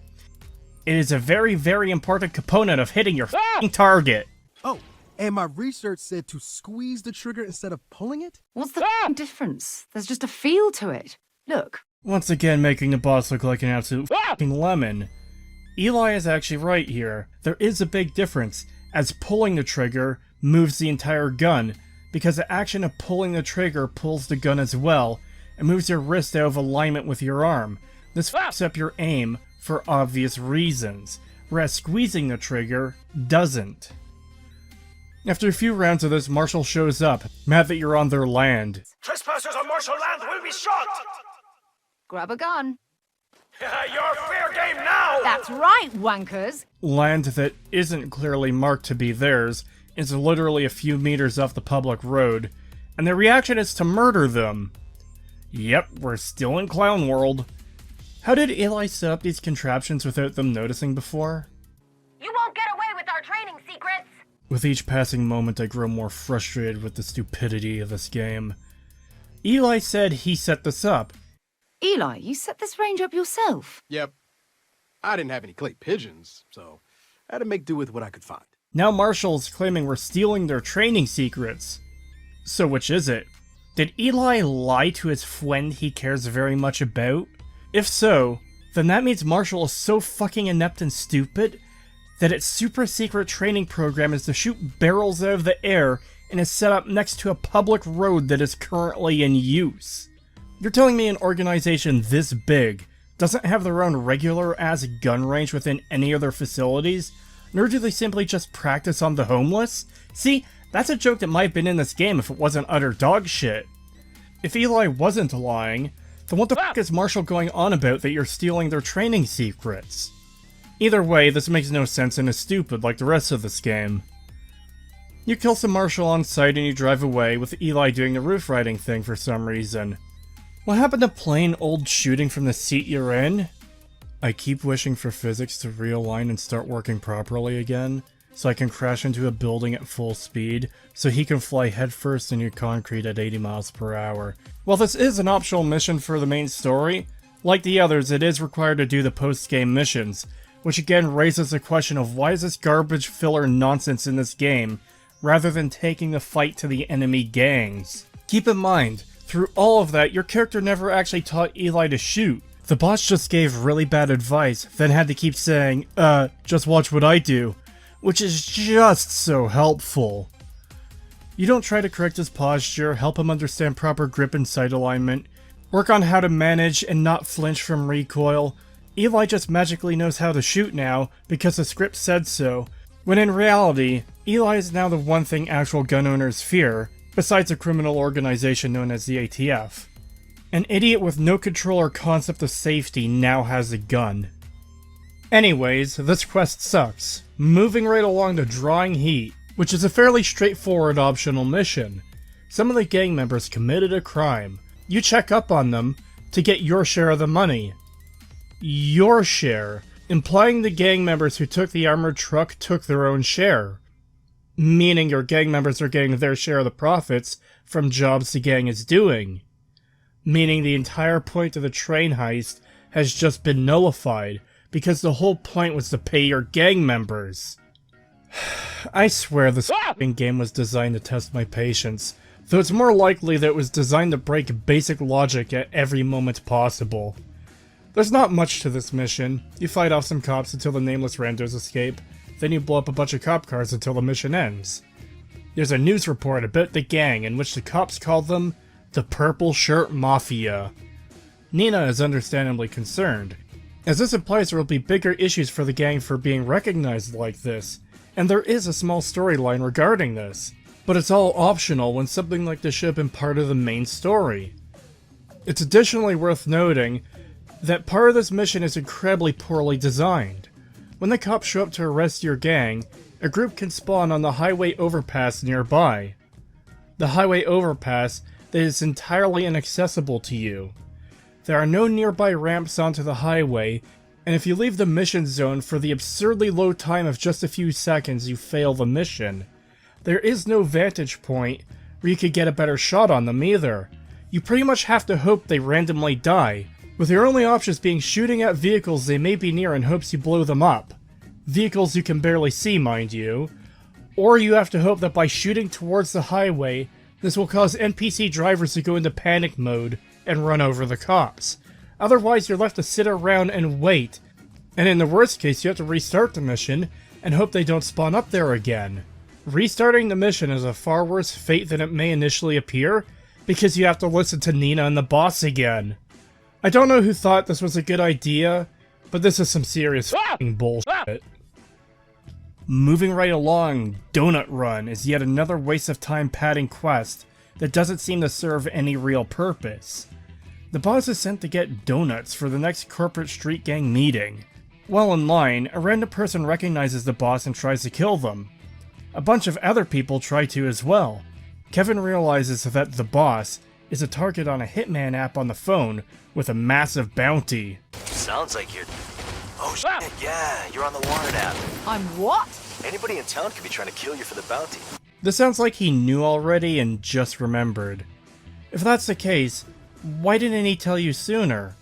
It is a very, very important component of hitting your f***ing target. Oh, and my research said to squeeze the trigger instead of pulling it? What's the difference? There's just a feel to it. Look. Once again making the boss look like an absolute f***ing lemon. Eli is actually right here. There is a big difference, as pulling the trigger moves the entire gun, because the action of pulling the trigger pulls the gun as well, and moves your wrist out of alignment with your arm. This f***s up your aim for obvious reasons, whereas squeezing the trigger doesn't. After a few rounds of this, Marshall shows up, mad that you're on their land. Trespassers on martial land will be shot! Grab a gun. You're fair game now! That's right, wankers! Land that isn't clearly marked to be theirs is literally a few meters off the public road, and their reaction is to murder them. Yep, we're still in Clown World. How did Eli set up these contraptions without them noticing before? You won't get away with our training secrets! With each passing moment, I grow more frustrated with the stupidity of this game. Eli said he set this up. Eli, you set this range up yourself? Yep. I didn't have any clay pigeons, so I had to make do with what I could find. Now Marshall's claiming we're stealing their training secrets. So which is it? Did Eli lie to his friend he cares very much about? If so, then that means Marshall is so fucking inept and stupid that its super secret training program is to shoot barrels out of the air and is set up next to a public road that is currently in use. You're telling me an organization this big doesn't have their own regular-ass gun range within any of their facilities, nor do they simply just practice on the homeless? See, that's a joke that might have been in this game if it wasn't utter dog shit. If Eli wasn't lying, then what the fuck is Marshall going on about that you're stealing their training secrets? Either way, this makes no sense and is stupid like the rest of this game. You kill some Marshall on sight and you drive away, with Eli doing the roof riding thing for some reason. What happened to plain old shooting from the seat you're in? I keep wishing for physics to realign and start working properly again, so I can crash into a building at full speed, so he can fly headfirst into concrete at 80 miles per hour. While this is an optional mission for the main story, like the others, it is required to do the post-game missions, which again raises the question of why is this garbage filler nonsense in this game, rather than taking the fight to the enemy gangs. Keep in mind, through all of that, your character never actually taught Eli to shoot. The boss just gave really bad advice, then had to keep saying, just watch what I do, which is just so helpful. You don't try to correct his posture, help him understand proper grip and sight alignment, work on how to manage and not flinch from recoil. Eli just magically knows how to shoot now, because the script said so, when in reality, Eli is now the one thing actual gun owners fear, besides a criminal organization known as the ATF. An idiot with no control or concept of safety now has a gun. Anyways, this quest sucks. Moving right along to Drawing Heat, which is a fairly straightforward optional mission. Some of the gang members committed a crime. You check up on them to get your share of the money. Your share, implying the gang members who took the armored truck took their own share. Meaning your gang members are getting their share of the profits from jobs the gang is doing. Meaning the entire point of the train heist has just been nullified, because the whole point was to pay your gang members. I swear this f***ing game was designed to test my patience, though it's more likely that it was designed to break basic logic at every moment possible. There's not much to this mission. You fight off some cops until the nameless randos escape, then you blow up a bunch of cop cars until the mission ends. There's a news report about the gang in which the cops call them the Purple Shirt Mafia. Neenah is understandably concerned, as this implies there will be bigger issues for the gang for being recognized like this, and there is a small storyline regarding this, but it's all optional when something like this should have been part of the main story. It's additionally worth noting that part of this mission is incredibly poorly designed. When the cops show up to arrest your gang, a group can spawn on the highway overpass nearby. The highway overpass that is entirely inaccessible to you. There are no nearby ramps onto the highway, and if you leave the mission zone for the absurdly low time of just a few seconds, you fail the mission. There is no vantage point where you could get a better shot on them either. You pretty much have to hope they randomly die, with your only options being shooting at vehicles they may be near in hopes you blow them up. Vehicles you can barely see, mind you. Or you have to hope that by shooting towards the highway, this will cause NPC drivers to go into panic mode and run over the cops. Otherwise, you're left to sit around and wait, and in the worst case, you have to restart the mission and hope they don't spawn up there again. Restarting the mission is a far worse fate than it may initially appear, because you have to listen to Neenah and the boss again. I don't know who thought this was a good idea, but this is some serious f***ing bullshit. Moving right along, Donut Run is yet another waste of time padding quest that doesn't seem to serve any real purpose. The boss is sent to get donuts for the next corporate street gang meeting. While in line, a random person recognizes the boss and tries to kill them. A bunch of other people try to as well. Kevin realizes that the boss is a target on a hitman app on the phone with a massive bounty. Sounds like you're... Oh shit, yeah, you're on the wanted app. I'm what? Anybody in town could be trying to kill you for the bounty. This sounds like he knew already and just remembered. If that's the case, Why didn't he tell you sooner?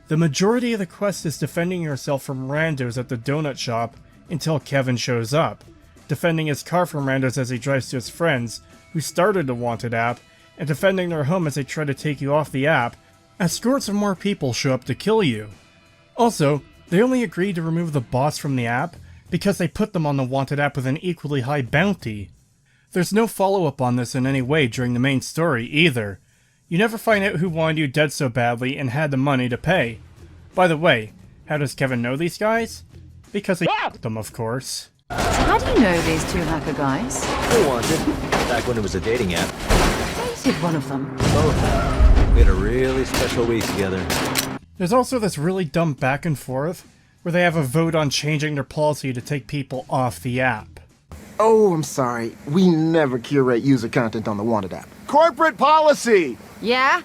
The majority of the quest is defending yourself from randos at the donut shop until Kevin shows up, defending his car from randos as he drives to his friends, who started the Wanted app, and defending their home as they try to take you off the app, as scores of more people show up to kill you. Also, they only agreed to remove the boss from the app because they put them on the Wanted app with an equally high bounty. There's no follow-up on this in any way during the main story either. You never find out who wanted you dead so badly and had the money to pay. By the way, how does Kevin know these guys? Because he f***ed them, of course. So how do you know these two hacker guys? They Wanted, back when it was a dating app. Dated one of them. Both. We had a really special week together. There's also this really dumb back and forth, where they have a vote on changing their policy to take people off the app. Oh, I'm sorry. We never curate user content on the Wanted app. Corporate policy! Yeah?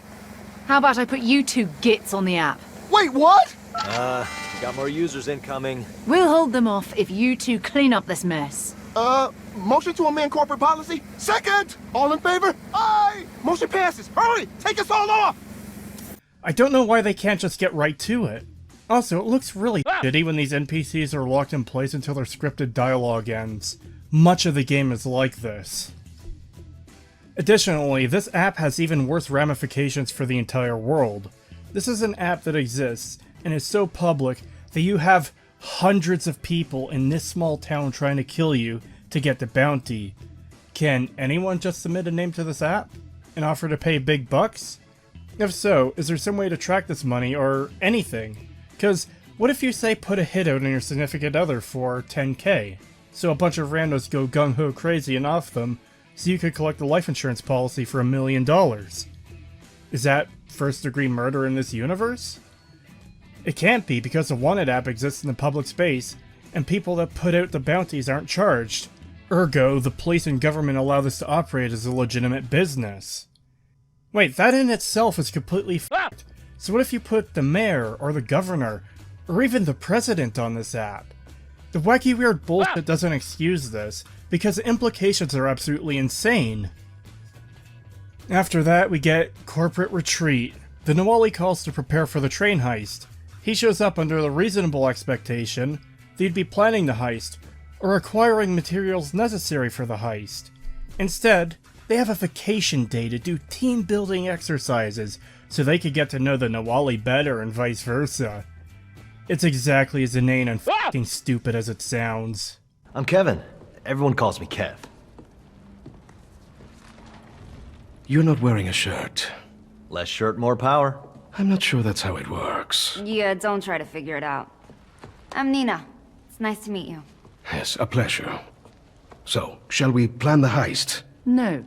How about I put you two gits on the app? Wait, what? We got more users incoming. We'll hold them off if you two clean up this mess. Motion to amend corporate policy? Second! All in favor? Aye! Motion passes! Hurry! Take us all off! I don't know why they can't just get right to it. Also, it looks really shitty when these NPCs are locked in place until their scripted dialogue ends. Much of the game is like this. Additionally, this app has even worse ramifications for the entire world. This is an app that exists, and is so public that you have hundreds of people in this small town trying to kill you to get the bounty. Can anyone just submit a name to this app and offer to pay big bucks? If so, is there some way to track this money or anything? Cause what if you say put a hit out on your significant other for 10k? So a bunch of randos go gung-ho crazy and off them, so you could collect a life insurance policy for $1 million. Is that first-degree murder in this universe? It can't be because the Wanted app exists in the public space, and people that put out the bounties aren't charged. Ergo, the police and government allow this to operate as a legitimate business. Wait, that in itself is completely f***ed. So what if you put the mayor, or the governor, or even the president on this app? The wacky weird bullshit doesn't excuse this, because the implications are absolutely insane. After that, we get Corporate Retreat. The Nawali calls to prepare for the train heist. He shows up under the reasonable expectation that he'd be planning the heist, or acquiring materials necessary for the heist. Instead, they have a vacation day to do team-building exercises, so they could get to know the Nawali better and vice versa. It's exactly as inane and f***ing stupid as it sounds. I'm Kevin. Everyone calls me Kev. You're not wearing a shirt. Less shirt, more power. I'm not sure that's how it works. Yeah, don't try to figure it out. I'm Neenah. It's nice to meet you. Yes, a pleasure. So, shall we plan the heist? No.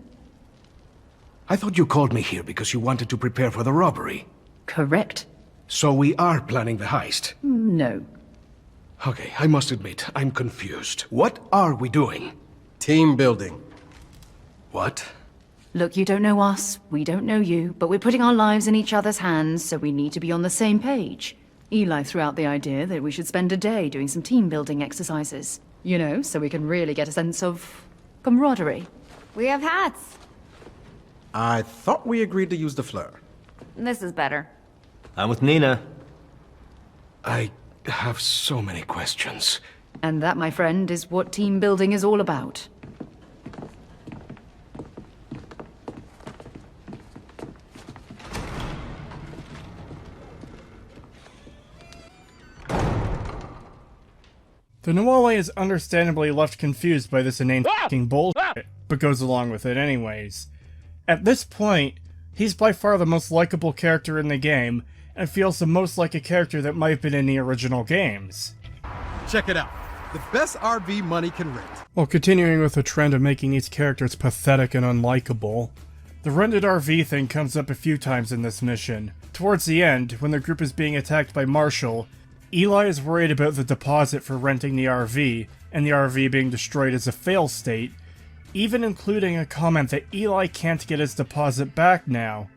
I thought you called me here because you wanted to prepare for the robbery. Correct. So we are planning the heist? No. Okay, I must admit, I'm confused. What are we doing? Team building. What? Look, you don't know us, we don't know you, but we're putting our lives in each other's hands, so we need to be on the same page. Eli threw out the idea that we should spend a day doing some team-building exercises. You know, so we can really get a sense of camaraderie. We have hats. I thought we agreed to use the fleur. This is better. I'm with Neenah. I have so many questions. And that, my friend, is what team building is all about. The Nawali is understandably left confused by this inane f***ing bullshit, but goes along with it anyways. At this point, he's by far the most likable character in the game, and feels the most like a character that might have been in the original games. Check it out. The best RV money can rent. While continuing with the trend of making these characters pathetic and unlikable, the rented RV thing comes up a few times in this mission. Towards the end, when the group is being attacked by Marshall, Eli is worried about the deposit for renting the RV, and the RV being destroyed as a fail state, even including a comment that Eli can't get his deposit back now.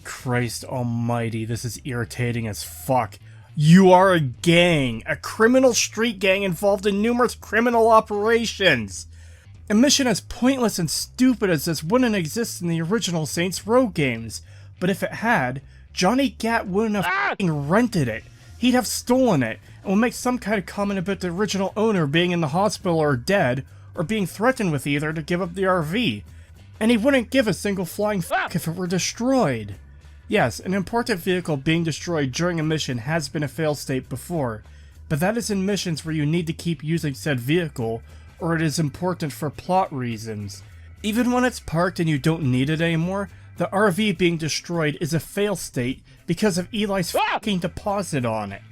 Christ almighty, this is irritating as fuck. You are a gang, a criminal street gang involved in numerous criminal operations. A mission as pointless and stupid as this wouldn't exist in the original Saints Row games. but if it had, Johnny Gat wouldn't have f***ing rented it. He'd have stolen it, and would make some kind of comment about the original owner being in the hospital or dead, or being threatened with either to give up the RV. And he wouldn't give a single flying f*** if it were destroyed. Yes, an important vehicle being destroyed during a mission has been a fail state before, but that is in missions where you need to keep using said vehicle, or it is important for plot reasons. Even when it's parked and you don't need it anymore, the RV being destroyed is a fail state because of Eli's f***ing deposit on it.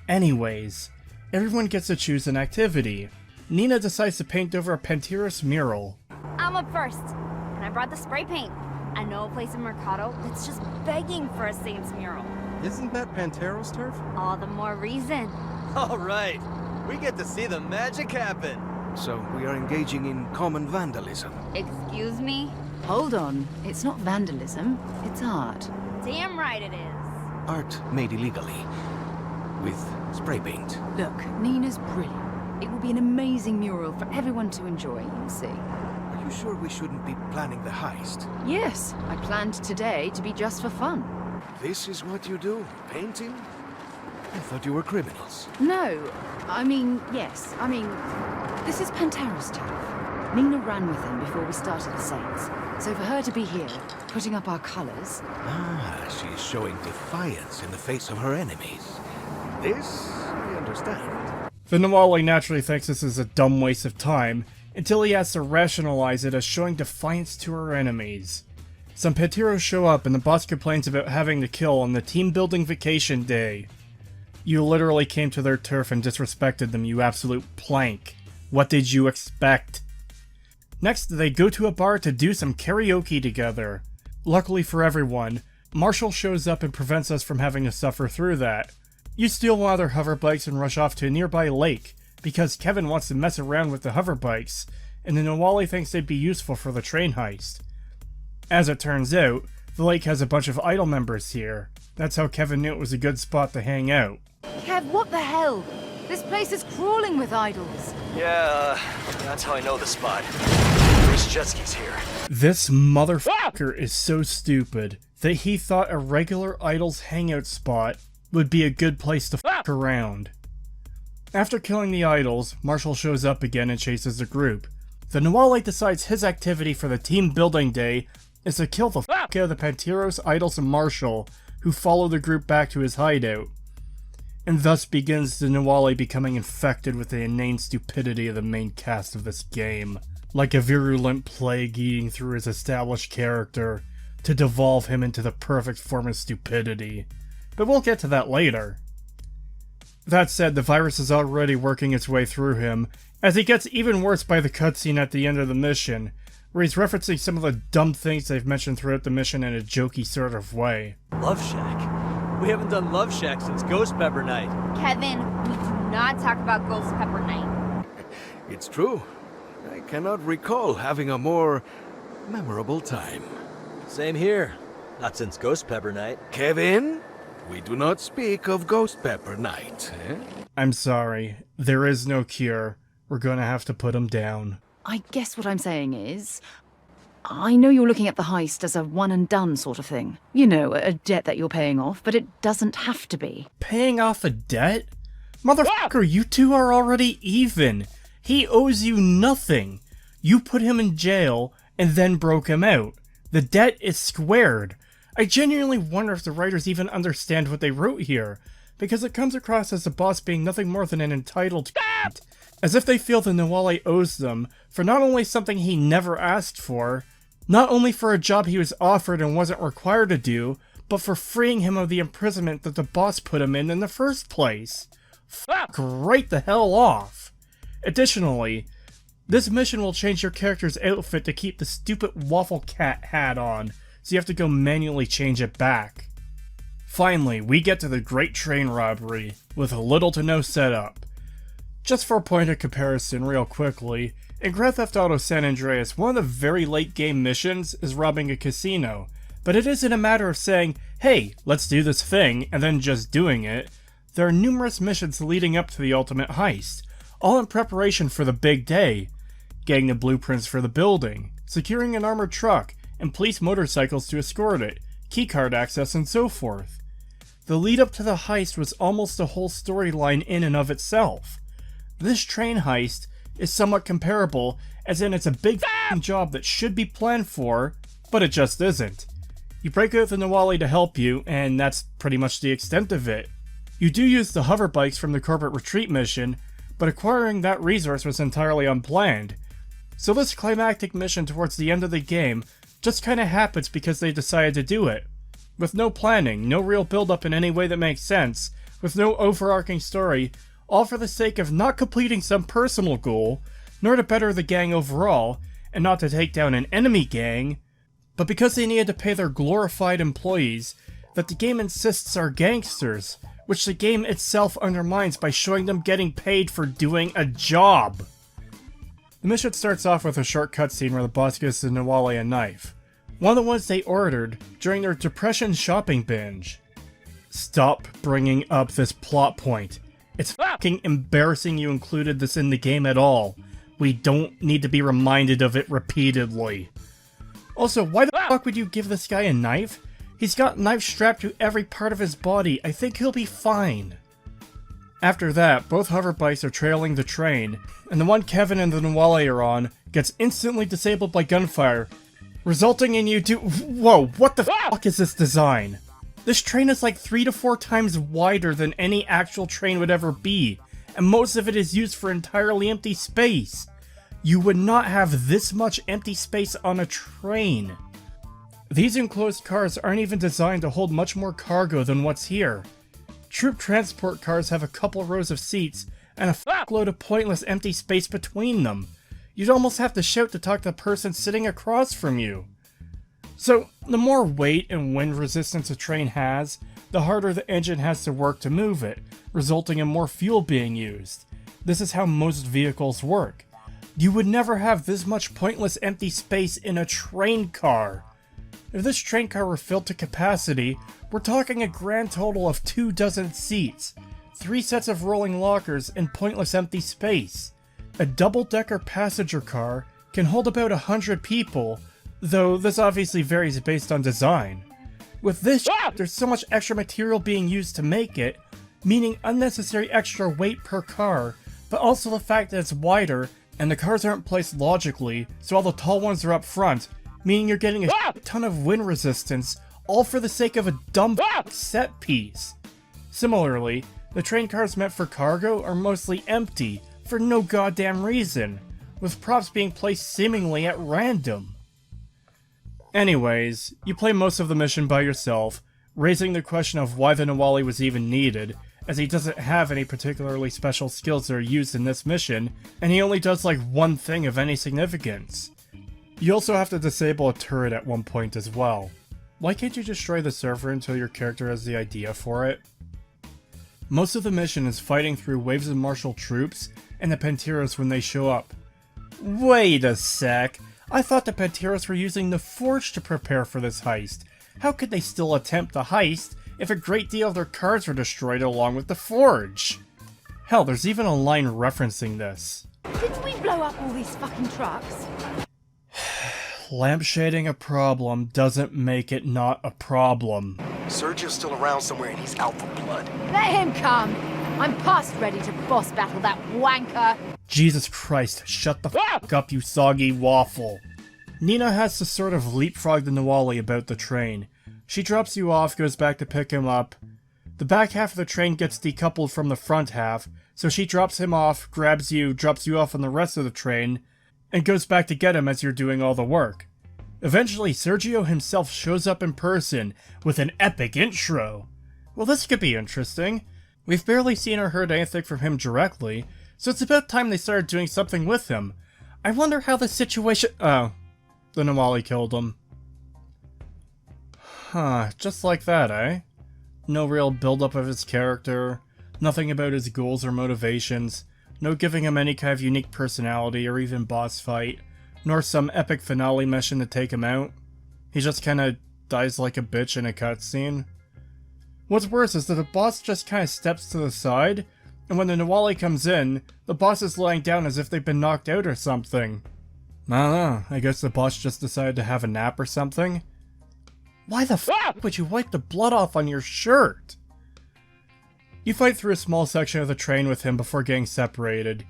Anyways, everyone gets to choose an activity. Neenah decides to paint over a Panteros mural. I'm up first, and I brought the spray paint. I know a place in Mercado that's just begging for a Saints mural. Isn't that Panteros turf? All the more reason. All right, we get to see the magic happen. So we are engaging in common vandalism. Excuse me? Hold on, it's not vandalism, it's art. Damn right it is. Art made illegally. With spray paint. Look, Neenah's brilliant. It will be an amazing mural for everyone to enjoy, you'll see. Are you sure we shouldn't be planning the heist? Yes, I planned today to be just for fun. This is what you do? Painting? I thought you were criminals. No, yes. This is Panteros turf. Neenah ran with him before we started the Saints. So for her to be here, putting up our colours... She's showing defiance in the face of her enemies. This, I understand. The Nawali naturally thinks this is a dumb waste of time, until he has to rationalize it as showing defiance to her enemies. Some Panteros show up and the boss complains about having to kill on the team-building vacation day. You literally came to their turf and disrespected them, you absolute plank. What did you expect? Next, they go to a bar to do some karaoke together. Luckily for everyone, Marshall shows up and prevents us from having to suffer through that. You steal one of their hover bikes and rush off to a nearby lake, because Kevin wants to mess around with the hover bikes, and the Nawali thinks they'd be useful for the train heist. As it turns out, the lake has a bunch of idol members here. That's how Kevin knew it was a good spot to hang out. Kev, what the hell? This place is crawling with idols. Yeah, that's how I know the spot. There's jet skis here. This motherfucker is so stupid that he thought a regular idol's hangout spot would be a good place to fuck around. After killing the idols, Marshall shows up again and chases the group. The Nawali decides his activity for the team building day is to kill the fuck out of the Panteros, idols, and Marshall, who follow the group back to his hideout. And thus begins the Nawali becoming infected with the inane stupidity of the main cast of this game, like a virulent plague eating through his established character to devolve him into the perfect form of stupidity. But we'll get to that later. That said, the virus is already working its way through him, as he gets even worse by the cutscene at the end of the mission, where he's referencing some of the dumb things they've mentioned throughout the mission in a jokey sort of way. Love Shack? We haven't done Love Shack since Ghost Pepper Night. Kevin, we do not talk about Ghost Pepper Night. It's true. I cannot recall having a more memorable time. Same here. Not since Ghost Pepper Night. Kevin, we do not speak of Ghost Pepper Night, eh? I'm sorry. There is no cure. We're gonna have to put him down. I guess what I'm saying is, I know you're looking at the heist as a one-and-done sort of thing. You know, a debt that you're paying off, but it doesn't have to be. Paying off a debt? Motherfucker, you two are already even. He owes you nothing. You put him in jail and then broke him out. The debt is squared. I genuinely wonder if the writers even understand what they wrote here, because it comes across as the boss being nothing more than an entitled c***, as if they feel the Nawali owes them for not only something he never asked for, not only for a job he was offered and wasn't required to do, but for freeing him of the imprisonment that the boss put him in the first place. Fuck right the hell off. Additionally, this mission will change your character's outfit to keep the stupid waffle cat hat on, so you have to go manually change it back. Finally, we get to the Great Train Robbery, with little to no setup. Just for a point of comparison real quickly, in Grand Theft Auto San Andreas, one of the very late game missions is robbing a casino, but it isn't a matter of saying, hey, let's do this thing, and then just doing it. There are numerous missions leading up to the ultimate heist, all in preparation for the big day. Getting the blueprints for the building, securing an armored truck, and police motorcycles to escort it, keycard access, and so forth. The lead up to the heist was almost a whole storyline in and of itself. This train heist is somewhat comparable, as in it's a big f***ing job that should be planned for, but it just isn't. You break out the Nawali to help you, and that's pretty much the extent of it. You do use the hover bikes from the corporate retreat mission, but acquiring that resource was entirely unplanned. So this climactic mission towards the end of the game just kinda happens because they decided to do it. With no planning, no real build-up in any way that makes sense, with no overarching story, all for the sake of not completing some personal goal, nor to better the gang overall, and not to take down an enemy gang, but because they needed to pay their glorified employees that the game insists are gangsters, which the game itself undermines by showing them getting paid for doing a job. The mission starts off with a short cutscene where the boss gives the Nawali a knife. One of the ones they ordered during their depression shopping binge. Stop bringing up this plot point. It's fucking embarrassing you included this in the game at all. We don't need to be reminded of it repeatedly. Also, why the fuck would you give this guy a knife? He's got knives strapped to every part of his body. I think he'll be fine. After that, both hover bikes are trailing the train, and the one Kevin and the Nawali are on gets instantly disabled by gunfire, resulting in you to— Whoa, what the fuck is this design? This train is like 3 to 4 times wider than any actual train would ever be, and most of it is used for entirely empty space. You would not have this much empty space on a train. These enclosed cars aren't even designed to hold much more cargo than what's here. Troop transport cars have a couple rows of seats and a fuckload of pointless empty space between them. You'd almost have to shout to talk to the person sitting across from you. So, the more weight and wind resistance a train has, the harder the engine has to work to move it, resulting in more fuel being used. This is how most vehicles work. You would never have this much pointless empty space in a train car. If this train car were filled to capacity, we're talking a grand total of 24 seats, 3 sets of rolling lockers, and pointless empty space. A double-decker passenger car can hold about 100 people, though this obviously varies based on design. With this there's so much extra material being used to make it, meaning unnecessary extra weight per car, but also the fact that it's wider, and the cars aren't placed logically, so all the tall ones are up front, meaning you're getting a ton of wind resistance, all for the sake of a dumb set piece. Similarly, the train cars meant for cargo are mostly empty, for no goddamn reason, with props being placed seemingly at random. Anyways, you play most of the mission by yourself, raising the question of why the Nawali was even needed, as he doesn't have any particularly special skills that are used in this mission, and he only does like one thing of any significance. You also have to disable a turret at one point as well. Why can't you destroy the server until your character has the idea for it? Most of the mission is fighting through waves of martial troops and the Panteros when they show up. Wait a sec, I thought the Panteros were using the Forge to prepare for this heist. How could they still attempt the heist if a great deal of their cars were destroyed along with the Forge? Hell, there's even a line referencing this. Didn't we blow up all these fucking trucks? Lampshading a problem doesn't make it not a problem. Sergio's still around somewhere and he's out for blood. Let him come! I'm past ready to boss battle that wanker! Jesus Christ, shut the fuck up, you soggy waffle. Neenah has to sort of leapfrog the Nawali about the train. She drops you off, goes back to pick him up. The back half of the train gets decoupled from the front half, so she drops him off, grabs you, drops you off on the rest of the train, and goes back to get him as you're doing all the work. Eventually, Sergio himself shows up in person with an epic intro. Well, this could be interesting. We've barely seen or heard anything from him directly, so it's about time they started doing something with him. I wonder how the situation— oh, the Nawali killed him. Huh, just like that, eh? No real build-up of his character, nothing about his goals or motivations, no giving him any kind of unique personality or even boss fight, nor some epic finale mission to take him out. He just kinda dies like a bitch in a cutscene. What's worse is that the boss just kinda steps to the side, and when the Nawali comes in, the boss is lying down as if they've been knocked out or something. I don't know, I guess the boss just decided to have a nap or something? Why the f would you wipe the blood off on your shirt? You fight through a small section of the train with him before getting separated.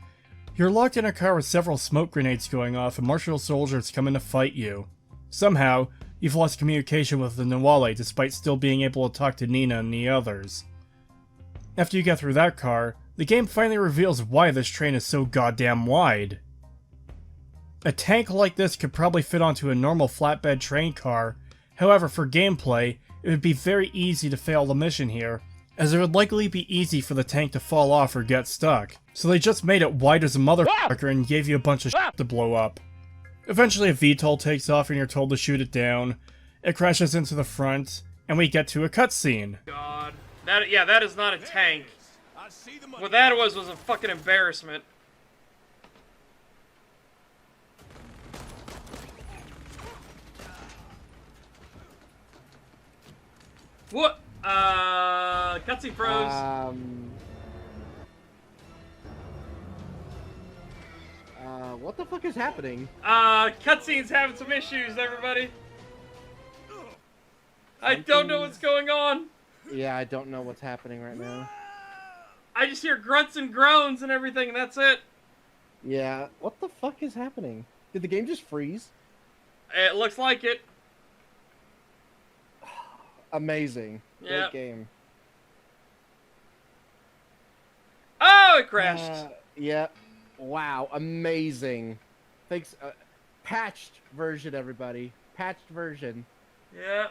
You're locked in a car with several smoke grenades going off and martial soldiers come in to fight you. Somehow, you've lost communication with the Nawale despite still being able to talk to Neenah and the others. After you get through that car, the game finally reveals why this train is so goddamn wide. A tank like this could probably fit onto a normal flatbed train car, however for gameplay, it would be very easy to fail the mission here, as it would likely be easy for the tank to fall off or get stuck. So they just made it wide as a motherfucker and gave you a bunch of shit to blow up. Eventually a VTOL takes off and you're told to shoot it down. It crashes into the front, and we get to a cutscene. God. That is not a tank. What that was a fucking embarrassment. What? Cutscene froze. What the fuck is happening? Cutscene's having some issues, everybody. I don't know what's going on. Yeah, I don't know what's happening right now. I just hear grunts and groans and everything, and that's it. Yeah, what the fuck is happening? Did the game just freeze? It looks like it. Amazing. Yep. Great game. Oh, it crashed. Yeah. Wow, amazing. Thanks. Patched version, everybody. Patched version. Yeah.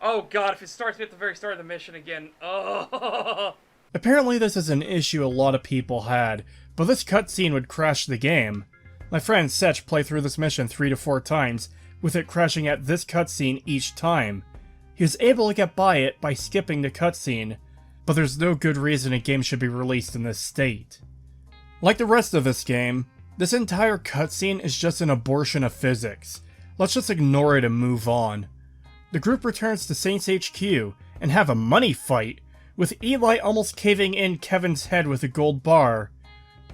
Oh god, if it starts me at the very start of the mission again. Oh. Apparently this is an issue a lot of people had, but this cutscene would crash the game. My friend Setch played through this mission 3 to 4 times, with it crashing at this cutscene each time. He was able to get by it by skipping the cutscene, but there's no good reason a game should be released in this state. Like the rest of this game, this entire cutscene is just an abortion of physics. Let's just ignore it and move on. The group returns to Saints HQ and have a money fight, with Eli almost caving in Kevin's head with a gold bar.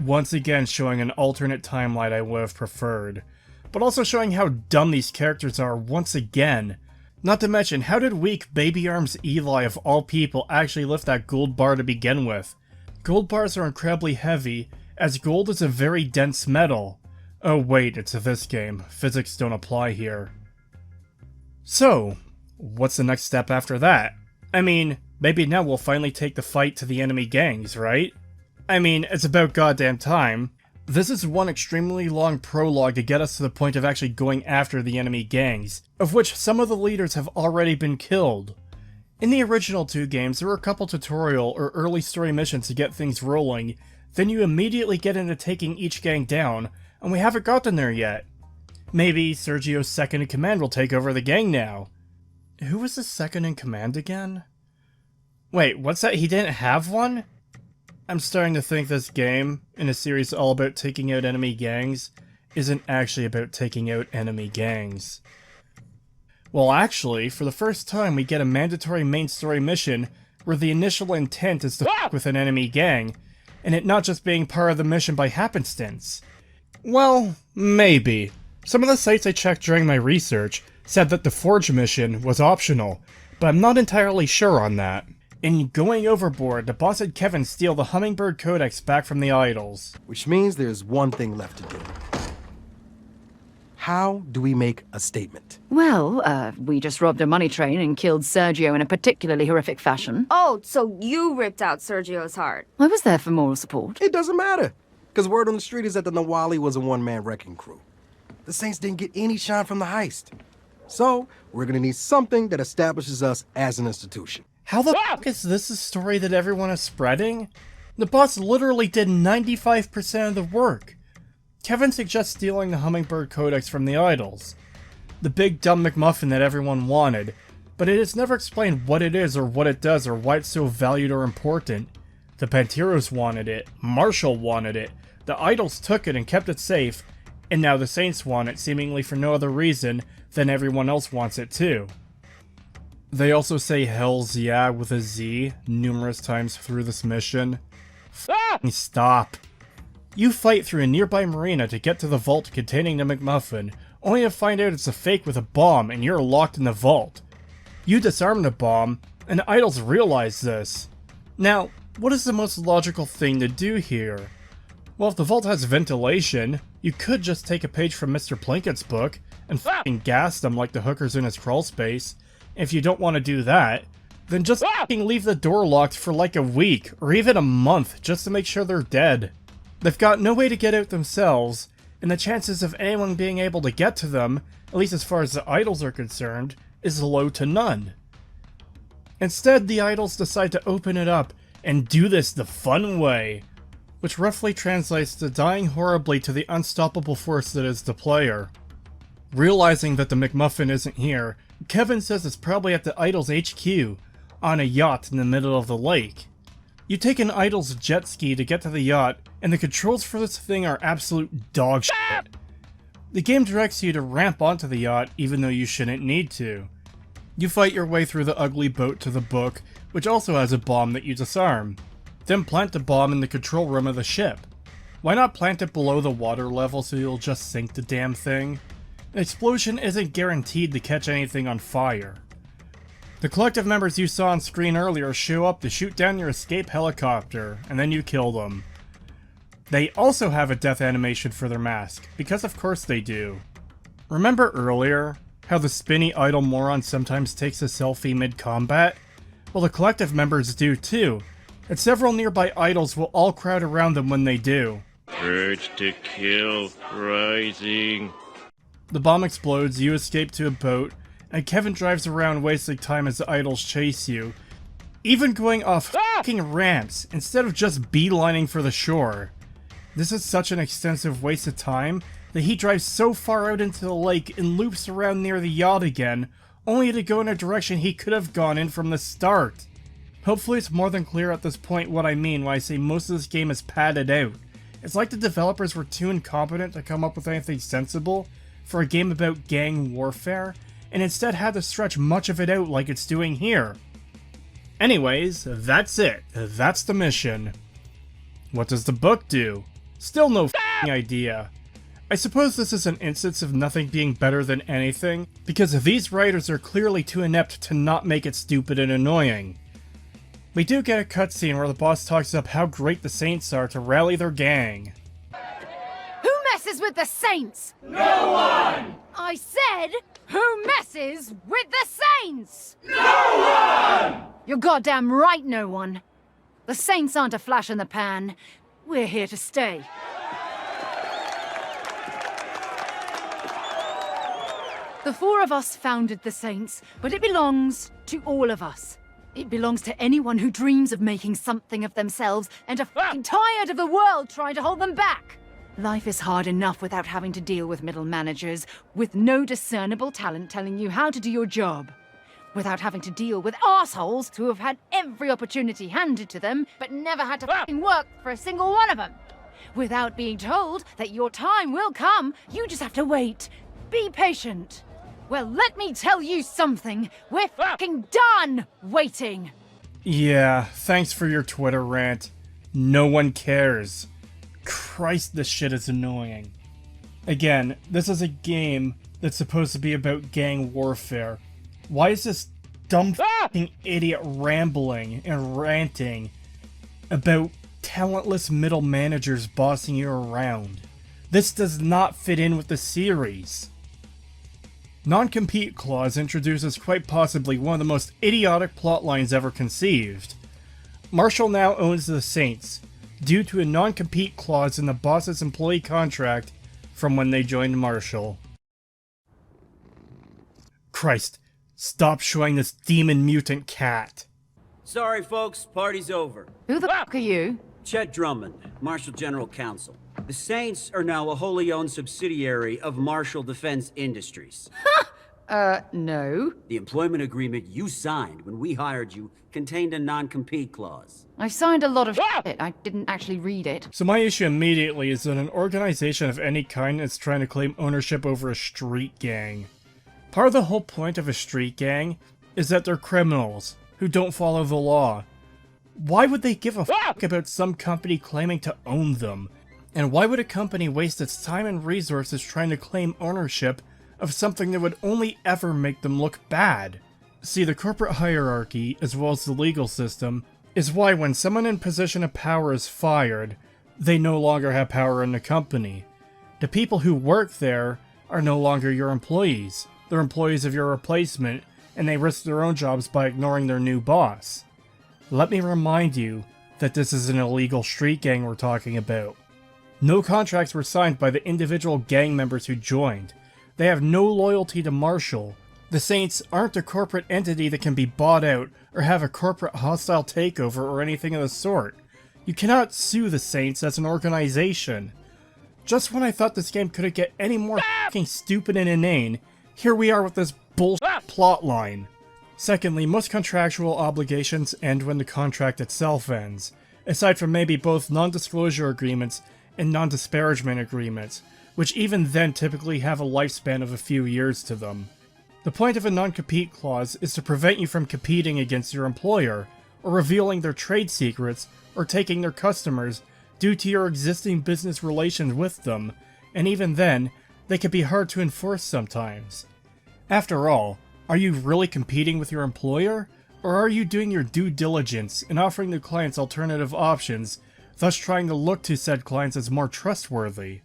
Once again showing an alternate timeline I would have preferred, but also showing how dumb these characters are once again. Not to mention, how did weak baby arms Eli of all people actually lift that gold bar to begin with? Gold bars are incredibly heavy, as gold is a very dense metal. Oh wait, it's this game. Physics don't apply here. So, what's the next step after that? I mean, maybe now we'll finally take the fight to the enemy gangs, right? I mean, it's about goddamn time. This is one extremely long prologue to get us to the point of actually going after the enemy gangs, of which some of the leaders have already been killed. In the original 2 games, there were a couple tutorial or early story missions to get things rolling, then you immediately get into taking each gang down, and we haven't gotten there yet. Maybe Sergio's second in command will take over the gang now. Who was the second in command again? Wait, what's that? He didn't have one? I'm starting to think this game, in a series all about taking out enemy gangs, isn't actually about taking out enemy gangs. Well actually, for the first time we get a mandatory main story mission where the initial intent is to f**k with an enemy gang, and it not just being part of the mission by happenstance. Well, maybe. Some of the sites I checked during my research said that the Forge mission was optional, but I'm not entirely sure on that. In Going Overboard, the boss had Kevin steal the Hummingbird Codex back from the idols. Which means there's one thing left to do. How do we make a statement? Well, we just robbed a money train and killed Sergio in a particularly horrific fashion. Oh, so you ripped out Sergio's heart. I was there for moral support. It doesn't matter, because word on the street is that the Nawale was a one-man wrecking crew. The Saints didn't get any shine from the heist. So, we're gonna need something that establishes us as an institution. How the fuck is this a story that everyone is spreading? The boss literally did 95% of the work. Kevin suggests stealing the Hummingbird Codex from the idols. The big dumb McMuffin that everyone wanted, but it is never explained what it is or what it does or why it's so valued or important. The Panteros wanted it, Marshall wanted it, the idols took it and kept it safe, and now the Saints want it seemingly for no other reason than everyone else wants it too. They also say Hells Yeah with a Z numerous times through this mission. F***ing stop. You fight through a nearby marina to get to the vault containing the McMuffin, only to find out it's a fake with a bomb and you're locked in the vault. You disarm the bomb, and the idols realize this. Now, what is the most logical thing to do here? Well, if the vault has ventilation, you could just take a page from Mr. Plinkett's book and f***ing gas them like the hookers in his crawl space. If you don't want to do that, then just f***ing leave the door locked for like a week, or even a month, just to make sure they're dead. They've got no way to get out themselves, and the chances of anyone being able to get to them, at least as far as the idols are concerned, is low to none. Instead, the idols decide to open it up and do this the fun way, which roughly translates to dying horribly to the unstoppable force that is the player. Realizing that the McMuffin isn't here, Kevin says it's probably at the idol's HQ, on a yacht in the middle of the lake. You take an idol's jet ski to get to the yacht, and the controls for this thing are absolute dog shit. The game directs you to ramp onto the yacht even though you shouldn't need to. You fight your way through the ugly boat to the book, which also has a bomb that you disarm. Then plant the bomb in the control room of the ship. Why not plant it below the water level so you'll just sink the damn thing? An explosion isn't guaranteed to catch anything on fire. The collective members you saw on screen earlier show up to shoot down your escape helicopter, and then you kill them. They also have a death animation for their mask, because of course they do. Remember earlier, how the spinny idol moron sometimes takes a selfie mid-combat? Well, the collective members do too, and several nearby idols will all crowd around them when they do. Urge to kill rising. The bomb explodes, you escape to a boat, and Kevin drives around wasting time as the idols chase you, even going off f***ing ramps instead of just beelining for the shore. This is such an extensive waste of time that he drives so far out into the lake and loops around near the yacht again, only to go in a direction he could have gone in from the start. Hopefully it's more than clear at this point what I mean when I say most of this game is padded out. It's like the developers were too incompetent to come up with anything sensible for a game about gang warfare, and instead had to stretch much of it out like it's doing here. Anyways, that's it. That's the mission. What does the book do? Still no f***ing idea. I suppose this is an instance of nothing being better than anything, because these writers are clearly too inept to not make it stupid and annoying. We do get a cutscene where the boss talks up how great the Saints are to rally their gang. Who messes with the Saints? No one! I said, who messes with the Saints? No one! You're goddamn right, no one. The Saints aren't a flash in the pan. We're here to stay. The four of us founded the Saints, but it belongs to all of us. It belongs to anyone who dreams of making something of themselves and are fucking tired of the world trying to hold them back. Life is hard enough without having to deal with middle managers, with no discernible talent telling you how to do your job. Without having to deal with assholes who have had every opportunity handed to them, but never had to fucking work for a single one of them. Without being told that your time will come, you just have to wait. Be patient. Well, let me tell you something. We're fucking done waiting. Yeah, thanks for your Twitter rant. No one cares. Christ, this shit is annoying. Again, this is a game that's supposed to be about gang warfare. Why is this dumb fucking idiot rambling and ranting about talentless middle managers bossing you around? This does not fit in with the series. Non-compete clause introduces quite possibly one of the most idiotic plotlines ever conceived. Marshall now owns the Saints, due to a non-compete clause in the boss's employee contract from when they joined Marshall. Christ, stop showing this demon mutant cat. Sorry folks, party's over. Who the fuck are you? Chet Drummond, Marshall General Counsel. The Saints are now a wholly owned subsidiary of Marshall Defense Industries. No. The employment agreement you signed when we hired you contained a non-compete clause. I signed a lot of shit. I didn't actually read it. So my issue immediately is that an organization of any kind is trying to claim ownership over a street gang. Part of the whole point of a street gang is that they're criminals who don't follow the law. Why would they give a fuck about some company claiming to own them? And why would a company waste its time and resources trying to claim ownership of something that would only ever make them look bad? See, the corporate hierarchy, as well as the legal system, is why when someone in position of power is fired, they no longer have power in the company. The people who work there are no longer your employees. They're employees of your replacement, and they risk their own jobs by ignoring their new boss. Let me remind you that this is an illegal street gang we're talking about. No contracts were signed by the individual gang members who joined. They have no loyalty to Marshall. The Saints aren't a corporate entity that can be bought out or have a corporate hostile takeover or anything of the sort. You cannot sue the Saints as an organization. Just when I thought this game couldn't get any more fucking stupid and inane, here we are with this bullshit plotline. Secondly, most contractual obligations end when the contract itself ends, aside from maybe both non-disclosure agreements and non-disparagement agreements, which even then typically have a lifespan of a few years to them. The point of a non-compete clause is to prevent you from competing against your employer, or revealing their trade secrets, or taking their customers due to your existing business relations with them, and even then, they can be hard to enforce sometimes. After all, are you really competing with your employer, or are you doing your due diligence and offering the clients alternative options, thus trying to look to said clients as more trustworthy?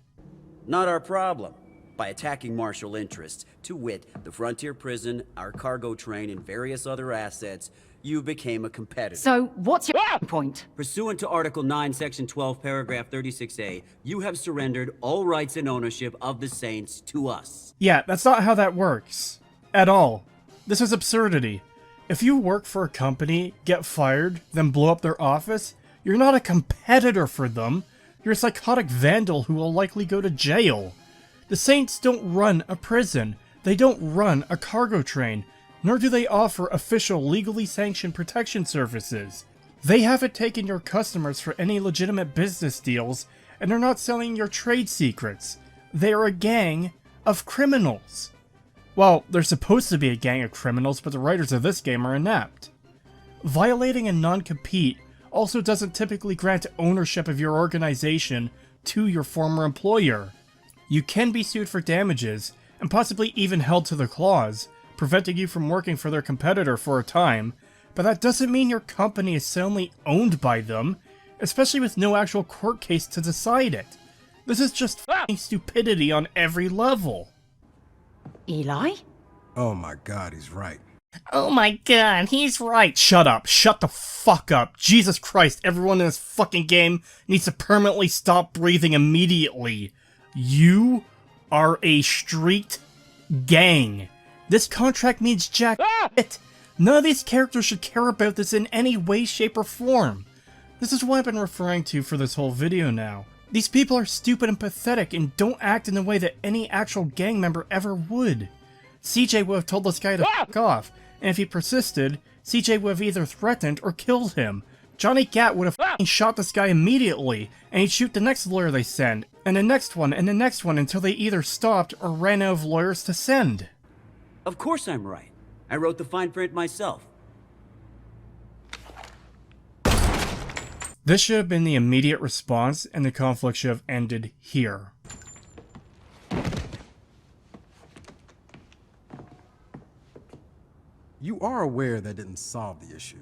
Not our problem. By attacking Marshall interests, to wit, the Frontier Prison, our cargo train, and various other assets, you became a competitor. So, what's your point? Pursuant to Article 9, Section 12, Paragraph 36A, you have surrendered all rights and ownership of the Saints to us. Yeah, that's not how that works. At all. This is absurdity. If you work for a company, get fired, then blow up their office, you're not a competitor for them. You're a psychotic vandal who will likely go to jail. The Saints don't run a prison. They don't run a cargo train. Nor do they offer official, legally sanctioned protection services. They haven't taken your customers for any legitimate business deals, and they're not selling your trade secrets. They are a gang of criminals. Well, they're supposed to be a gang of criminals, but the writers of this game are inept. Violating a non-compete also doesn't typically grant ownership of your organization to your former employer. You can be sued for damages, and possibly even held to the clause, preventing you from working for their competitor for a time, but that doesn't mean your company is suddenly owned by them, especially with no actual court case to decide it. This is just fucking stupidity on every level. Eli? Oh my god, he's right. Oh my god, he's right. Shut up. Shut the fuck up. Jesus Christ, everyone in this fucking game needs to permanently stop breathing immediately. You are a street gang. This contract means jack shit. None of these characters should care about this in any way, shape, or form. This is what I've been referring to for this whole video now. These people are stupid and pathetic and don't act in the way that any actual gang member ever would. CJ would have told this guy to fuck off, and if he persisted, CJ would have either threatened or killed him. Johnny Gat would have fucking shot this guy immediately, and he'd shoot the next lawyer they send, and the next one, and the next one until they either stopped or ran out of lawyers to send. Of course I'm right. I wrote the fine print myself. This should have been the immediate response, and the conflict should have ended here. You are aware that didn't solve the issue,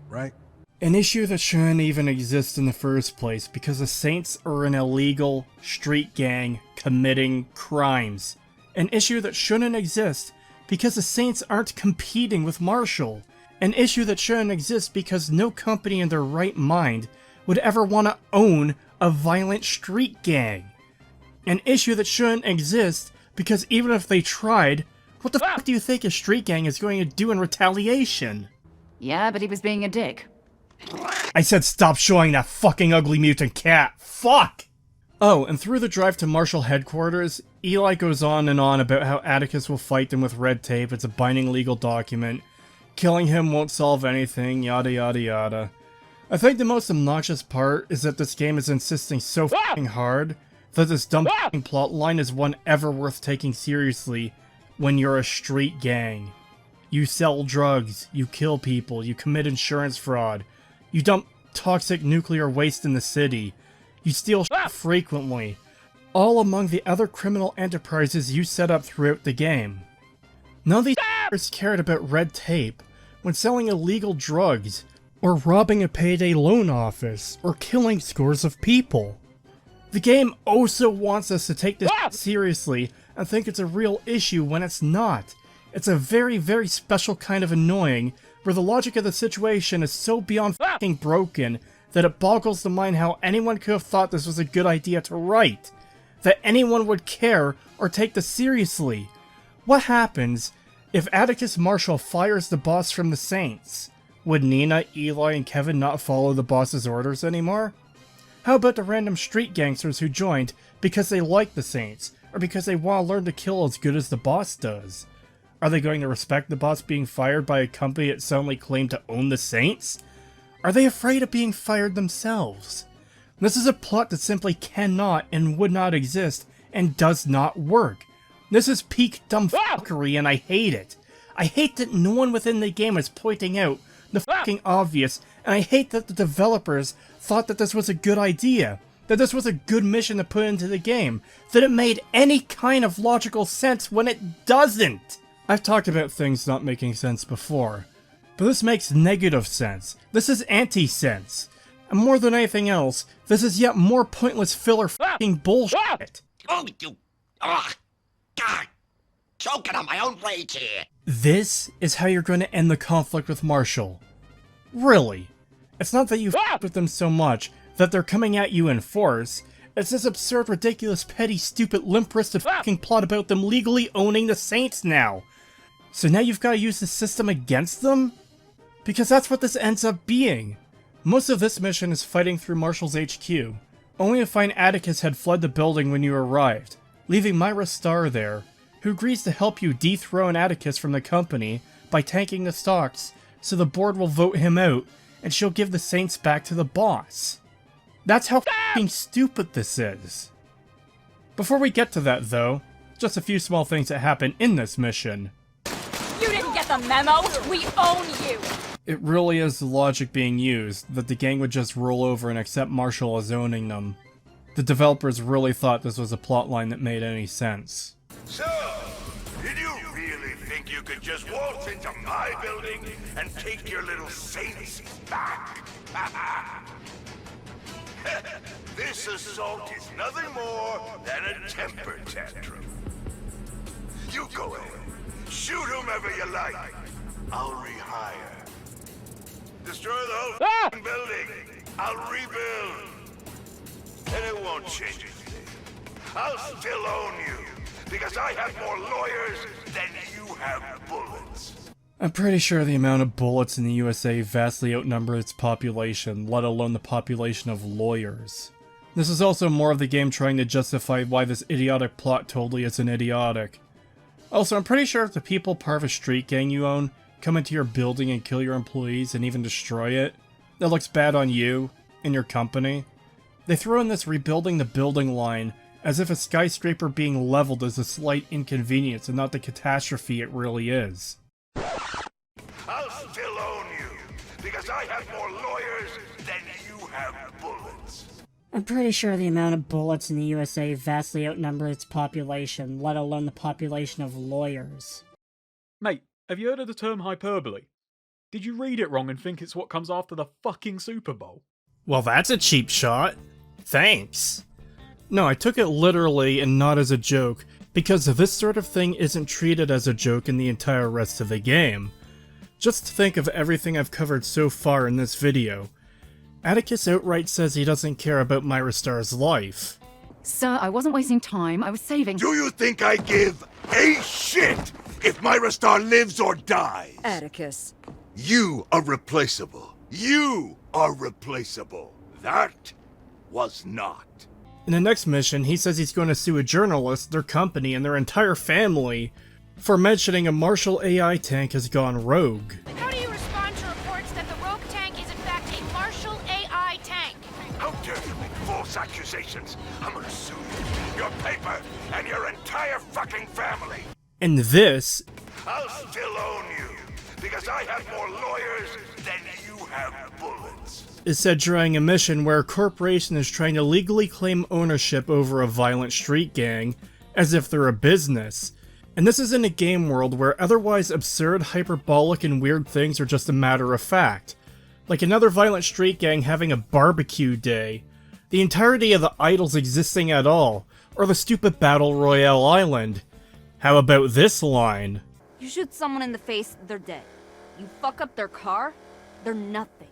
right? An issue that shouldn't even exist in the first place because the Saints are an illegal street gang committing crimes. An issue that shouldn't exist because the Saints aren't competing with Marshall. An issue that shouldn't exist because no company in their right mind would ever want to own a violent street gang. An issue that shouldn't exist because even if they tried, what the fuck do you think a street gang is going to do in retaliation? Yeah, but he was being a dick. I said stop showing that fucking ugly mutant cat. Fuck! Oh, and through the drive to Marshall headquarters, Eli goes on and on about how Atticus will fight them with red tape, it's a binding legal document, killing him won't solve anything, yada yada yada. I think the most obnoxious part is that this game is insisting so fucking hard that this dumb fucking plotline is one ever worth taking seriously when you're a street gang. You sell drugs, you kill people, you commit insurance fraud, you dump toxic nuclear waste in the city, You steal shit frequently, all among the other criminal enterprises you set up throughout the game. None of these f***ers cared about red tape when selling illegal drugs, or robbing a payday loan office, or killing scores of people. The game also wants us to take this seriously and think it's a real issue when it's not. It's a very, very special kind of annoying, where the logic of the situation is so beyond f***ing broken that it boggles the mind how anyone could have thought this was a good idea to write. That anyone would care or take this seriously. What happens if Atticus Marshall fires the boss from the Saints? Would Neenah, Eli, and Kevin not follow the boss's orders anymore? How about the random street gangsters who joined because they like the Saints, or because they want to learn to kill as good as the boss does? Are they going to respect the boss being fired by a company that suddenly claimed to own the Saints? Are they afraid of being fired themselves? This is a plot that simply cannot and would not exist and does not work. This is peak dumb fuckery and I hate it. I hate that no one within the game is pointing out the fucking obvious, and I hate that the developers thought that this was a good idea, that this was a good mission to put into the game, that it made any kind of logical sense when it doesn't. I've talked about things not making sense before, but this makes negative sense. This is anti-sense. And more than anything else, this is yet more pointless filler fucking bullshit. Oh, you... Ugh! God! Choking on my own rage here! This is how you're going to end the conflict with Marshall. Really? It's not that you f***ed with them so much that they're coming at you in force. It's this absurd, ridiculous, petty, stupid, limp-wristed fucking plot about them legally owning the Saints now. So now you've got to use the system against them? Because that's what this ends up being. Most of this mission is fighting through Marshall's HQ, only to find Atticus had fled the building when you arrived, leaving Myra Starr there, who agrees to help you dethrone Atticus from the company by tanking the stocks so the board will vote him out and she'll give the Saints back to the boss. That's how f***ing stupid this is. Before we get to that though, just a few small things that happen in this mission. You didn't get the memo! We own you! It really is the logic being used, that the gang would just roll over and accept Marshall as owning them. The developers really thought this was a plotline that made any sense. So, did you really think you could just waltz into my building and take your little Saints back? This assault is nothing more than a temper tantrum. You go ahead, shoot whomever you like. I'll rehire. Destroy the whole building. I'll rebuild. And it won't change anything. I'll still own you, because I have more lawyers than you have bullets. I'm pretty sure the amount of bullets in the USA vastly outnumber its population, let alone the population of lawyers. This is also more of the game trying to justify why this idiotic plot totally isn't idiotic. Also, I'm pretty sure if the people part of a street gang you own come into your building and kill your employees and even destroy it, that looks bad on you and your company. They throw in this rebuilding the building line as if a skyscraper being leveled is a slight inconvenience and not the catastrophe it really is. I'll still own you, because I have more lawyers than you have bullets. I'm pretty sure the amount of bullets in the USA vastly outnumber its population, let alone the population of lawyers. Mate, have you heard of the term hyperbole? Did you read it wrong and think it's what comes after the fucking Super Bowl? Well, that's a cheap shot. Thanks. No, I took it literally and not as a joke, because this sort of thing isn't treated as a joke in the entire rest of the game. Just think of everything I've covered so far in this video. Atticus outright says he doesn't care about Myra Starr's life. Sir, I wasn't wasting time, I was saving— Do you think I give a shit if Myra Starr lives or dies? Atticus. You are replaceable. You are replaceable. That was not. In the next mission, he says he's going to sue a journalist, their company, and their entire family for mentioning a Marshall AI tank has gone rogue. How do you respond to reports that the rogue tank is in fact a Marshall AI tank? How dare you make false accusations? I'm gonna sue you, your paper, and your entire fucking family. And this— I'll still own you, because I have more lawyers than you have bullets. is said during a mission where a corporation is trying to legally claim ownership over a violent street gang, as if they're a business. And this is in a game world where otherwise absurd, hyperbolic, and weird things are just a matter of fact. Like another violent street gang having a barbecue day, the entirety of the idols existing at all, or the stupid Battle Royale island. How about this line? You shoot someone in the face, they're dead. You fuck up their car, they're nothing.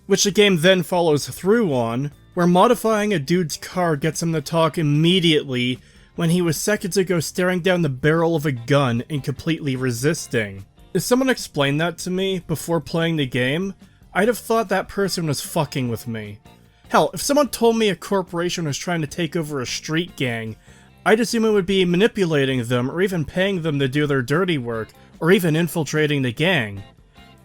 Which the game then follows through on, where modifying a dude's car gets him to talk immediately when he was seconds ago staring down the barrel of a gun and completely resisting. If someone explained that to me before playing the game, I'd have thought that person was fucking with me. Hell, if someone told me a corporation was trying to take over a street gang, I'd assume it would be manipulating them or even paying them to do their dirty work, or even infiltrating the gang.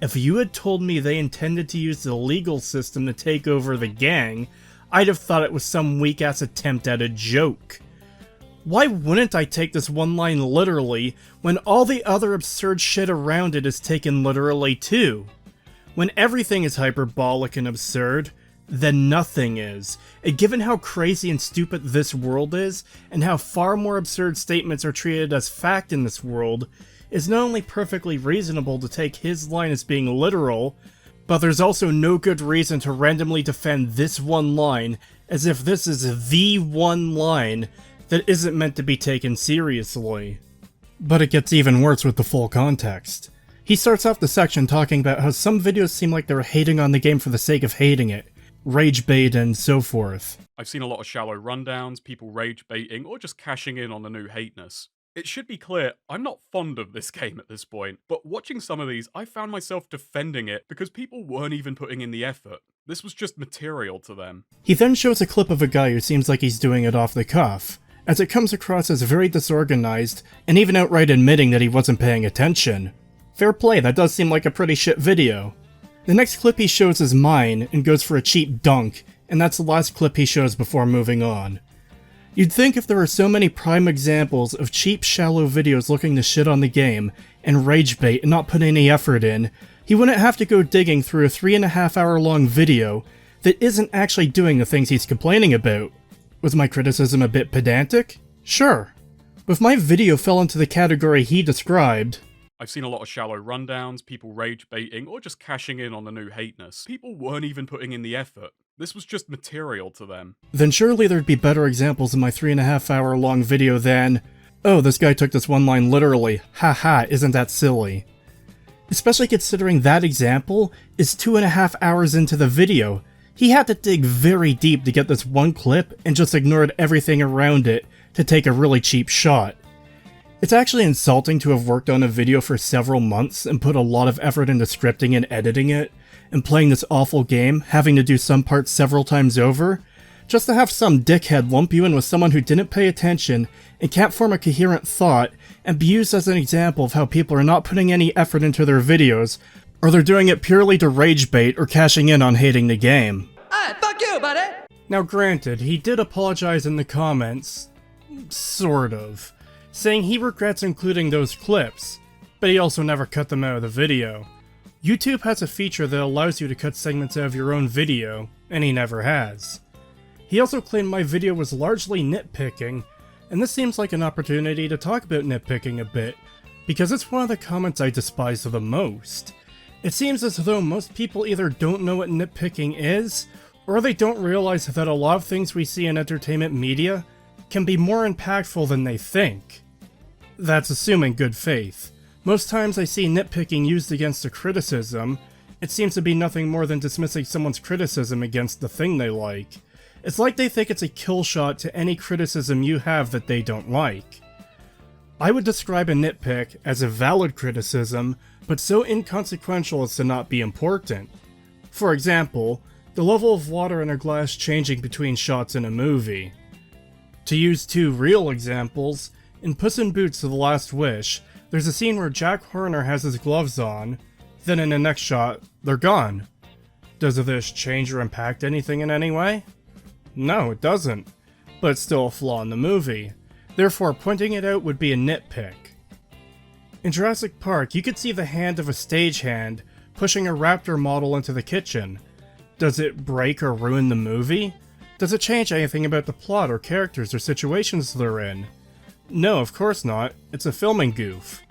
If you had told me they intended to use the legal system to take over the gang, I'd have thought it was some weak-ass attempt at a joke. Why wouldn't I take this one line literally when all the other absurd shit around it is taken literally too? When everything is hyperbolic and absurd, then nothing is. And given how crazy and stupid this world is, and how far more absurd statements are treated as fact in this world, it's not only perfectly reasonable to take his line as being literal, but there's also no good reason to randomly defend this one line as if this is the one line that isn't meant to be taken seriously. But it gets even worse with the full context. He starts off the section talking about how some videos seem like they're hating on the game for the sake of hating it, rage bait and so forth. I've seen a lot of shallow rundowns, people rage baiting, or just cashing in on the new hateness. It should be clear, I'm not fond of this game at this point, but watching some of these, I found myself defending it because people weren't even putting in the effort. This was just material to them. He then shows a clip of a guy who seems like he's doing it off the cuff, as it comes across as very disorganized, and even outright admitting that he wasn't paying attention. Fair play, that does seem like a pretty shit video. The next clip he shows is mine, and goes for a cheap dunk, and that's the last clip he shows before moving on. You'd think if there were so many prime examples of cheap, shallow videos looking to shit on the game, and rage bait and not put any effort in, he wouldn't have to go digging through a 3.5 hour long video that isn't actually doing the things he's complaining about. Was my criticism a bit pedantic? Sure. But if my video fell into the category he described, I've seen a lot of shallow rundowns, people rage baiting, or just cashing in on the new hateness. People weren't even putting in the effort. This was just material to them. Then surely there'd be better examples in my 3.5 hour long video than, oh, this guy took this one line literally, haha, isn't that silly? Especially considering that example is 2.5 hours into the video. He had to dig very deep to get this one clip and just ignored everything around it to take a really cheap shot. It's actually insulting to have worked on a video for several months and put a lot of effort into scripting and editing it, and playing this awful game, having to do some parts several times over, just to have some dickhead lump you in with someone who didn't pay attention and can't form a coherent thought, and be used as an example of how people are not putting any effort into their videos, or they're doing it purely to rage bait or cashing in on hating the game. Hey, fuck you, buddy! Now granted, he did apologize in the comments, sort of, saying he regrets including those clips, but he also never cut them out of the video. YouTube has a feature that allows you to cut segments out of your own video, and he never has. He also claimed my video was largely nitpicking, and this seems like an opportunity to talk about nitpicking a bit, because it's one of the comments I despise the most. It seems as though most people either don't know what nitpicking is, or they don't realize that a lot of things we see in entertainment media can be more impactful than they think. That's assuming good faith. Most times I see nitpicking used against a criticism, it seems to be nothing more than dismissing someone's criticism against the thing they like. It's like they think it's a kill shot to any criticism you have that they don't like. I would describe a nitpick as a valid criticism, but so inconsequential as to not be important. For example, the level of water in a glass changing between shots in a movie. To use two real examples, in Puss in Boots: The Last Wish, there's a scene where Jack Horner has his gloves on, then in the next shot, they're gone. Does this change or impact anything in any way? No, it doesn't, but it's still a flaw in the movie. Therefore, pointing it out would be a nitpick. In Jurassic Park, you could see the hand of a stagehand pushing a raptor model into the kitchen. Does it break or ruin the movie? Does it change anything about the plot or characters or situations they're in? No, of course not. It's a filming goof.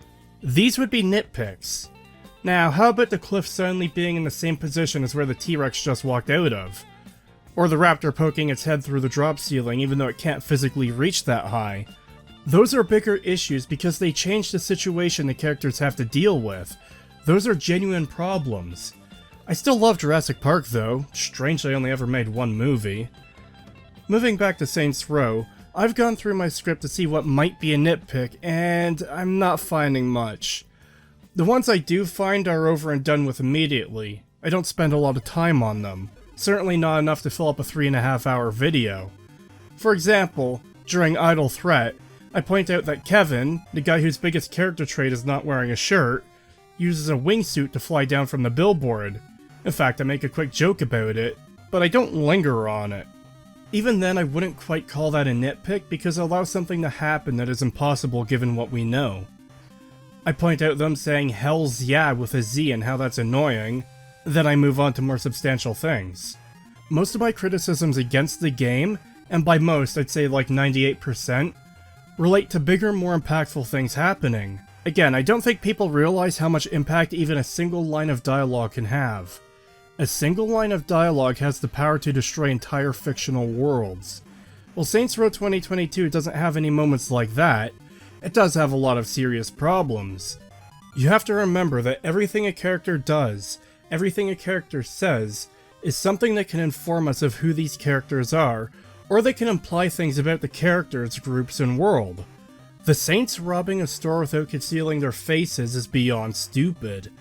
These would be nitpicks. Now, how about the cliff suddenly being in the same position as where the T-Rex just walked out of? Or the raptor poking its head through the drop ceiling even though it can't physically reach that high? Those are bigger issues because they change the situation the characters have to deal with. Those are genuine problems. I still love Jurassic Park though. Strange they only ever made one movie. Moving back to Saints Row, I've gone through my script to see what might be a nitpick, and I'm not finding much. The ones I do find are over and done with immediately. I don't spend a lot of time on them. Certainly not enough to fill up a 3.5-hour video. For example, during Idle Threat, I point out that Kevin, the guy whose biggest character trait is not wearing a shirt, uses a wingsuit to fly down from the billboard. In fact, I make a quick joke about it, but I don't linger on it. Even then, I wouldn't quite call that a nitpick because it allows something to happen that is impossible given what we know. I point out them saying "Hells yeah" with a Z and how that's annoying, then I move on to more substantial things. Most of my criticisms against the game, and by most I'd say like 98%, relate to bigger, more impactful things happening. Again, I don't think people realize how much impact even a single line of dialogue can have. A single line of dialogue has the power to destroy entire fictional worlds. While Saints Row 2022 doesn't have any moments like that, it does have a lot of serious problems. You have to remember that everything a character does, everything a character says, is something that can inform us of who these characters are, or they can imply things about the characters, groups, and world. The Saints robbing a store without concealing their faces is beyond stupid.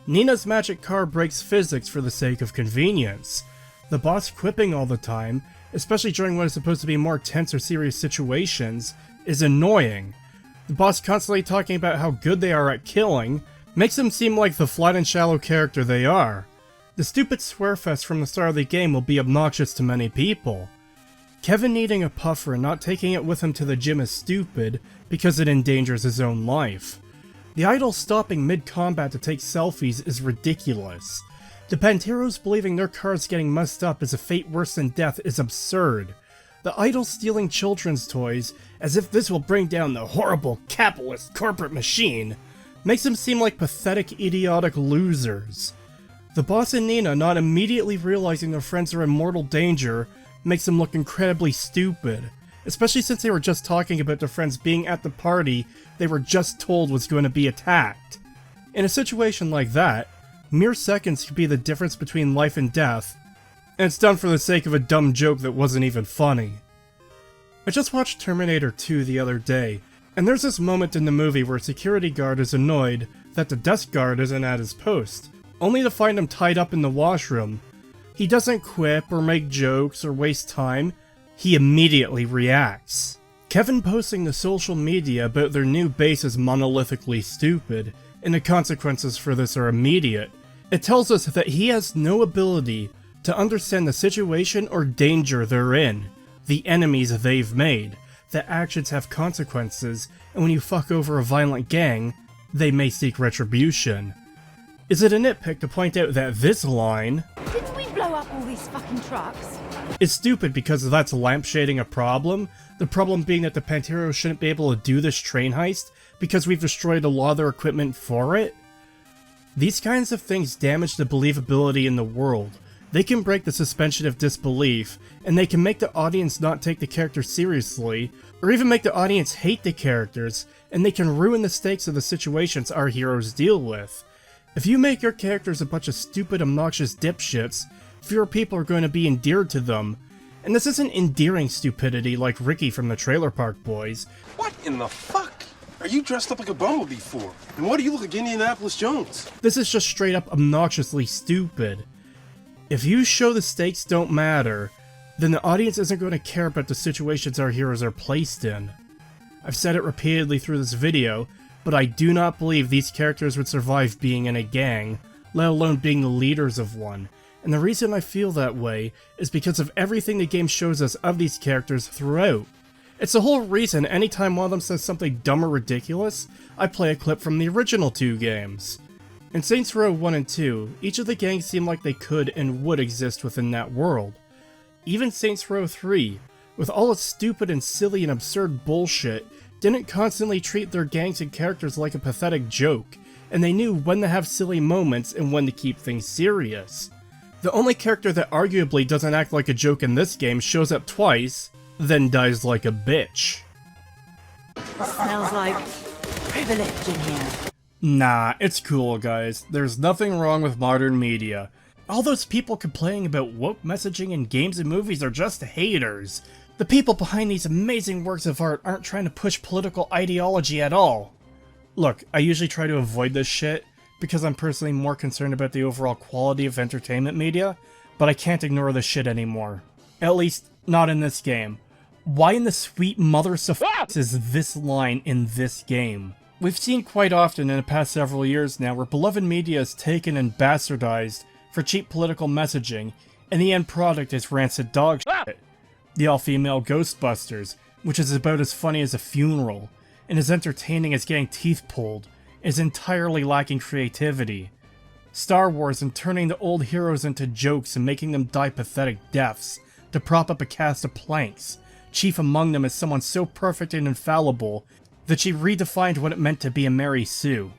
Neenah's magic car breaks physics for the sake of convenience. The boss quipping all the time, especially during what is supposed to be more tense or serious situations, is annoying. The boss constantly talking about how good they are at killing makes them seem like the flat and shallow character they are. The stupid swearfest from the start of the game will be obnoxious to many people. Kevin needing a puffer and not taking it with him to the gym is stupid because it endangers his own life. The idol stopping mid-combat to take selfies is ridiculous. The Panteros believing their cars getting messed up is a fate worse than death is absurd. The idol stealing children's toys, as if this will bring down the horrible capitalist corporate machine, makes them seem like pathetic, idiotic losers. The boss and Neenah not immediately realizing their friends are in mortal danger makes them look incredibly stupid, especially since they were just talking about their friends being at the party they were just told was going to be attacked. In a situation like that, mere seconds could be the difference between life and death, and it's done for the sake of a dumb joke that wasn't even funny. I just watched Terminator 2 the other day, and there's this moment in the movie where a security guard is annoyed that the desk guard isn't at his post, only to find him tied up in the washroom. He doesn't quip or make jokes or waste time, he immediately reacts. Kevin posting to social media about their new base is monolithically stupid, and the consequences for this are immediate. It tells us that he has no ability to understand the situation or danger they're in, the enemies they've made, that actions have consequences, and when you fuck over a violent gang, they may seek retribution. Is it a nitpick to point out that this line Didn't we blow up all these fucking trucks? is stupid because that's lampshading a problem? The problem being that the Panteros shouldn't be able to do this train heist because we've destroyed a lot of their equipment for it? These kinds of things damage the believability in the world. They can break the suspension of disbelief, and they can make the audience not take the characters seriously, or even make the audience hate the characters, and they can ruin the stakes of the situations our heroes deal with. If you make your characters a bunch of stupid, obnoxious dipshits, fewer people are going to be endeared to them. And this isn't endearing stupidity like Ricky from the Trailer Park Boys. What in the fuck are you dressed up like a bumblebee for? And why do you look like Indianapolis Jones? This is just straight up obnoxiously stupid. If you show the stakes don't matter, then the audience isn't going to care about the situations our heroes are placed in. I've said it repeatedly through this video, but I do not believe these characters would survive being in a gang, let alone being the leaders of one. And the reason I feel that way is because of everything the game shows us of these characters throughout. It's the whole reason anytime one of them says something dumb or ridiculous, I play a clip from the original two games. In Saints Row 1 and 2, each of the gangs seemed like they could and would exist within that world. Even Saints Row 3, with all its stupid and silly and absurd bullshit, didn't constantly treat their gangs and characters like a pathetic joke, and they knew when to have silly moments and when to keep things serious. The only character that arguably doesn't act like a joke in this game shows up twice, then dies like a bitch. Smells like privilege in here. Nah, it's cool, guys. There's nothing wrong with modern media. All those people complaining about woke messaging in games and movies are just haters. The people behind these amazing works of art aren't trying to push political ideology at all. Look, I usually try to avoid this shit, because I'm personally more concerned about the overall quality of entertainment media, but I can't ignore this shit anymore. At least, not in this game. Why in the sweet mother is this line in this game? We've seen quite often in the past several years now where beloved media is taken and bastardized for cheap political messaging, and the end product is rancid dog shit. The all-female Ghostbusters, which is about as funny as a funeral, and as entertaining as getting teeth pulled, is entirely lacking creativity. Star Wars and turning the old heroes into jokes and making them die pathetic deaths to prop up a cast of planks, chief among them is someone so perfect and infallible that she redefined what it meant to be a Mary Sue.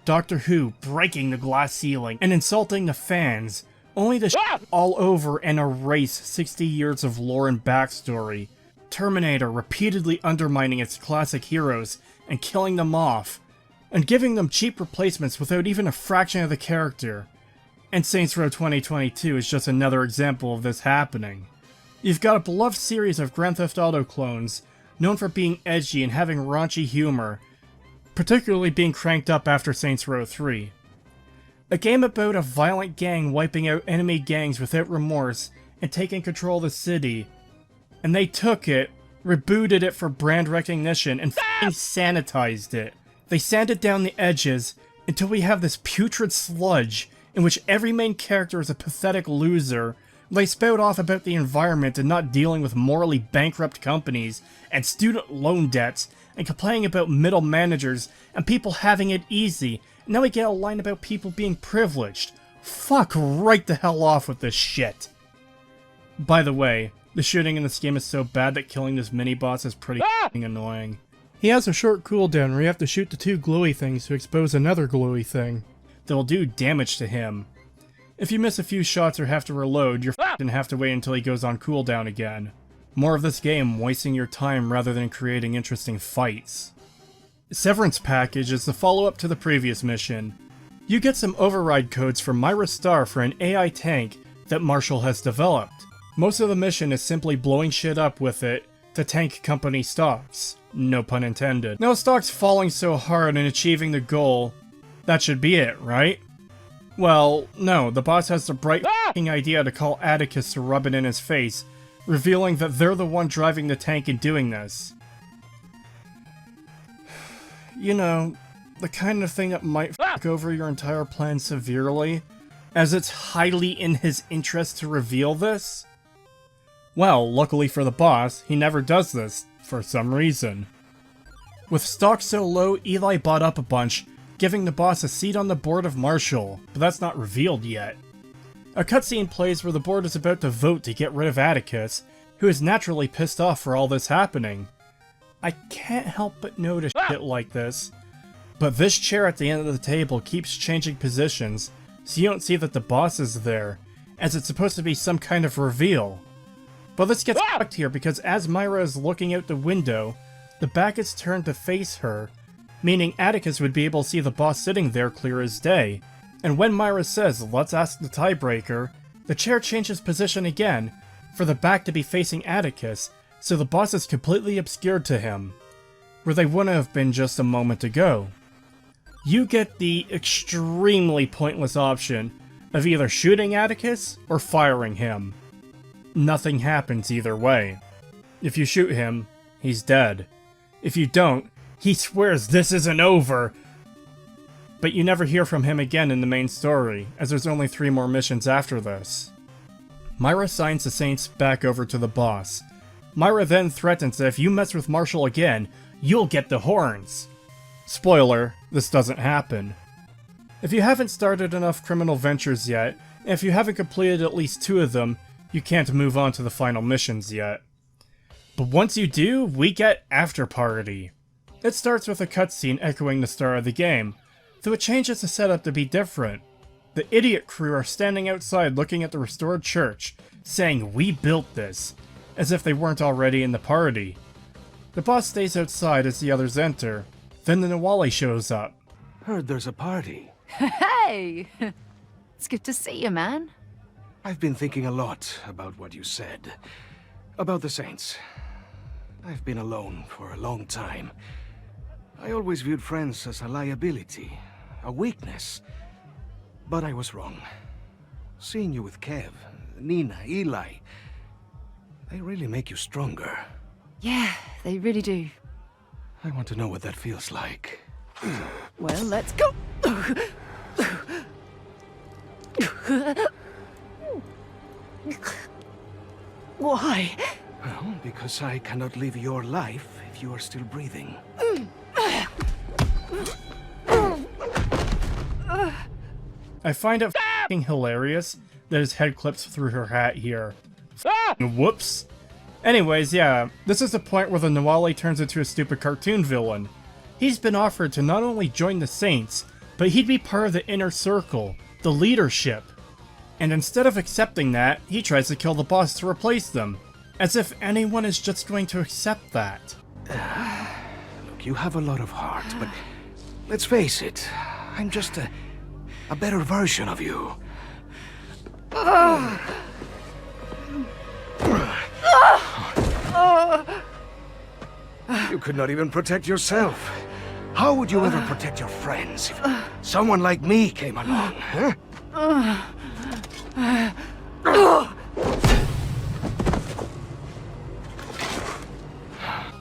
Doctor Who breaking the glass ceiling and insulting the fans, only to all over and erase 60 years of lore and backstory. Terminator repeatedly undermining its classic heroes and killing them off, and giving them cheap replacements without even a fraction of the character. And Saints Row 2022 is just another example of this happening. You've got a beloved series of Grand Theft Auto clones, known for being edgy and having raunchy humor, particularly being cranked up after Saints Row 3. A game about a violent gang wiping out enemy gangs without remorse and taking control of the city, and they took it, rebooted it for brand recognition, and f***ing sanitized it. They sanded down the edges until we have this putrid sludge in which every main character is a pathetic loser. They spout off about the environment and not dealing with morally bankrupt companies and student loan debts and complaining about middle managers and people having it easy. And now we get a line about people being privileged. Fuck right the hell off with this shit. By the way, the shooting in this game is so bad that killing this mini-boss is pretty f***ing annoying. He has a short cooldown where you have to shoot the two glowy things to expose another glowy thing that will do damage to him. If you miss a few shots or have to reload, you're f***ing have to wait until he goes on cooldown again. More of this game wasting your time rather than creating interesting fights. Severance Package is the follow-up to the previous mission. You get some override codes from Myra Star for an AI tank that Marshall has developed. Most of the mission is simply blowing shit up with it to tank company stocks. No pun intended. Now stocks falling so hard and achieving the goal, that should be it, right? Well, no, the boss has the bright f***ing idea to call Atticus to rub it in his face, revealing that they're the one driving the tank and doing this. You know, the kind of thing that might fuck over your entire plan severely, as it's highly in his interest to reveal this? Well, luckily for the boss, he never does this, for some reason. With stock so low, Eli bought up a bunch, giving the boss a seat on the board of Marshall, but that's not revealed yet. A cutscene plays where the board is about to vote to get rid of Atticus, who is naturally pissed off for all this happening. I can't help but notice shit like this, but this chair at the end of the table keeps changing positions, so you don't see that the boss is there, as it's supposed to be some kind of reveal. But this gets fucked here because as Myra is looking out the window, the back is turned to face her, meaning Atticus would be able to see the boss sitting there clear as day. And when Myra says, "Let's ask the tiebreaker," the chair changes position again, for the back to be facing Atticus, so the boss is completely obscured to him, where they wouldn't have been just a moment ago. You get the extremely pointless option of either shooting Atticus or firing him. Nothing happens either way. If you shoot him, he's dead. If you don't, he swears this isn't over! But you never hear from him again in the main story, as there's only 3 more missions after this. Myra signs the Saints back over to the boss. Myra then threatens that if you mess with Marshall again, you'll get the horns! Spoiler, this doesn't happen. If you haven't started enough criminal ventures yet, and if you haven't completed at least 2 of them, you can't move on to the final missions yet. But once you do, we get Afterparty. It starts with a cutscene echoing the start of the game, though it changes the setup to be different. The idiot crew are standing outside looking at the restored church, saying, "We built this," as if they weren't already in the party. The boss stays outside as the others enter. Then the Nawali shows up. Heard there's a party. Hey! It's good to see you, man. I've been thinking a lot about what you said. About the Saints. I've been alone for a long time. I always viewed friends as a liability, a weakness. But I was wrong. Seeing you with Kev, Neenah, Eli, they really make you stronger. Yeah, they really do. I want to know what that feels like. Well, let's go! Why? Well, because I cannot live your life if you are still breathing. I find it f***ing hilarious that his head clips through her hat here. Whoops. Anyways, yeah, this is the point where the Nawali turns into a stupid cartoon villain. He's been offered to not only join the Saints, but he'd be part of the inner circle, the leadership. And instead of accepting that, he tries to kill the boss to replace them. As if anyone is just going to accept that. Look, you have a lot of heart, but let's face it, I'm just a better version of you. You could not even protect yourself. How would you ever protect your friends if someone like me came along, huh?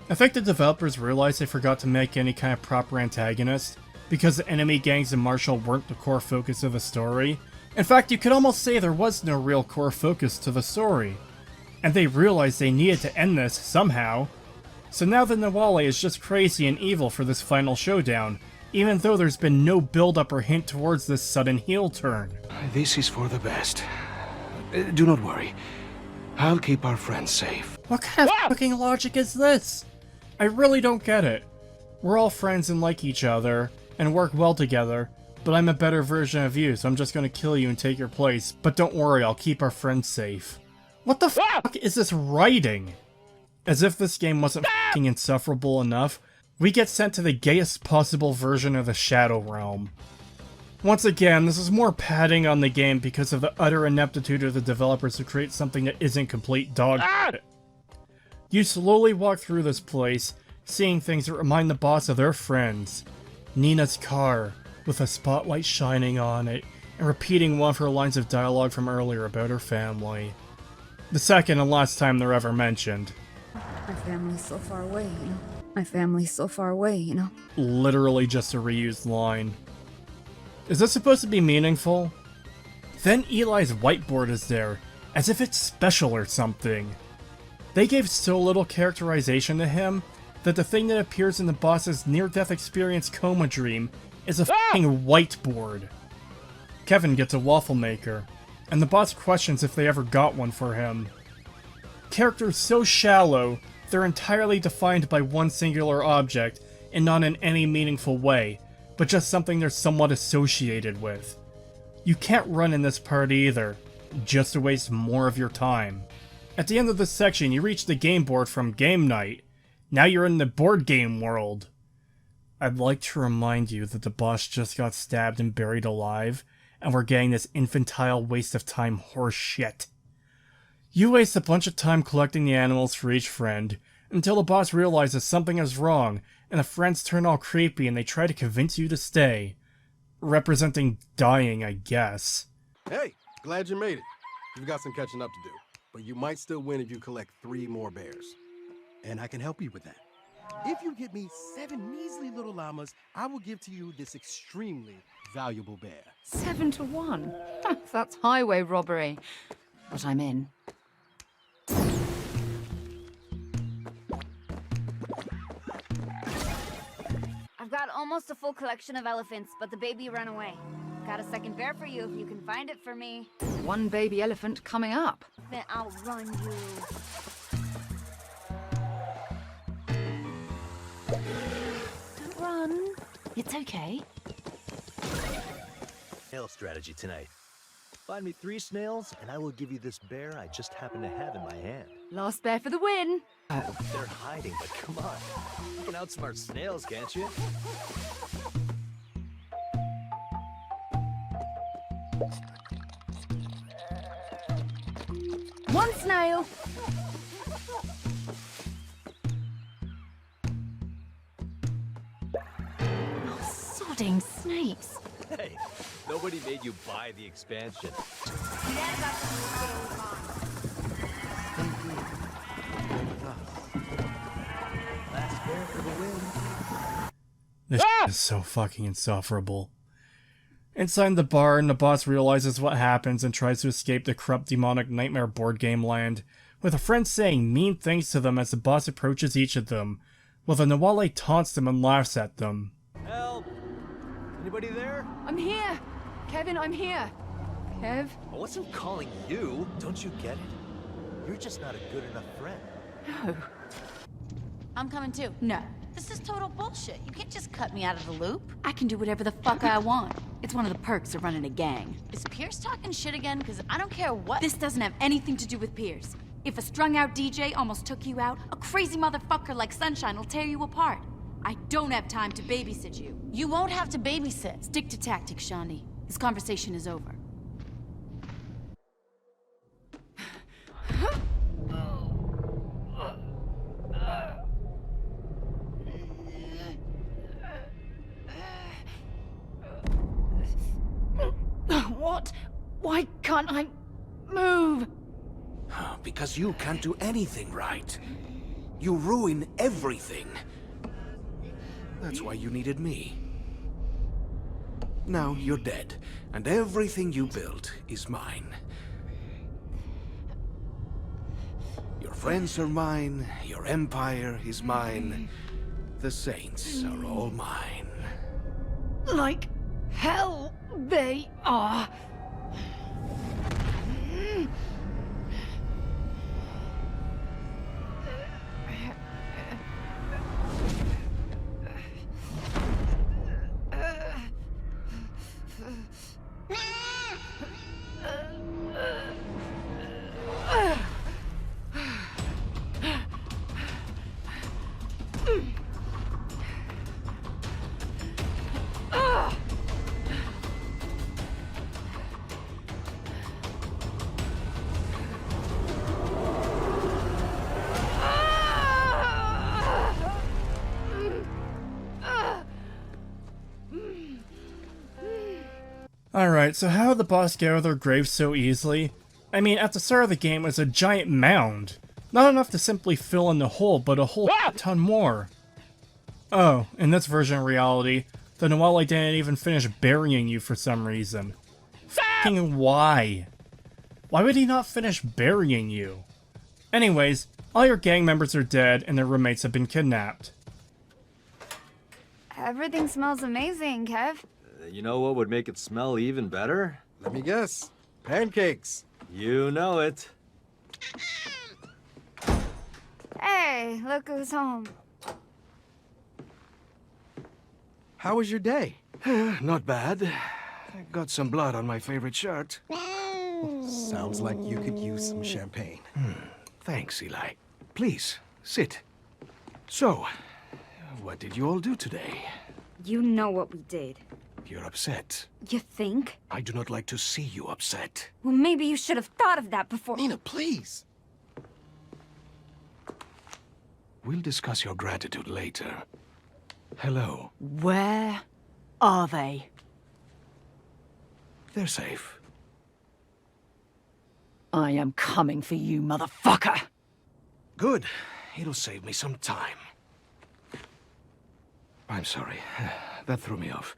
I think the developers realized they forgot to make any kind of proper antagonist, because the enemy gangs and Marshall weren't the core focus of the story. In fact, you could almost say there was no real core focus to the story. And they realized they needed to end this somehow. So now the Nawali is just crazy and evil for this final showdown, even though there's been no build-up or hint towards this sudden heel turn. This is for the best. Do not worry. I'll keep our friends safe. What kind of fucking logic is this? I really don't get it. We're all friends and like each other, and work well together, but I'm a better version of you, so I'm just gonna kill you and take your place, but don't worry, I'll keep our friends safe. What the fuck is this writing? As if this game wasn't fucking insufferable enough, we get sent to the gayest possible version of the Shadow Realm. Once again, this is more padding on the game because of the utter ineptitude of the developers to create something that isn't complete dog shit. You slowly walk through this place, seeing things that remind the boss of their friends. Neenah's car, with a spotlight shining on it, and repeating one of her lines of dialogue from earlier about her family. The second and last time they're ever mentioned. My family's so far away, you know? My family's so far away, you know? Literally just a reused line. Is this supposed to be meaningful? Then Eli's whiteboard is there, as if it's special or something. They gave so little characterization to him that the thing that appears in the boss's near-death experience coma dream is a f***ing whiteboard. Kevin gets a waffle maker, and the boss questions if they ever got one for him. Characters so shallow, they're entirely defined by one singular object, and not in any meaningful way, but just something they're somewhat associated with. You can't run in this part either, just to waste more of your time. At the end of this section, you reach the game board from Game Night. Now you're in the board game world. I'd like to remind you that the boss just got stabbed and buried alive, and we're getting this infantile waste of time horse shit. You waste a bunch of time collecting the animals for each friend, until the boss realizes something is wrong, and the friends turn all creepy and they try to convince you to stay. Representing dying, I guess. Hey, glad you made it. You've got some catching up to do, but you might still win if you collect 3 more bears. And I can help you with that. If you get me 7 measly little llamas, I will give to you this extremely valuable bear. 7-1. That's highway robbery. But I'm in. I've I've got almost a full collection of elephants, but the baby ran away. Got a second bear for you if you can find it for me. One baby elephant coming up. Then I'll run you. Don't run. It's okay. Snail strategy tonight. Find me 3 snails, and I will give you this bear I just happen to have in my hand. Last bear for the win. They're hiding, but come on. You can outsmart snails, can't you? One snail. Oh, sodding snakes. Hey, nobody made you buy the expansion. Last bear for the win. This is so fucking insufferable. Inside the bar, the boss realizes what happens and tries to escape the corrupt demonic nightmare board game land, with a friend saying mean things to them as the boss approaches each of them, while the Nawale taunts them and laughs at them. Help! Anybody there? I'm here. Kevin, I'm here. Kev? I wasn't calling you. Don't you get it? You're just not a good enough friend. No. I'm coming too. No. This is total bullshit. You can't just cut me out of the loop. I can do whatever the fuck I want. It's one of the perks of running a gang. Is Pierce talking shit again? Because I don't care what. This doesn't have anything to do with Pierce. If a strung-out DJ almost took you out, a crazy motherfucker like Sunshine will tear you apart. I don't have time to babysit you. You won't have to babysit. Stick to tactics, Shaundi. This conversation is over. What? Why can't I move? Because you can't do anything right. You ruin everything. That's why you needed me. Now you're dead, and everything you built is mine. Your friends are mine, your empire is mine. The Saints are all mine. Like hell they are. Alright, so how did the boss get out of their graves so easily? I mean, at the start of the game it was a giant mound. Not enough to simply fill in the hole, but a whole ton more. Oh, in this version of reality, the Nawale didn't even finish burying you for some reason. F***ing why? Why would he not finish burying you? Anyways, all your gang members are dead and their roommates have been kidnapped. Everything smells amazing, Kev. You know what would make it smell even better? Let me guess. Pancakes. You know it. Hey, look who's home. How was your day? Not bad. I got some blood on my favorite shirt. Sounds like you could use some champagne. Thanks, Eli. Please, sit. So, what did you all do today? You know what we did. You're upset. You think? I do not like to see you upset. Well, maybe you should have thought of that before. Neenah, please. We'll discuss your gratitude later. Hello. Where are they? They're safe. I am coming for you, motherfucker! Good. It'll save me some time. I'm sorry. That threw me off.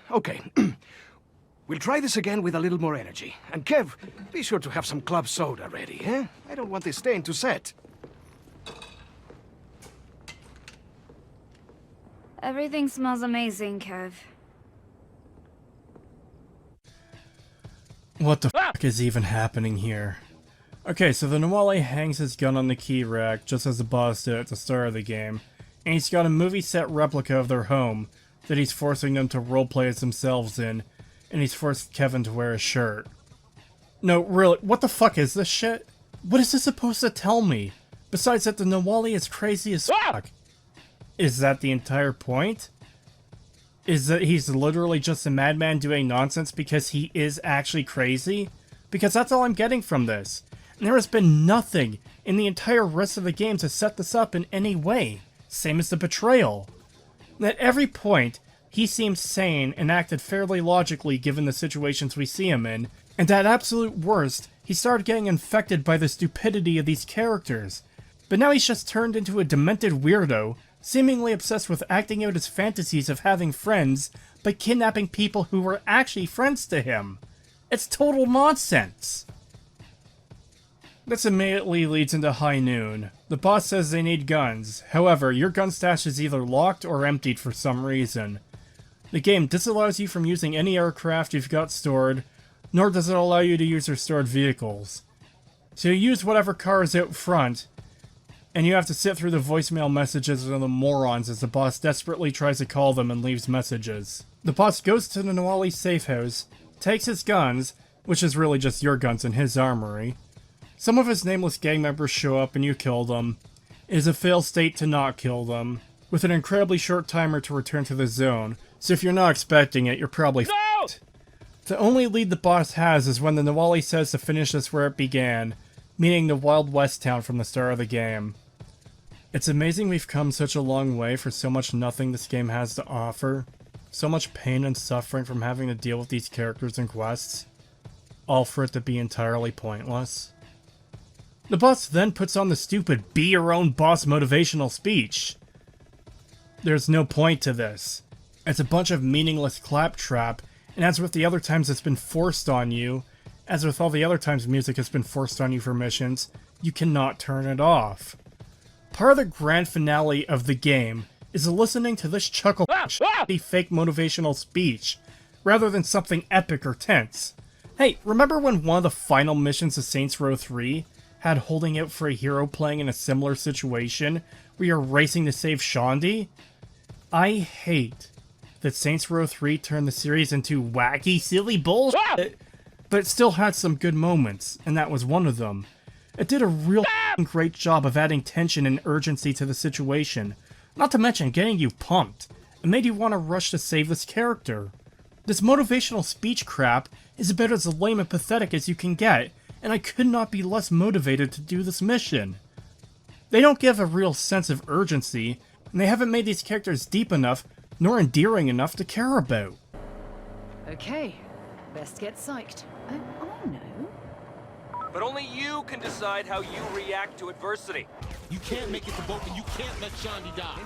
Okay. We'll try this again with a little more energy. And Kev, be sure to have some club soda ready, eh? I don't want this stain to set. Everything smells amazing, Kev. What the fuck is even happening here? Okay, so the Nawali hangs his gun on the key rack, just as the boss did at the start of the game, and he's got a movie set replica of their home that he's forcing them to roleplay as themselves in, and he's forced Kevin to wear a shirt. No, really, what the fuck is this shit? What is this supposed to tell me? Besides that the Nawali is crazy as fuck. Is that the entire point? Is that he's literally just a madman doing nonsense because he is actually crazy? Because that's all I'm getting from this. And there has been nothing in the entire rest of the game to set this up in any way. Same as the betrayal. At every point, he seems sane and acted fairly logically given the situations we see him in, and at absolute worst, he started getting infected by the stupidity of these characters. But now he's just turned into a demented weirdo, seemingly obsessed with acting out his fantasies of having friends by kidnapping people who were actually friends to him. It's total nonsense. This immediately leads into high noon. The boss says they need guns. However, your gun stash is either locked or emptied for some reason. The game disallows you from using any aircraft you've got stored, nor does it allow you to use your stored vehicles. So you use whatever car is out front, and you have to sit through the voicemail messages of the morons as the boss desperately tries to call them and leaves messages. The boss goes to the Nawali safe house, takes his guns, which is really just your guns in his armory. Some of his nameless gang members show up and you kill them. It is a failed state to not kill them, with an incredibly short timer to return to the zone, so if you're not expecting it, you're probably f***ed. The only lead the boss has is when the Nawali says to finish this where it began, meaning the Wild West town from the start of the game. It's amazing we've come such a long way for so much nothing this game has to offer. So much pain and suffering from having to deal with these characters and quests. All for it to be entirely pointless. The boss then puts on the stupid be your own boss motivational speech. There's no point to this. It's a bunch of meaningless claptrap, and as with the other times it's been forced on you, as with all the other times music has been forced on you for missions, you cannot turn it off. Part of the grand finale of the game is listening to this chuckle fake motivational speech, rather than something epic or tense. Hey, remember when one of the final missions of Saints Row 3 had holding out for a hero playing in a similar situation, where you're racing to save Shondi? I hate that Saints Row 3 turned the series into wacky, silly bullshit, but it still had some good moments, and that was one of them. It did a real great job of adding tension and urgency to the situation, not to mention getting you pumped. It made you want to rush to save this character. This motivational speech crap is about as lame and pathetic as you can get, and I could not be less motivated to do this mission. They don't give a real sense of urgency, and they haven't made these characters deep enough nor endearing enough to care about. Okay, best get psyched. Oh, I know. But only you can decide how you react to adversity. You can't make it to both, and you can't let Shondi die.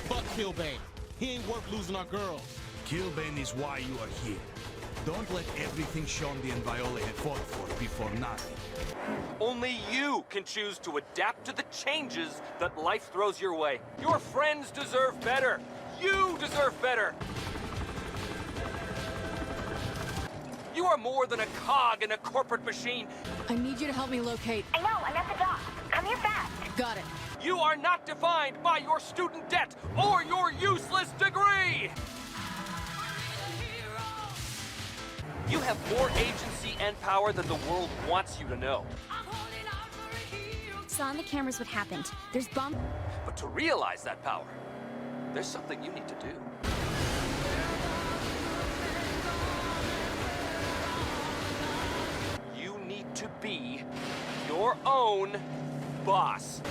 Fuck Killbane. He ain't worth losing our girls. Killbane is why you are here. Don't let everything Shondi and Viola had fought for be for nothing. Only you can choose to adapt to the changes that life throws your way. Your friends deserve better. You deserve better. You are more than a cog in a corporate machine. I need you to help me locate. I know, I'm at the dock. Come here fast. Got it. You are not defined by your student debt or your useless degree. You have more agency and power than the world wants you to know. Saw on the cameras what happened. There's bomb. But to realize that power, there's something you need to do. You need to be your own boss.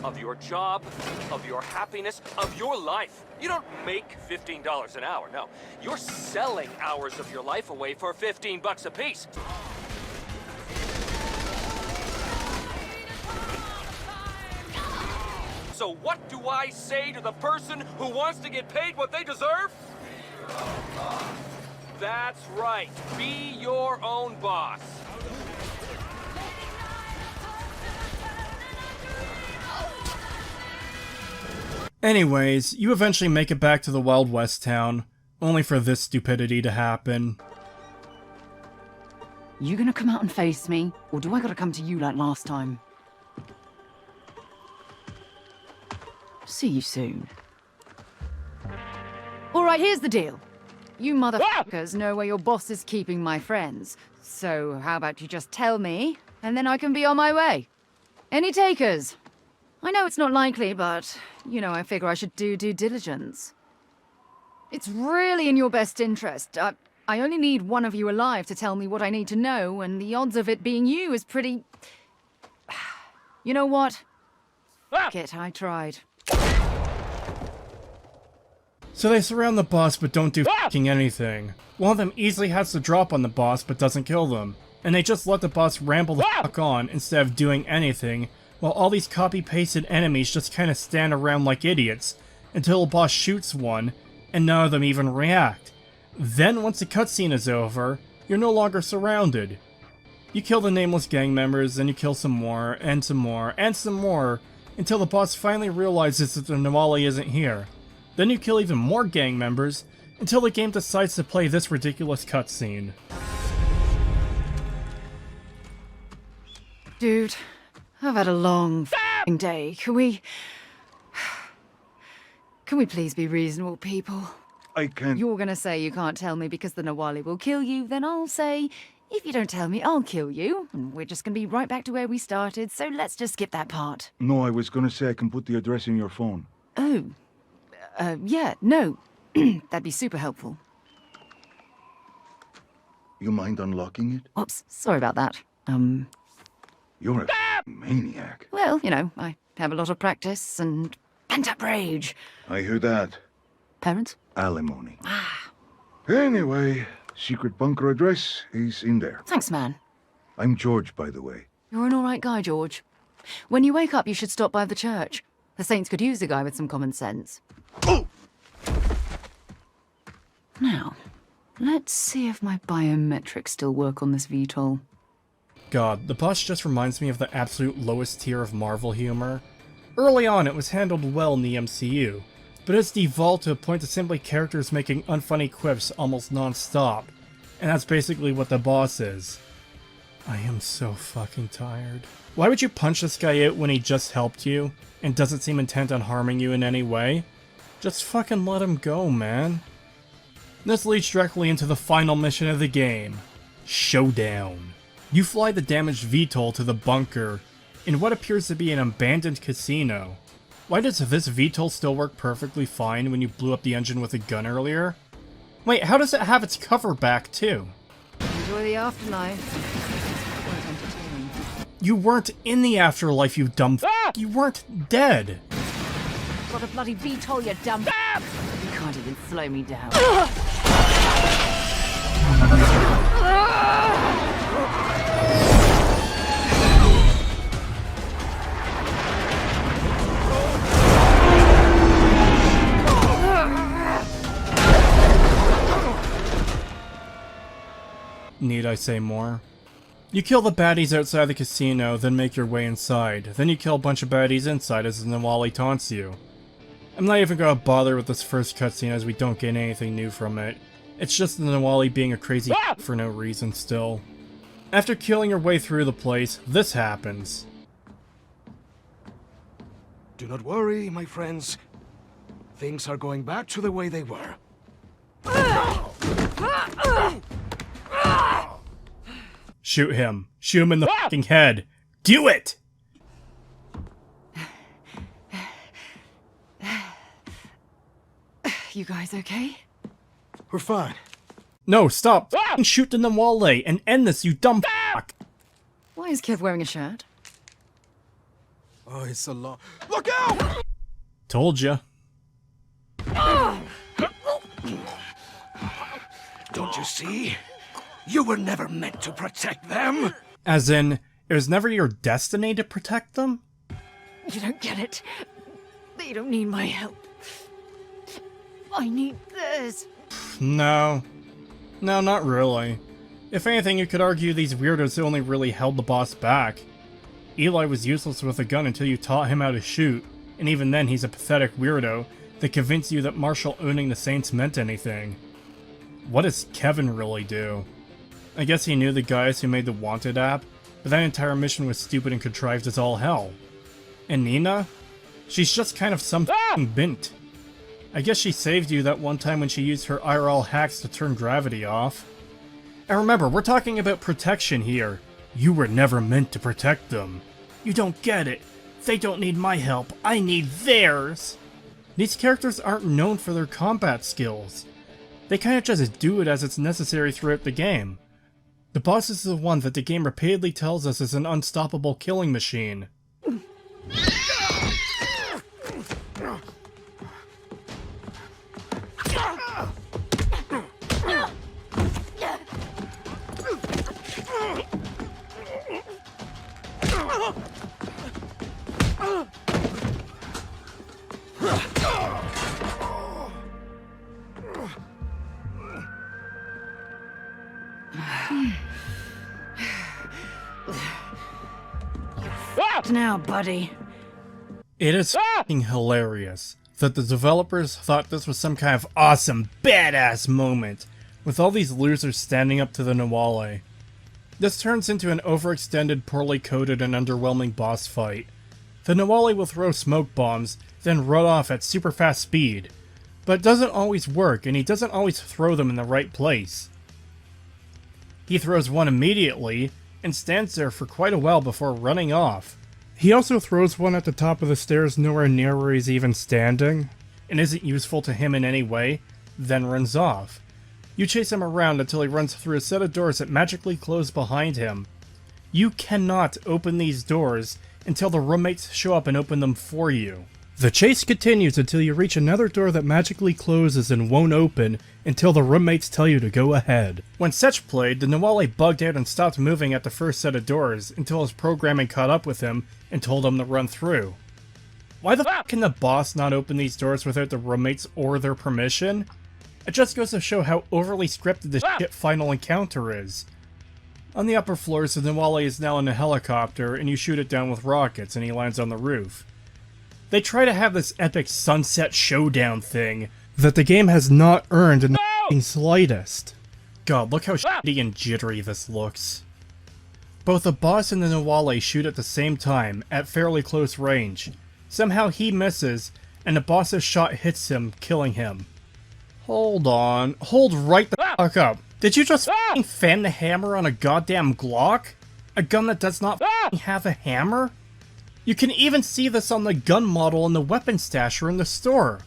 Of your job, of your happiness, of your life. You don't make $15 an hour, no. You're selling hours of your life away for 15 bucks a piece. So what do I say to the person who wants to get paid what they deserve? That's right. Be your own boss. Anyways, you eventually make it back to the Wild West town, only for this stupidity to happen. You gonna come out and face me, or do I gotta come to you like last time? See you soon. Alright, here's the deal. You motherfuckers know where your boss is keeping my friends. So how about you just tell me, and then I can be on my way. Any takers? I know it's not likely, but, you know, I figure I should do due diligence. It's really in your best interest. I only need one of you alive to tell me what I need to know, and the odds of it being you is pretty... You know what? Fuck it, I tried. So they surround the boss but don't do fucking anything. One of them easily has the drop on the boss but doesn't kill them. And they just let the boss ramble the fuck on instead of doing anything, while all these copy-pasted enemies just kinda stand around like idiots, until the boss shoots one, and none of them even react. Then once the cutscene is over, you're no longer surrounded. You kill the nameless gang members, then you kill some more, and some more, and some more, until the boss finally realizes that the Nawali isn't here. Then you kill even more gang members, until the game decides to play this ridiculous cutscene. Dude, I've had a long f***ing day. Can we please be reasonable people? I can't... You're gonna say you can't tell me because the Nawali will kill you, then I'll say, if you don't tell me, I'll kill you. And we're just gonna be right back to where we started, so let's just skip that part. No, I was gonna say I can put the address in your phone. Oh. Yeah, no. That'd be super helpful. You mind unlocking it? Oops, sorry about that. You're a maniac. Well, you know, I have a lot of practice and pent-up rage. I hear that. Parents? Alimony. Anyway, secret bunker address is in there. Thanks, man. I'm George, by the way. You're an alright guy, George. When you wake up, you should stop by the church. The saints could use a guy with some common sense. Oh! Now, let's see if my biometrics still work on this VTOL. God, the boss just reminds me of the absolute lowest tier of Marvel humor. Early on, it was handled well in the MCU, but it's devolved to a point of simply characters making unfunny quips almost non-stop, and that's basically what the boss is. I am so fucking tired. Why would you punch this guy out when he just helped you, and doesn't seem intent on harming you in any way? Just fucking let him go, man. This leads directly into the final mission of the game, Showdown. You fly the damaged VTOL to the bunker, in what appears to be an abandoned casino. Why does this VTOL still work perfectly fine when you blew up the engine with a gun earlier? Wait, how does it have its cover back too? Enjoy the afterlife. Quite entertaining. You weren't in the afterlife, you dumb f***. You weren't dead. Got a bloody VTOL, you dumb You can't even slow me down. Need I say more? You kill the baddies outside the casino, then make your way inside. Then you kill a bunch of baddies inside as the Nawali taunts you. I'm not even gonna bother with this first cutscene as we don't get anything new from it. It's just the Nawali being a crazy for no reason still. After killing your way through the place, this happens. Do not worry, my friends. Things are going back to the way they were. Shoot him. Shoot him in the fucking head. Do it! You guys okay? We're fine. No, stop! Shoot the Nawali and end this, you dumb fuck! Why is Kev wearing a shirt? Oh, it's a long... Look out! Told ya. Don't you see? You were never meant to protect them! As in, it was never your destiny to protect them? You don't get it. They don't need my help. I need this. No. No, not really. If anything, you could argue these weirdos only really held the boss back. Eli was useless with a gun until you taught him how to shoot. and even then he's a pathetic weirdo that convinced you that Marshall owning the Saints meant anything. What does Kevin really do? I guess he knew the guys who made the Wanted app, but that entire mission was stupid and contrived as all hell. And Neenah? She's just kind of some f***ing bint. I guess she saved you that one time when she used her IRL hacks to turn gravity off. And remember, we're talking about protection here. You were never meant to protect them. You don't get it. They don't need my help, I need theirs! These characters aren't known for their combat skills. They kind of just do it as it's necessary throughout the game. The boss is the one that the game repeatedly tells us is an unstoppable killing machine. Now, buddy. It is f***ing hilarious that the developers thought this was some kind of awesome, badass moment, with all these losers standing up to the Nawale. This turns into an overextended, poorly coded, and underwhelming boss fight. The Nawale will throw smoke bombs, then run off at super fast speed, but it doesn't always work, and he doesn't always throw them in the right place. He throws one immediately, and stands there for quite a while before running off. He also throws one at the top of the stairs nowhere near where he's even standing, and isn't useful to him in any way, then runs off. You chase him around until he runs through a set of doors that magically close behind him. You cannot open these doors until the roommates show up and open them for you. The chase continues until you reach another door that magically closes and won't open until the roommates tell you to go ahead. When Setch played, the Nawale bugged out and stopped moving at the first set of doors until his programming caught up with him and told him to run through. Why the f*** can the boss not open these doors without the roommates or their permission? It just goes to show how overly scripted this shit final encounter is. On the upper floors, the Nawale is now in a helicopter and you shoot it down with rockets and he lands on the roof. They try to have this epic sunset showdown thing that the game has not earned in the f***ing slightest. God, look how shitty and jittery this looks. Both the boss and the Nawale shoot at the same time, at fairly close range. Somehow he misses, and the boss's shot hits him, killing him. Hold on. Hold right the fuck up. Did you just f***ing fan the hammer on a goddamn Glock? A gun that does not f***ing have a hammer? You can even see this on the gun model in the weapon stasher in the store.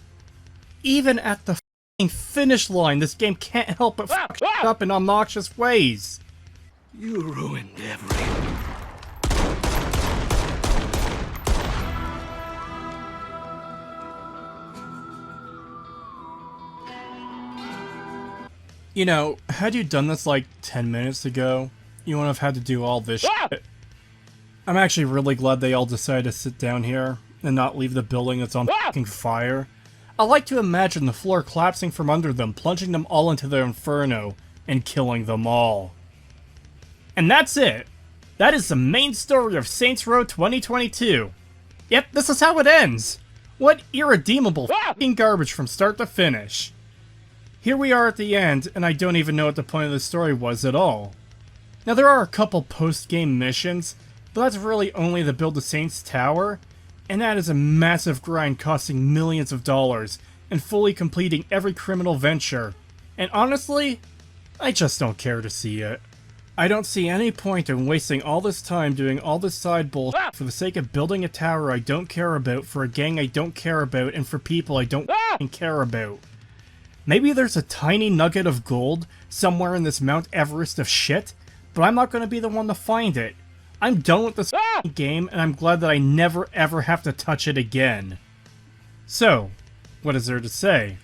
Even at the f***ing finish line, this game can't help but fuck shit up in obnoxious ways. You ruined everything. You know, had you done this like 10 minutes ago, you wouldn't have had to do all this shit. I'm actually really glad they all decided to sit down here and not leave the building that's on fucking fire. I like to imagine the floor collapsing from under them, plunging them all into their inferno, and killing them all. And that's it! That is the main story of Saints Row 2022. Yep, this is how it ends! What irredeemable fucking garbage from start to finish. Here we are at the end, and I don't even know what the point of the story was at all. Now there are a couple post-game missions, but that's really only to build the Saints Tower, and that is a massive grind costing millions of dollars, and fully completing every criminal venture. And honestly, I just don't care to see it. I don't see any point in wasting all this time doing all this side bullshit for the sake of building a tower I don't care about, for a gang I don't care about, and for people I don't care about. Maybe there's a tiny nugget of gold somewhere in this Mount Everest of shit, but I'm not going to be the one to find it. I'm done with this game, and I'm glad that I never ever have to touch it again. So, what is there to say?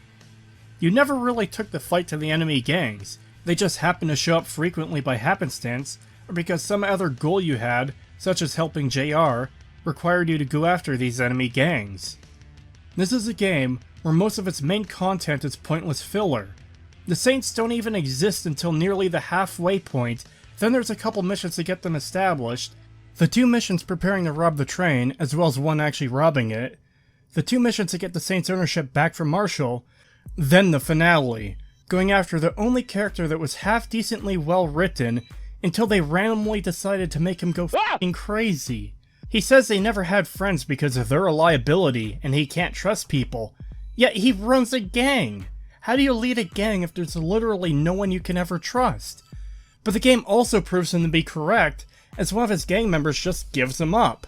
You never really took the fight to the enemy gangs. They just happened to show up frequently by happenstance, or because some other goal you had, such as helping JR, required you to go after these enemy gangs. This is a game where most of its main content is pointless filler. The Saints don't even exist until nearly the halfway point. Then there's a couple missions to get them established, the 2 missions preparing to rob the train, as well as one actually robbing it, the 2 missions to get the Saints' ownership back from Marshall, then the finale, going after the only character that was half-decently well written until they randomly decided to make him go f***ing crazy. He says they never had friends because they're a liability and he can't trust people, yet he runs a gang! How do you lead a gang if there's literally no one you can ever trust? But the game also proves him to be correct, as one of his gang members just gives him up.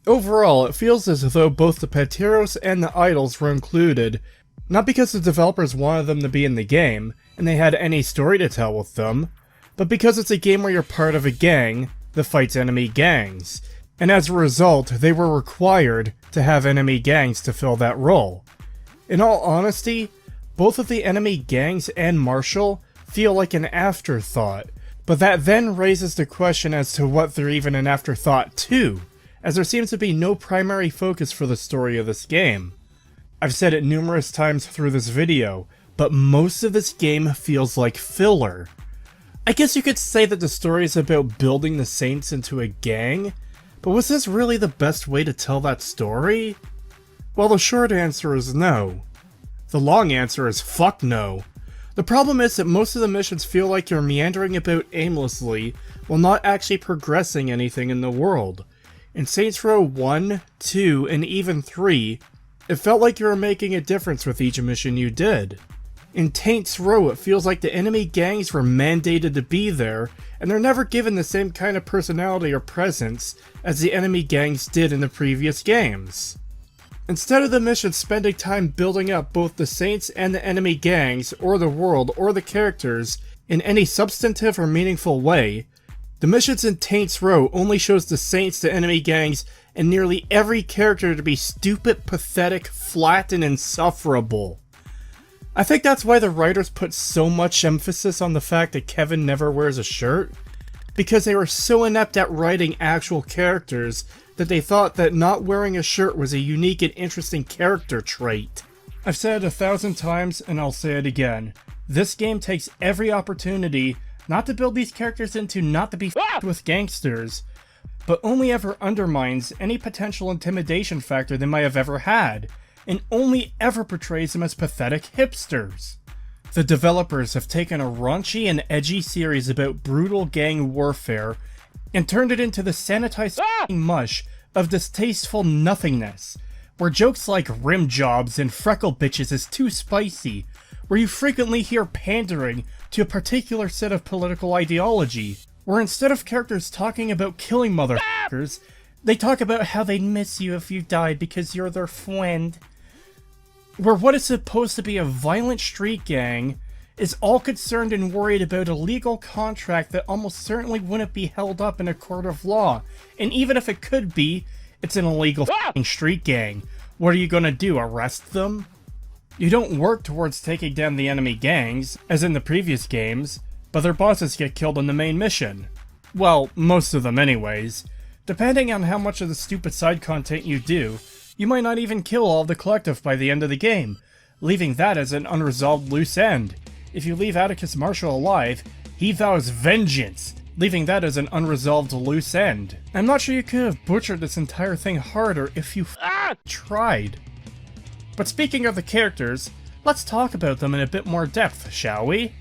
Overall, it feels as though both the Panteros and the Idols were included, not because the developers wanted them to be in the game, and they had any story to tell with them, but because it's a game where you're part of a gang that fights enemy gangs, and as a result, they were required to have enemy gangs to fill that role. In all honesty, both of the enemy gangs and Marshall feel like an afterthought, but that then raises the question as to what they're even an afterthought to, as there seems to be no primary focus for the story of this game. I've said it numerous times through this video, but most of this game feels like filler. I guess you could say that the story is about building the Saints into a gang, but was this really the best way to tell that story? Well, the short answer is no. The long answer is fuck no. The problem is that most of the missions feel like you're meandering about aimlessly while not actually progressing anything in the world. In Saints Row 1, 2, and even 3, it felt like you were making a difference with each mission you did. In Taints Row, it feels like the enemy gangs were mandated to be there, and they're never given the same kind of personality or presence as the enemy gangs did in the previous games. Instead of the mission spending time building up both the Saints and the enemy gangs, or the world, or the characters, in any substantive or meaningful way, the missions in Taints Row only shows the Saints to enemy gangs and nearly every character to be stupid, pathetic, flat, and insufferable. I think that's why the writers put so much emphasis on the fact that Kevin never wears a shirt, because they were so inept at writing actual characters that they thought that not wearing a shirt was a unique and interesting character trait. I've said it 1,000 times and I'll say it again. This game takes every opportunity not to build these characters into not to be f***ed with gangsters, but only ever undermines any potential intimidation factor they might have ever had, and only ever portrays them as pathetic hipsters. The developers have taken a raunchy and edgy series about brutal gang warfare and turned it into the sanitized mush of distasteful nothingness, where jokes like rim jobs and freckle bitches is too spicy, where you frequently hear pandering to a particular set of political ideology, where instead of characters talking about killing motherfuckers, they talk about how they'd miss you if you died because you're their friend, where what is supposed to be a violent street gang is all concerned and worried about a legal contract that almost certainly wouldn't be held up in a court of law, and even if it could be, it's an illegal f***ing street gang. What are you gonna do, arrest them? You don't work towards taking down the enemy gangs, as in the previous games, but their bosses get killed in the main mission. Well, most of them anyways. Depending on how much of the stupid side content you do, you might not even kill all of the collective by the end of the game, leaving that as an unresolved loose end. If you leave Atticus Marshall alive, he vows vengeance, leaving that as an unresolved loose end. I'm not sure you could have butchered this entire thing harder if you tried. But speaking of the characters, let's talk about them in a bit more depth, shall we?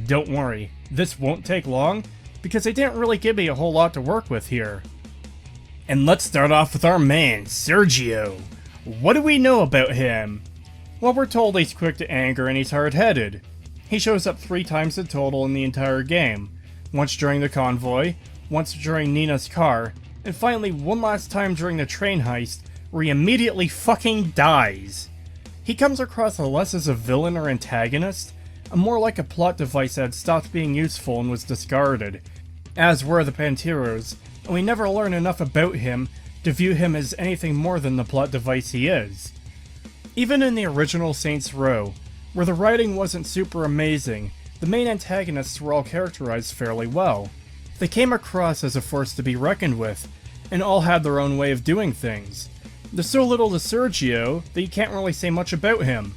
Don't worry, this won't take long, because they didn't really give me a whole lot to work with here. And let's start off with our man, Sergio. What do we know about him? Well, we're told he's quick to anger and he's hard-headed. He shows up 3 times in total in the entire game. Once during the convoy, once during Neenah's car, and finally one last time during the train heist, where he immediately fucking dies. He comes across less as a villain or antagonist, and more like a plot device that had stopped being useful and was discarded, as were the Panteros, and we never learn enough about him to view him as anything more than the plot device he is. Even in the original Saints Row, where the writing wasn't super amazing, the main antagonists were all characterized fairly well. They came across as a force to be reckoned with, and all had their own way of doing things. There's so little to Sergio that you can't really say much about him.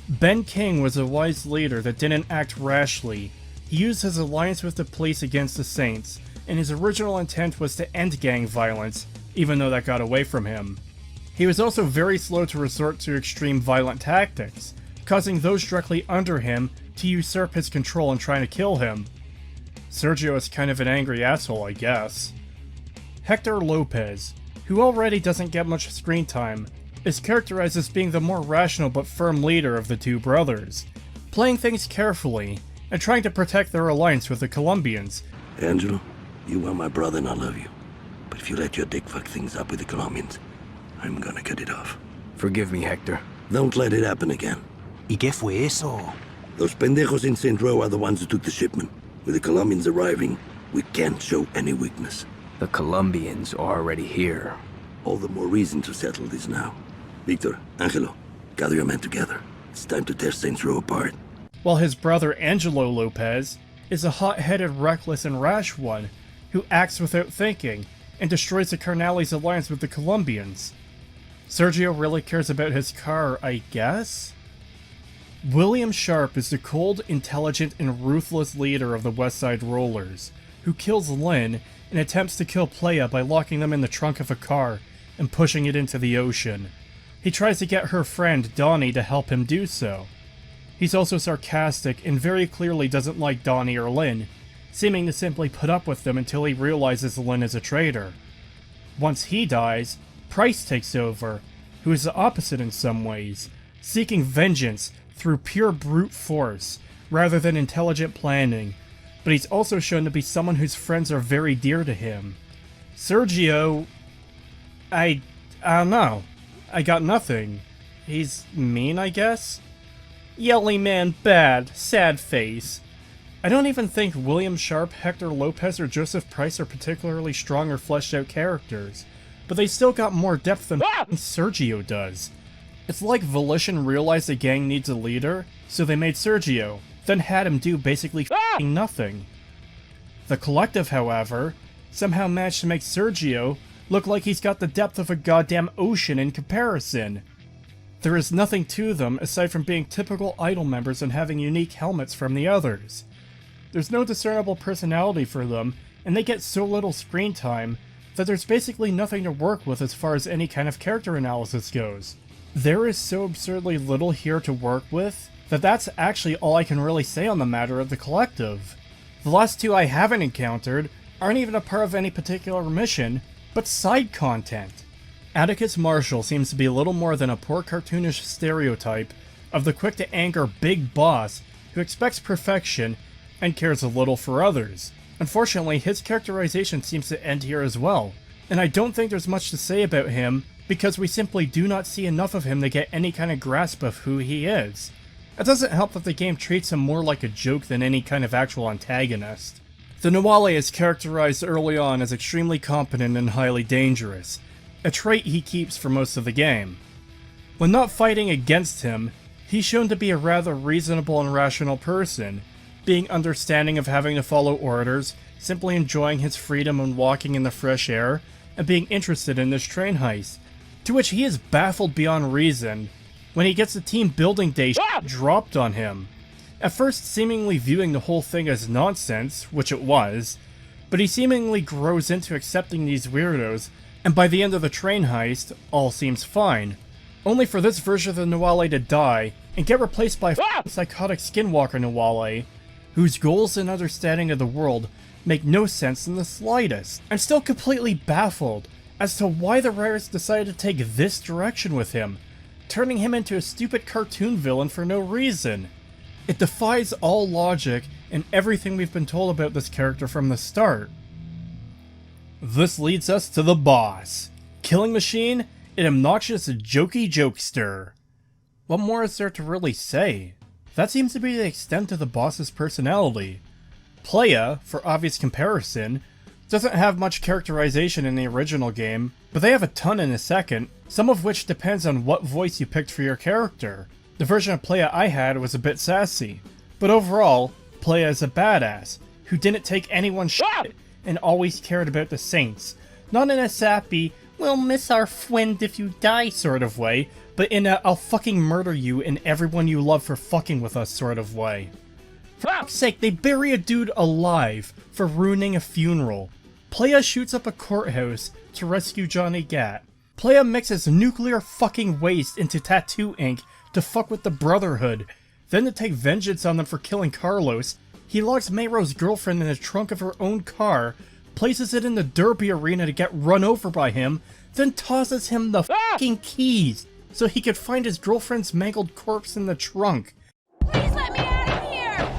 Ben King was a wise leader that didn't act rashly. He used his alliance with the police against the Saints, and his original intent was to end gang violence, even though that got away from him. He was also very slow to resort to extreme violent tactics, causing those directly under him to usurp his control and trying to kill him. Sergio is kind of an angry asshole, I guess. Hector Lopez, who already doesn't get much screen time, is characterized as being the more rational but firm leader of the two brothers, playing things carefully and trying to protect their alliance with the Colombians. Angelo, you are my brother and I love you. But if you let your dick fuck things up with the Colombians, I'm gonna cut it off. Forgive me, Hector. Don't let it happen again. ¿Y qué fue eso? Those pendejos in St. Row are the ones who took the shipment. With the Colombians arriving, we can't show any weakness. The Colombians are already here. All the more reason to settle this now. Victor, Angelo, gather your men together. It's time to tear Saints Row apart. While his brother Angelo Lopez is a hot-headed, reckless, and rash one who acts without thinking and destroys the Carnales' alliance with the Colombians. Sergio really cares about his car, I guess? William Sharp is the cold, intelligent, and ruthless leader of the West Side Rollers, who kills Lynn and attempts to kill Playa by locking them in the trunk of a car and pushing it into the ocean. He tries to get her friend Donnie to help him do so. He's also sarcastic and very clearly doesn't like Donnie or Lynn, seeming to simply put up with them until he realizes Lynn is a traitor. Once he dies, Price takes over, who is the opposite in some ways, seeking vengeance through pure brute force, rather than intelligent planning, but he's also shown to be someone whose friends are very dear to him. Sergio... I don't know. I got nothing. He's mean, I guess? Yelly man bad, sad face. I don't even think William Sharp, Hector Lopez, or Joseph Price are particularly strong or fleshed out characters, but they still got more depth than Sergio does. It's like Volition realized the gang needs a leader, so they made Sergio, then had him do basically nothing. The Collective, however, somehow managed to make Sergio look like he's got the depth of a goddamn ocean in comparison. There is nothing to them aside from being typical Idol members and having unique helmets from the others. There's no discernible personality for them, and they get so little screen time that there's basically nothing to work with as far as any kind of character analysis goes. There is so absurdly little here to work with that that's actually all I can really say on the matter of the Collective. The last two I haven't encountered aren't even a part of any particular mission, but side content. Atticus Marshall seems to be little more than a poor cartoonish stereotype of the quick-to-anger big boss who expects perfection and cares a little for others. Unfortunately, his characterization seems to end here as well, and I don't think there's much to say about him because we simply do not see enough of him to get any kind of grasp of who he is. It doesn't help that the game treats him more like a joke than any kind of actual antagonist. The Nawale is characterized early on as extremely competent and highly dangerous, a trait he keeps for most of the game. When not fighting against him, he's shown to be a rather reasonable and rational person, being understanding of having to follow orders, simply enjoying his freedom and walking in the fresh air, and being interested in this train heist, to which he is baffled beyond reason when he gets the team building day dropped on him. At first seemingly viewing the whole thing as nonsense, which it was, but he seemingly grows into accepting these weirdos, and by the end of the train heist, all seems fine. Only for this version of the Nawale to die, and get replaced by a psychotic skinwalker Nawale, whose goals and understanding of the world make no sense in the slightest. I'm still completely baffled as to why the writers decided to take this direction with him, turning him into a stupid cartoon villain for no reason. It defies all logic and everything we've been told about this character from the start. This leads us to the boss. Killing Machine, an obnoxious jokey jokester. What more is there to really say? That seems to be the extent of the boss's personality. Playa, for obvious comparison, doesn't have much characterization in the original game, but they have a ton in the second, some of which depends on what voice you picked for your character. The version of Playa I had was a bit sassy, but overall, Playa is a badass, who didn't take anyone's shit and always cared about the Saints. Not in a sappy, we'll miss our friend if you die sort of way, but in a I'll fucking murder you and everyone you love for fucking with us sort of way. For fuck's sake, they bury a dude alive for ruining a funeral. Playa shoots up a courthouse to rescue Johnny Gat. Playa mixes nuclear fucking waste into tattoo ink to fuck with the Brotherhood. Then to take vengeance on them for killing Carlos, he locks Mayro's girlfriend in the trunk of her own car, places it in the derby arena to get run over by him, then tosses him the fucking keys so he could find his girlfriend's mangled corpse in the trunk. Please let me out of here!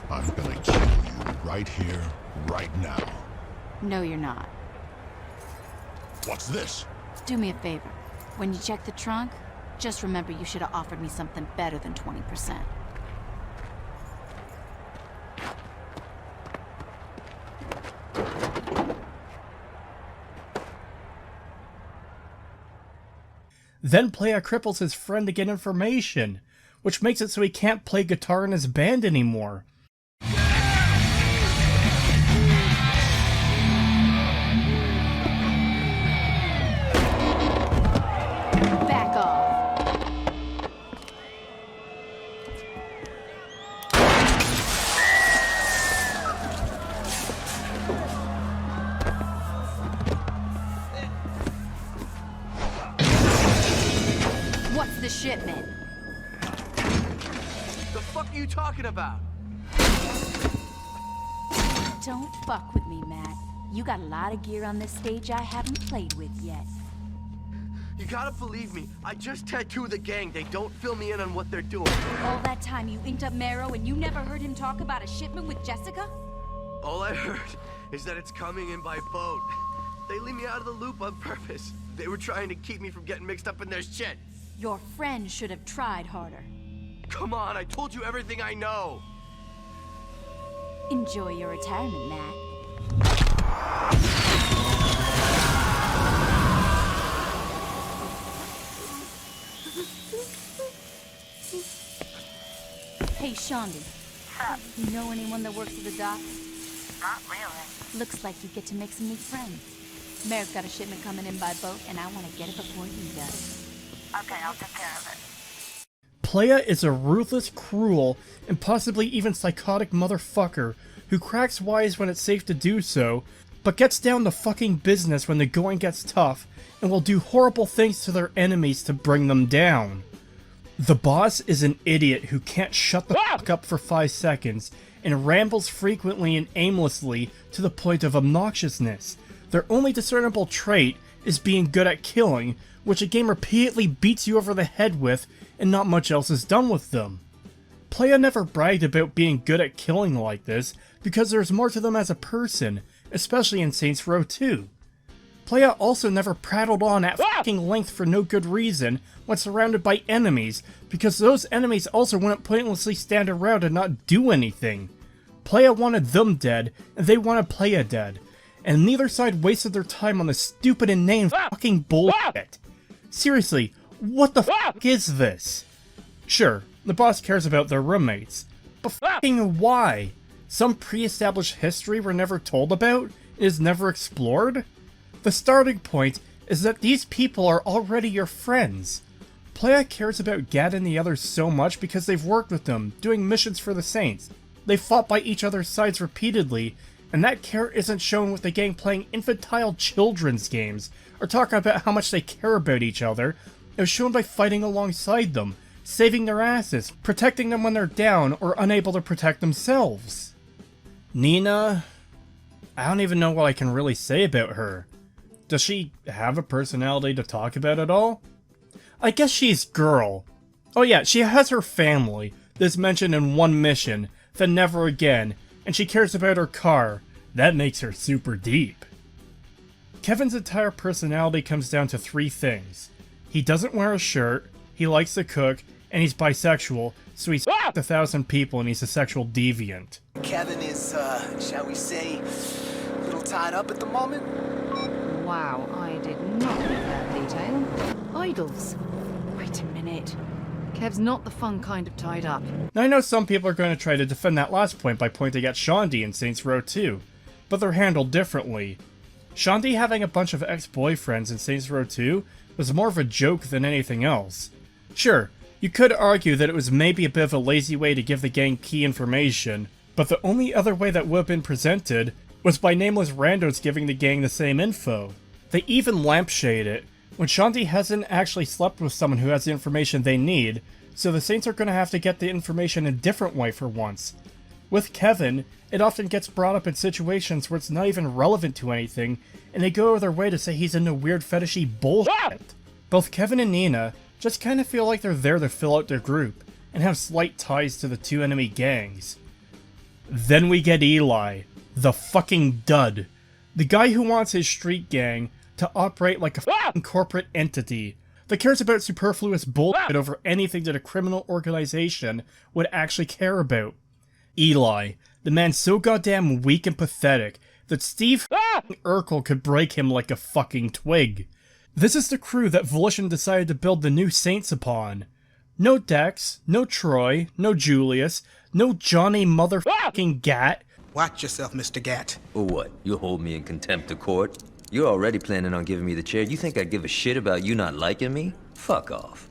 I'm gonna kill you right here, right now. No, you're not. What's this? Do me a favor. When you check the trunk, just remember you should have offered me something better than 20%. Then Playa cripples his friend to get information, which makes it so he can't play guitar in his band anymore. Back off. What's the shipment? The fuck are you talking about? Don't fuck with me, Matt. You got a lot of gear on this stage I haven't played with yet. You gotta believe me. I just tattooed the gang. They don't fill me in on what they're doing. All that time you inked up Marrow and you never heard him talk about a shipment with Jessica? All I heard is that it's coming in by boat. They leave me out of the loop on purpose. They were trying to keep me from getting mixed up in their shit. Your friend should have tried harder. Come on, I told you everything I know. Enjoy your retirement, Matt. Hey, Shondi. You know anyone that works at the dock? Not really. Looks like you get to make some new friends. Merrick's got a shipment coming in by boat, and I want to get it before he does. Okay, I'll take care of it. Playa is a ruthless, cruel, and possibly even psychotic motherfucker who cracks wise when it's safe to do so, but gets down to fucking business when the going gets tough, and will do horrible things to their enemies to bring them down. The boss is an idiot who can't shut the fuck up for 5 seconds, and rambles frequently and aimlessly to the point of obnoxiousness. Their only discernible trait is being good at killing, which a game repeatedly beats you over the head with, and not much else is done with them. Playa never bragged about being good at killing like this, because there's more to them as a person, especially in Saints Row 2. Playa also never prattled on at fucking length for no good reason when surrounded by enemies, because those enemies also wouldn't pointlessly stand around and not do anything. Playa wanted them dead, and they wanted Playa dead, and neither side wasted their time on this stupid inane fucking bullshit. Seriously, what the fuck is this? Sure, the boss cares about their roommates, but fucking why? Some pre-established history we're never told about and is never explored? The starting point is that these people are already your friends. Playa cares about Gad and the others so much because they've worked with them, doing missions for the Saints. They've fought by each other's sides repeatedly, and that care isn't shown with the gang playing infantile children's games, or talking about how much they care about each other. It was shown by fighting alongside them, saving their asses, protecting them when they're down or unable to protect themselves. Neenah? I don't even know what I can really say about her. Does she have a personality to talk about at all? I guess she's girl. Oh yeah, she has her family, that's mentioned in one mission, then never again, and she cares about her car. That makes her super deep. Kevin's entire personality comes down to 3 things. He doesn't wear a shirt, he likes to cook, and he's bisexual, so he's 1,000 people and he's a sexual deviant. Kevin is, shall we say, a little tied up at the moment? Wow, I did not know that detail. Idols. Wait a minute. Kev's not the fun kind of tied up. Now I know some people are going to try to defend that last point by pointing at Shaundi in Saints Row 2, but they're handled differently. Shaundi having a bunch of ex-boyfriends in Saints Row 2 was more of a joke than anything else. Sure, you could argue that it was maybe a bit of a lazy way to give the gang key information, but the only other way that would have been presented was by nameless randos giving the gang the same info. They even lampshade it, when Shaundi hasn't actually slept with someone who has the information they need, so the Saints are going to have to get the information a different way for once. With Kevin, it often gets brought up in situations where it's not even relevant to anything, and they go out of their way to say he's into weird fetishy bullshit. Both Kevin and Neenah just kind of feel like they're there to fill out their group, and have slight ties to the 2 enemy gangs. Then we get Eli, the fucking dud. The guy who wants his street gang to operate like a fucking corporate entity that cares about superfluous bullshit over anything that a criminal organization would actually care about. Eli, the man so goddamn weak and pathetic that Steve Urkel could break him like a fucking twig. This is the crew that Volition decided to build the new Saints upon. No Dex, no Troy, no Julius, no Johnny motherfucking Gat. Watch yourself, Mr. Gat. Or what? You'll hold me in contempt of court? You're already planning on giving me the chair. You think I'd give a shit about you not liking me? Fuck off.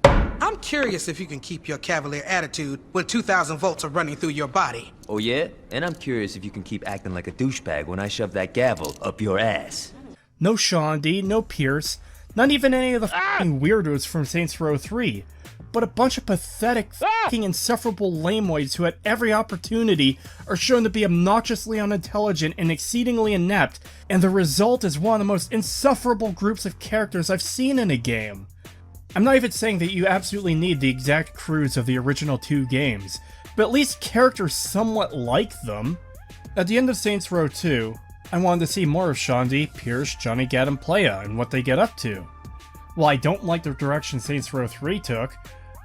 I'm curious if you can keep your cavalier attitude when 2,000 volts are running through your body. Oh yeah? And I'm curious if you can keep acting like a douchebag when I shove that gavel up your ass. No Shaundi, no Pierce, not even any of the fucking weirdos from Saints Row 3, but a bunch of pathetic fucking insufferable lameoids who at every opportunity are shown to be obnoxiously unintelligent and exceedingly inept, and the result is one of the most insufferable groups of characters I've seen in a game. I'm not even saying that you absolutely need the exact crews of the original 2 games, but at least characters somewhat like them. At the end of Saints Row 2, I wanted to see more of Shaundi, Pierce, Johnny Gat, and Playa and what they get up to. While I don't like the direction Saints Row 3 took,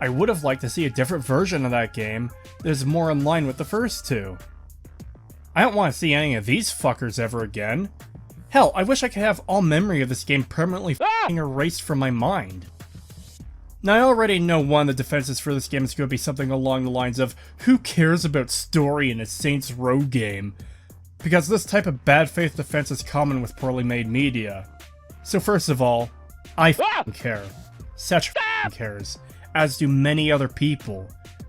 I would have liked to see a different version of that game that is more in line with the first 2. I don't want to see any of these fuckers ever again. Hell, I wish I could have all memory of this game permanently f***ing erased from my mind. Now I already know one of the defenses for this game is going to be something along the lines of, who cares about story in a Saints Row game? Because this type of bad faith defense is common with poorly made media. So first of all, I f***ing care. Setch f***ing cares. As do many other people.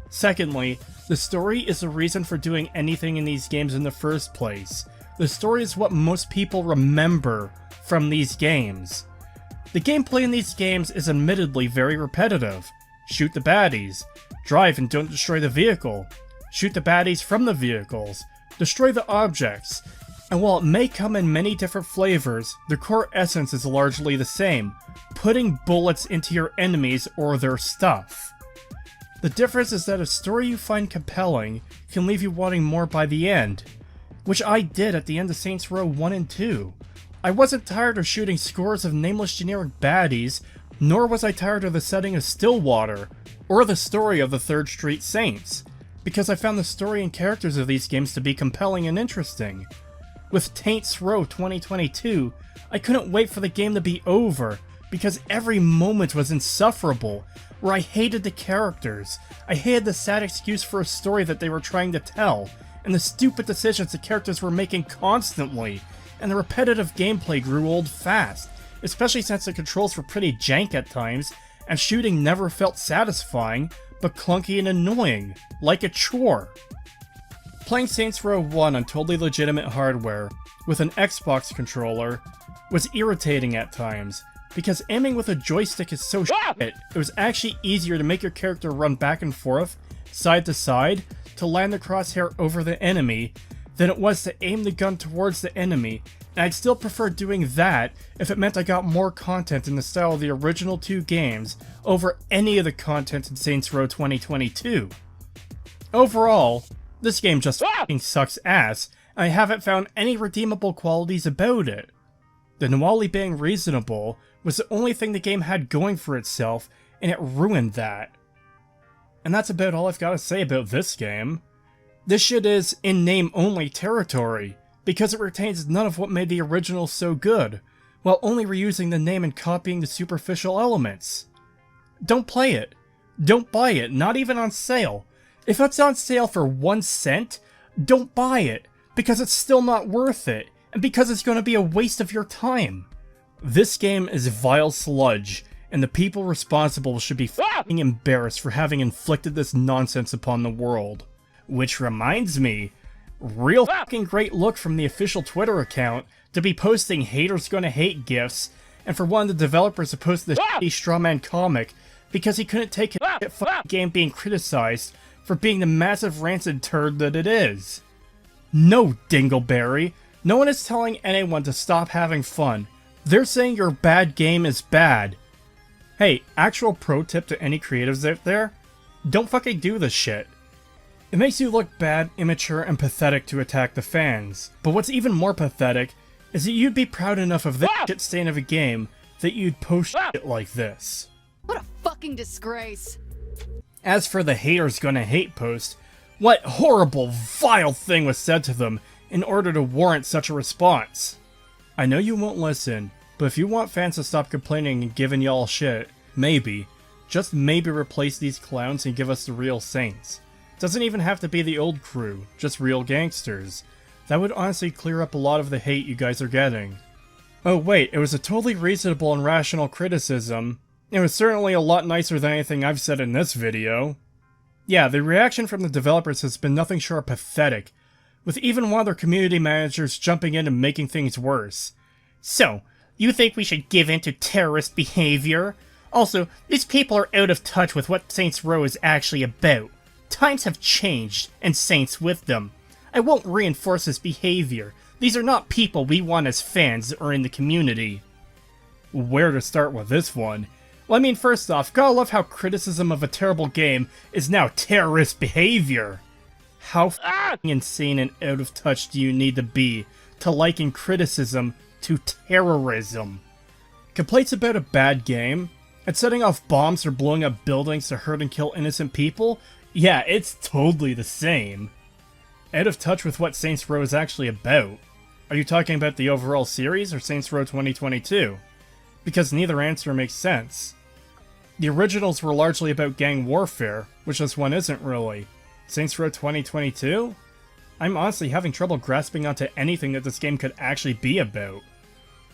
Secondly, the story is the reason for doing anything in these games in the first place. The story is what most people remember from these games. The gameplay in these games is admittedly very repetitive. Shoot the baddies. Drive and don't destroy the vehicle. Shoot the baddies from the vehicles. Destroy the objects. And while it may come in many different flavors, the core essence is largely the same. Putting bullets into your enemies or their stuff. The difference is that a story you find compelling can leave you wanting more by the end. Which I did at the end of Saints Row 1 and 2. I wasn't tired of shooting scores of nameless generic baddies, nor was I tired of the setting of Stillwater, or the story of the 3rd Street Saints, because I found the story and characters of these games to be compelling and interesting. With Taints Row 2022, I couldn't wait for the game to be over, because every moment was insufferable, where I hated the characters, I hated the sad excuse for a story that they were trying to tell, and the stupid decisions the characters were making constantly, and the repetitive gameplay grew old fast, especially since the controls were pretty jank at times, and shooting never felt satisfying, but clunky and annoying, like a chore. Playing Saints Row 1 on totally legitimate hardware, with an Xbox controller, was irritating at times, because aiming with a joystick is so shit, it was actually easier to make your character run back and forth, side to side, to land the crosshair over the enemy, than it was to aim the gun towards the enemy, and I'd still prefer doing that if it meant I got more content in the style of the original 2 games over any of the content in Saints Row 2022. Overall, this game just f***ing sucks ass, and I haven't found any redeemable qualities about it. The Nawali being reasonable was the only thing the game had going for itself, and it ruined that. And that's about all I've got to say about this game. This shit is in name only territory, because it retains none of what made the original so good, while only reusing the name and copying the superficial elements. Don't play it. Don't buy it, not even on sale. If it's on sale for 1 cent, don't buy it, because it's still not worth it, and because it's going to be a waste of your time. This game is vile sludge, and the people responsible should be f***ing embarrassed for having inflicted this nonsense upon the world. Which reminds me, real fucking great look from the official Twitter account to be posting haters gonna hate gifs, and for one of the developers to post this shitty strawman comic because he couldn't take his shit fucking game being criticized for being the massive rancid turd that it is. No, Dingleberry, no one is telling anyone to stop having fun. They're saying your bad game is bad. Hey, actual pro tip to any creatives out there, don't fucking do this shit. It makes you look bad, immature, and pathetic to attack the fans. But what's even more pathetic is that you'd be proud enough of this shit stain of a game that you'd post shit like this. What a fucking disgrace. As for the haters gonna hate post, what horrible, vile thing was said to them in order to warrant such a response? I know you won't listen, but if you want fans to stop complaining and giving y'all shit, maybe, just maybe replace these clowns and give us the real saints. Doesn't even have to be the old crew, just real gangsters. That would honestly clear up a lot of the hate you guys are getting. Oh wait, it was a totally reasonable and rational criticism. It was certainly a lot nicer than anything I've said in this video. Yeah, the reaction from the developers has been nothing short of pathetic, with even one of their community managers jumping in and making things worse. So, you think we should give in to terrorist behavior? Also, these people are out of touch with what Saints Row is actually about. Times have changed, and Saints with them. I won't reinforce this behavior. These are not people we want as fans or in the community. Where to start with this one? Well, I mean, first off, gotta love how criticism of a terrible game is now terrorist behavior. How f***ing insane and out of touch do you need to be to liken criticism to terrorism? Complaints about a bad game, and setting off bombs or blowing up buildings to hurt and kill innocent people? Yeah, it's totally the same. Out of touch with what Saints Row is actually about. Are you talking about the overall series or Saints Row 2022? Because neither answer makes sense. The originals were largely about gang warfare, which this one isn't really. Saints Row 2022? I'm honestly having trouble grasping onto anything that this game could actually be about.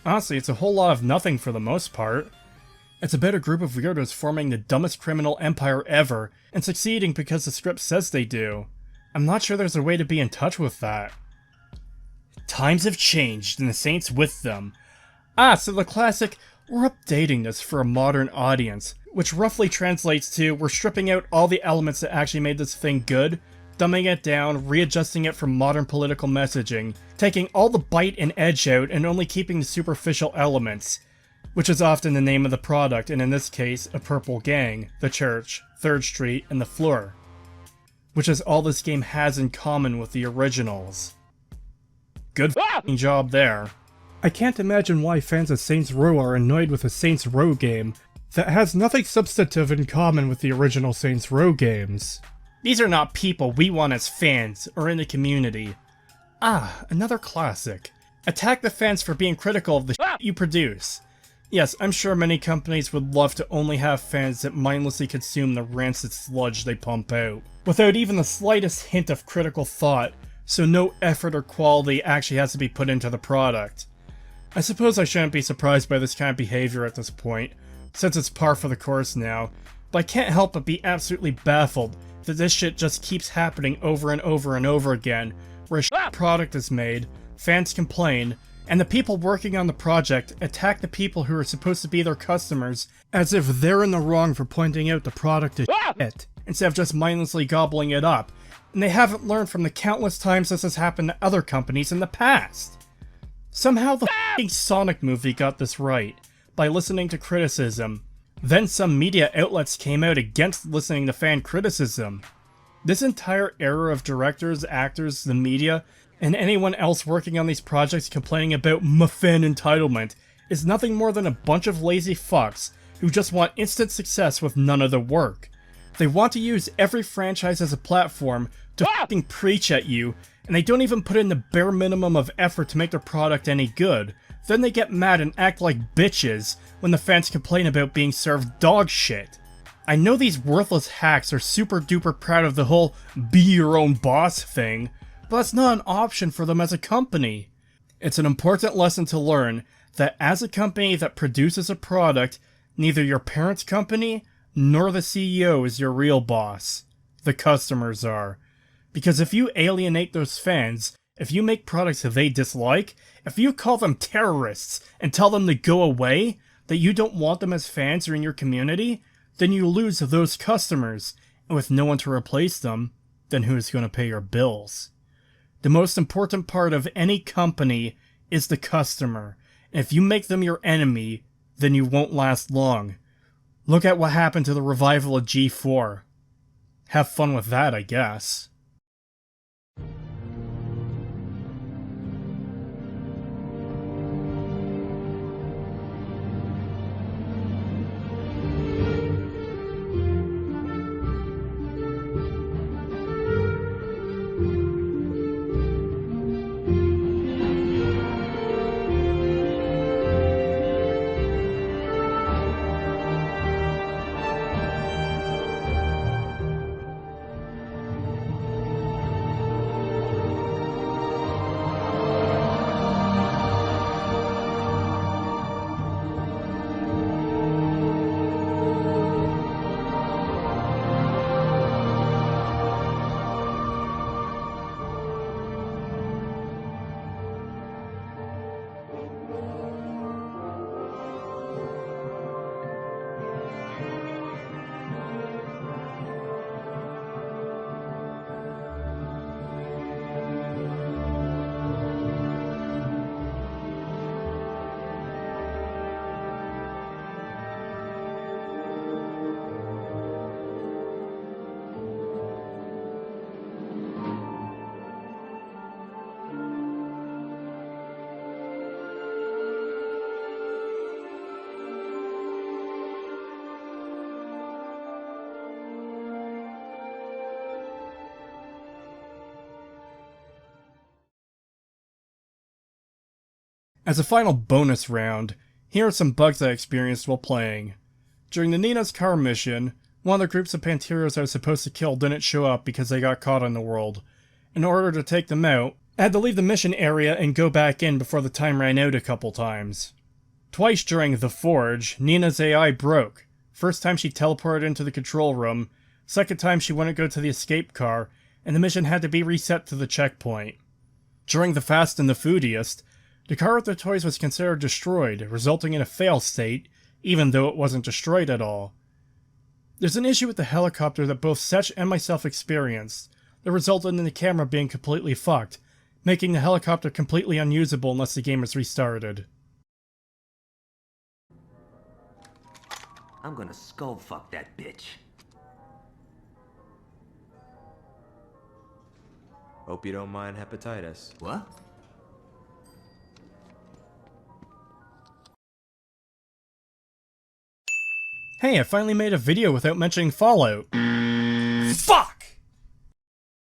Honestly, it's a whole lot of nothing for the most part. It's about a group of weirdos forming the dumbest criminal empire ever, and succeeding because the script says they do. I'm not sure there's a way to be in touch with that. Times have changed, and the Saints with them. Ah, so the classic, we're updating this for a modern audience, which roughly translates to, we're stripping out all the elements that actually made this thing good, dumbing it down, readjusting it for modern political messaging, taking all the bite and edge out, and only keeping the superficial elements. Which is often the name of the product, and in this case, a purple gang, the church, 3rd Street, and the floor. Which is all this game has in common with the originals. Good f***ing job there. I can't imagine why fans of Saints Row are annoyed with a Saints Row game that has nothing substantive in common with the original Saints Row games. These are not people we want as fans, or in the community. Ah, another classic. Attack the fans for being critical of the shit you produce. Yes, I'm sure many companies would love to only have fans that mindlessly consume the rancid sludge they pump out, without even the slightest hint of critical thought, so no effort or quality actually has to be put into the product. I suppose I shouldn't be surprised by this kind of behavior at this point, since it's par for the course now, but I can't help but be absolutely baffled that this shit just keeps happening over and over and over again, where a shit product is made, fans complain, and the people working on the project attack the people who are supposed to be their customers as if they're in the wrong for pointing out the product is shit, instead of just mindlessly gobbling it up, and they haven't learned from the countless times this has happened to other companies in the past. Somehow the f***ing Sonic movie got this right, by listening to criticism. Then some media outlets came out against listening to fan criticism. This entire era of directors, actors, the media, and anyone else working on these projects complaining about fan entitlement is nothing more than a bunch of lazy fucks who just want instant success with none of the work. They want to use every franchise as a platform to fucking preach at you, and they don't even put in the bare minimum of effort to make their product any good. Then they get mad and act like bitches when the fans complain about being served dog shit. I know these worthless hacks are super duper proud of the whole be your own boss thing, but that's not an option for them as a company. It's an important lesson to learn that as a company that produces a product, neither your parent company nor the CEO is your real boss. The customers are. Because if you alienate those fans, if you make products that they dislike, if you call them terrorists and tell them to go away, that you don't want them as fans or in your community, then you lose those customers, and with no one to replace them, then who's going to pay your bills? The most important part of any company is the customer, and if you make them your enemy, then you won't last long. Look at what happened to the revival of G4. Have fun with that, I guess. As a final bonus round, here are some bugs I experienced while playing. During the Neenah's car mission, one of the groups of Panteros I was supposed to kill didn't show up because they got caught in the world. In order to take them out, I had to leave the mission area and go back in before the time ran out a couple times. Twice during The Forge, Neenah's AI broke. First time she teleported into the control room, second time she wouldn't go to the escape car, and the mission had to be reset to the checkpoint. During the Fast and the Foodiest, the car with the toys was considered destroyed, resulting in a fail state, even though it wasn't destroyed at all. There's an issue with the helicopter that both Setch and myself experienced, that resulted in the camera being completely fucked, making the helicopter completely unusable unless the game is restarted. I'm gonna skull fuck that bitch. Hope you don't mind hepatitis. What? Hey, I finally made a video without mentioning Fallout. Fuck!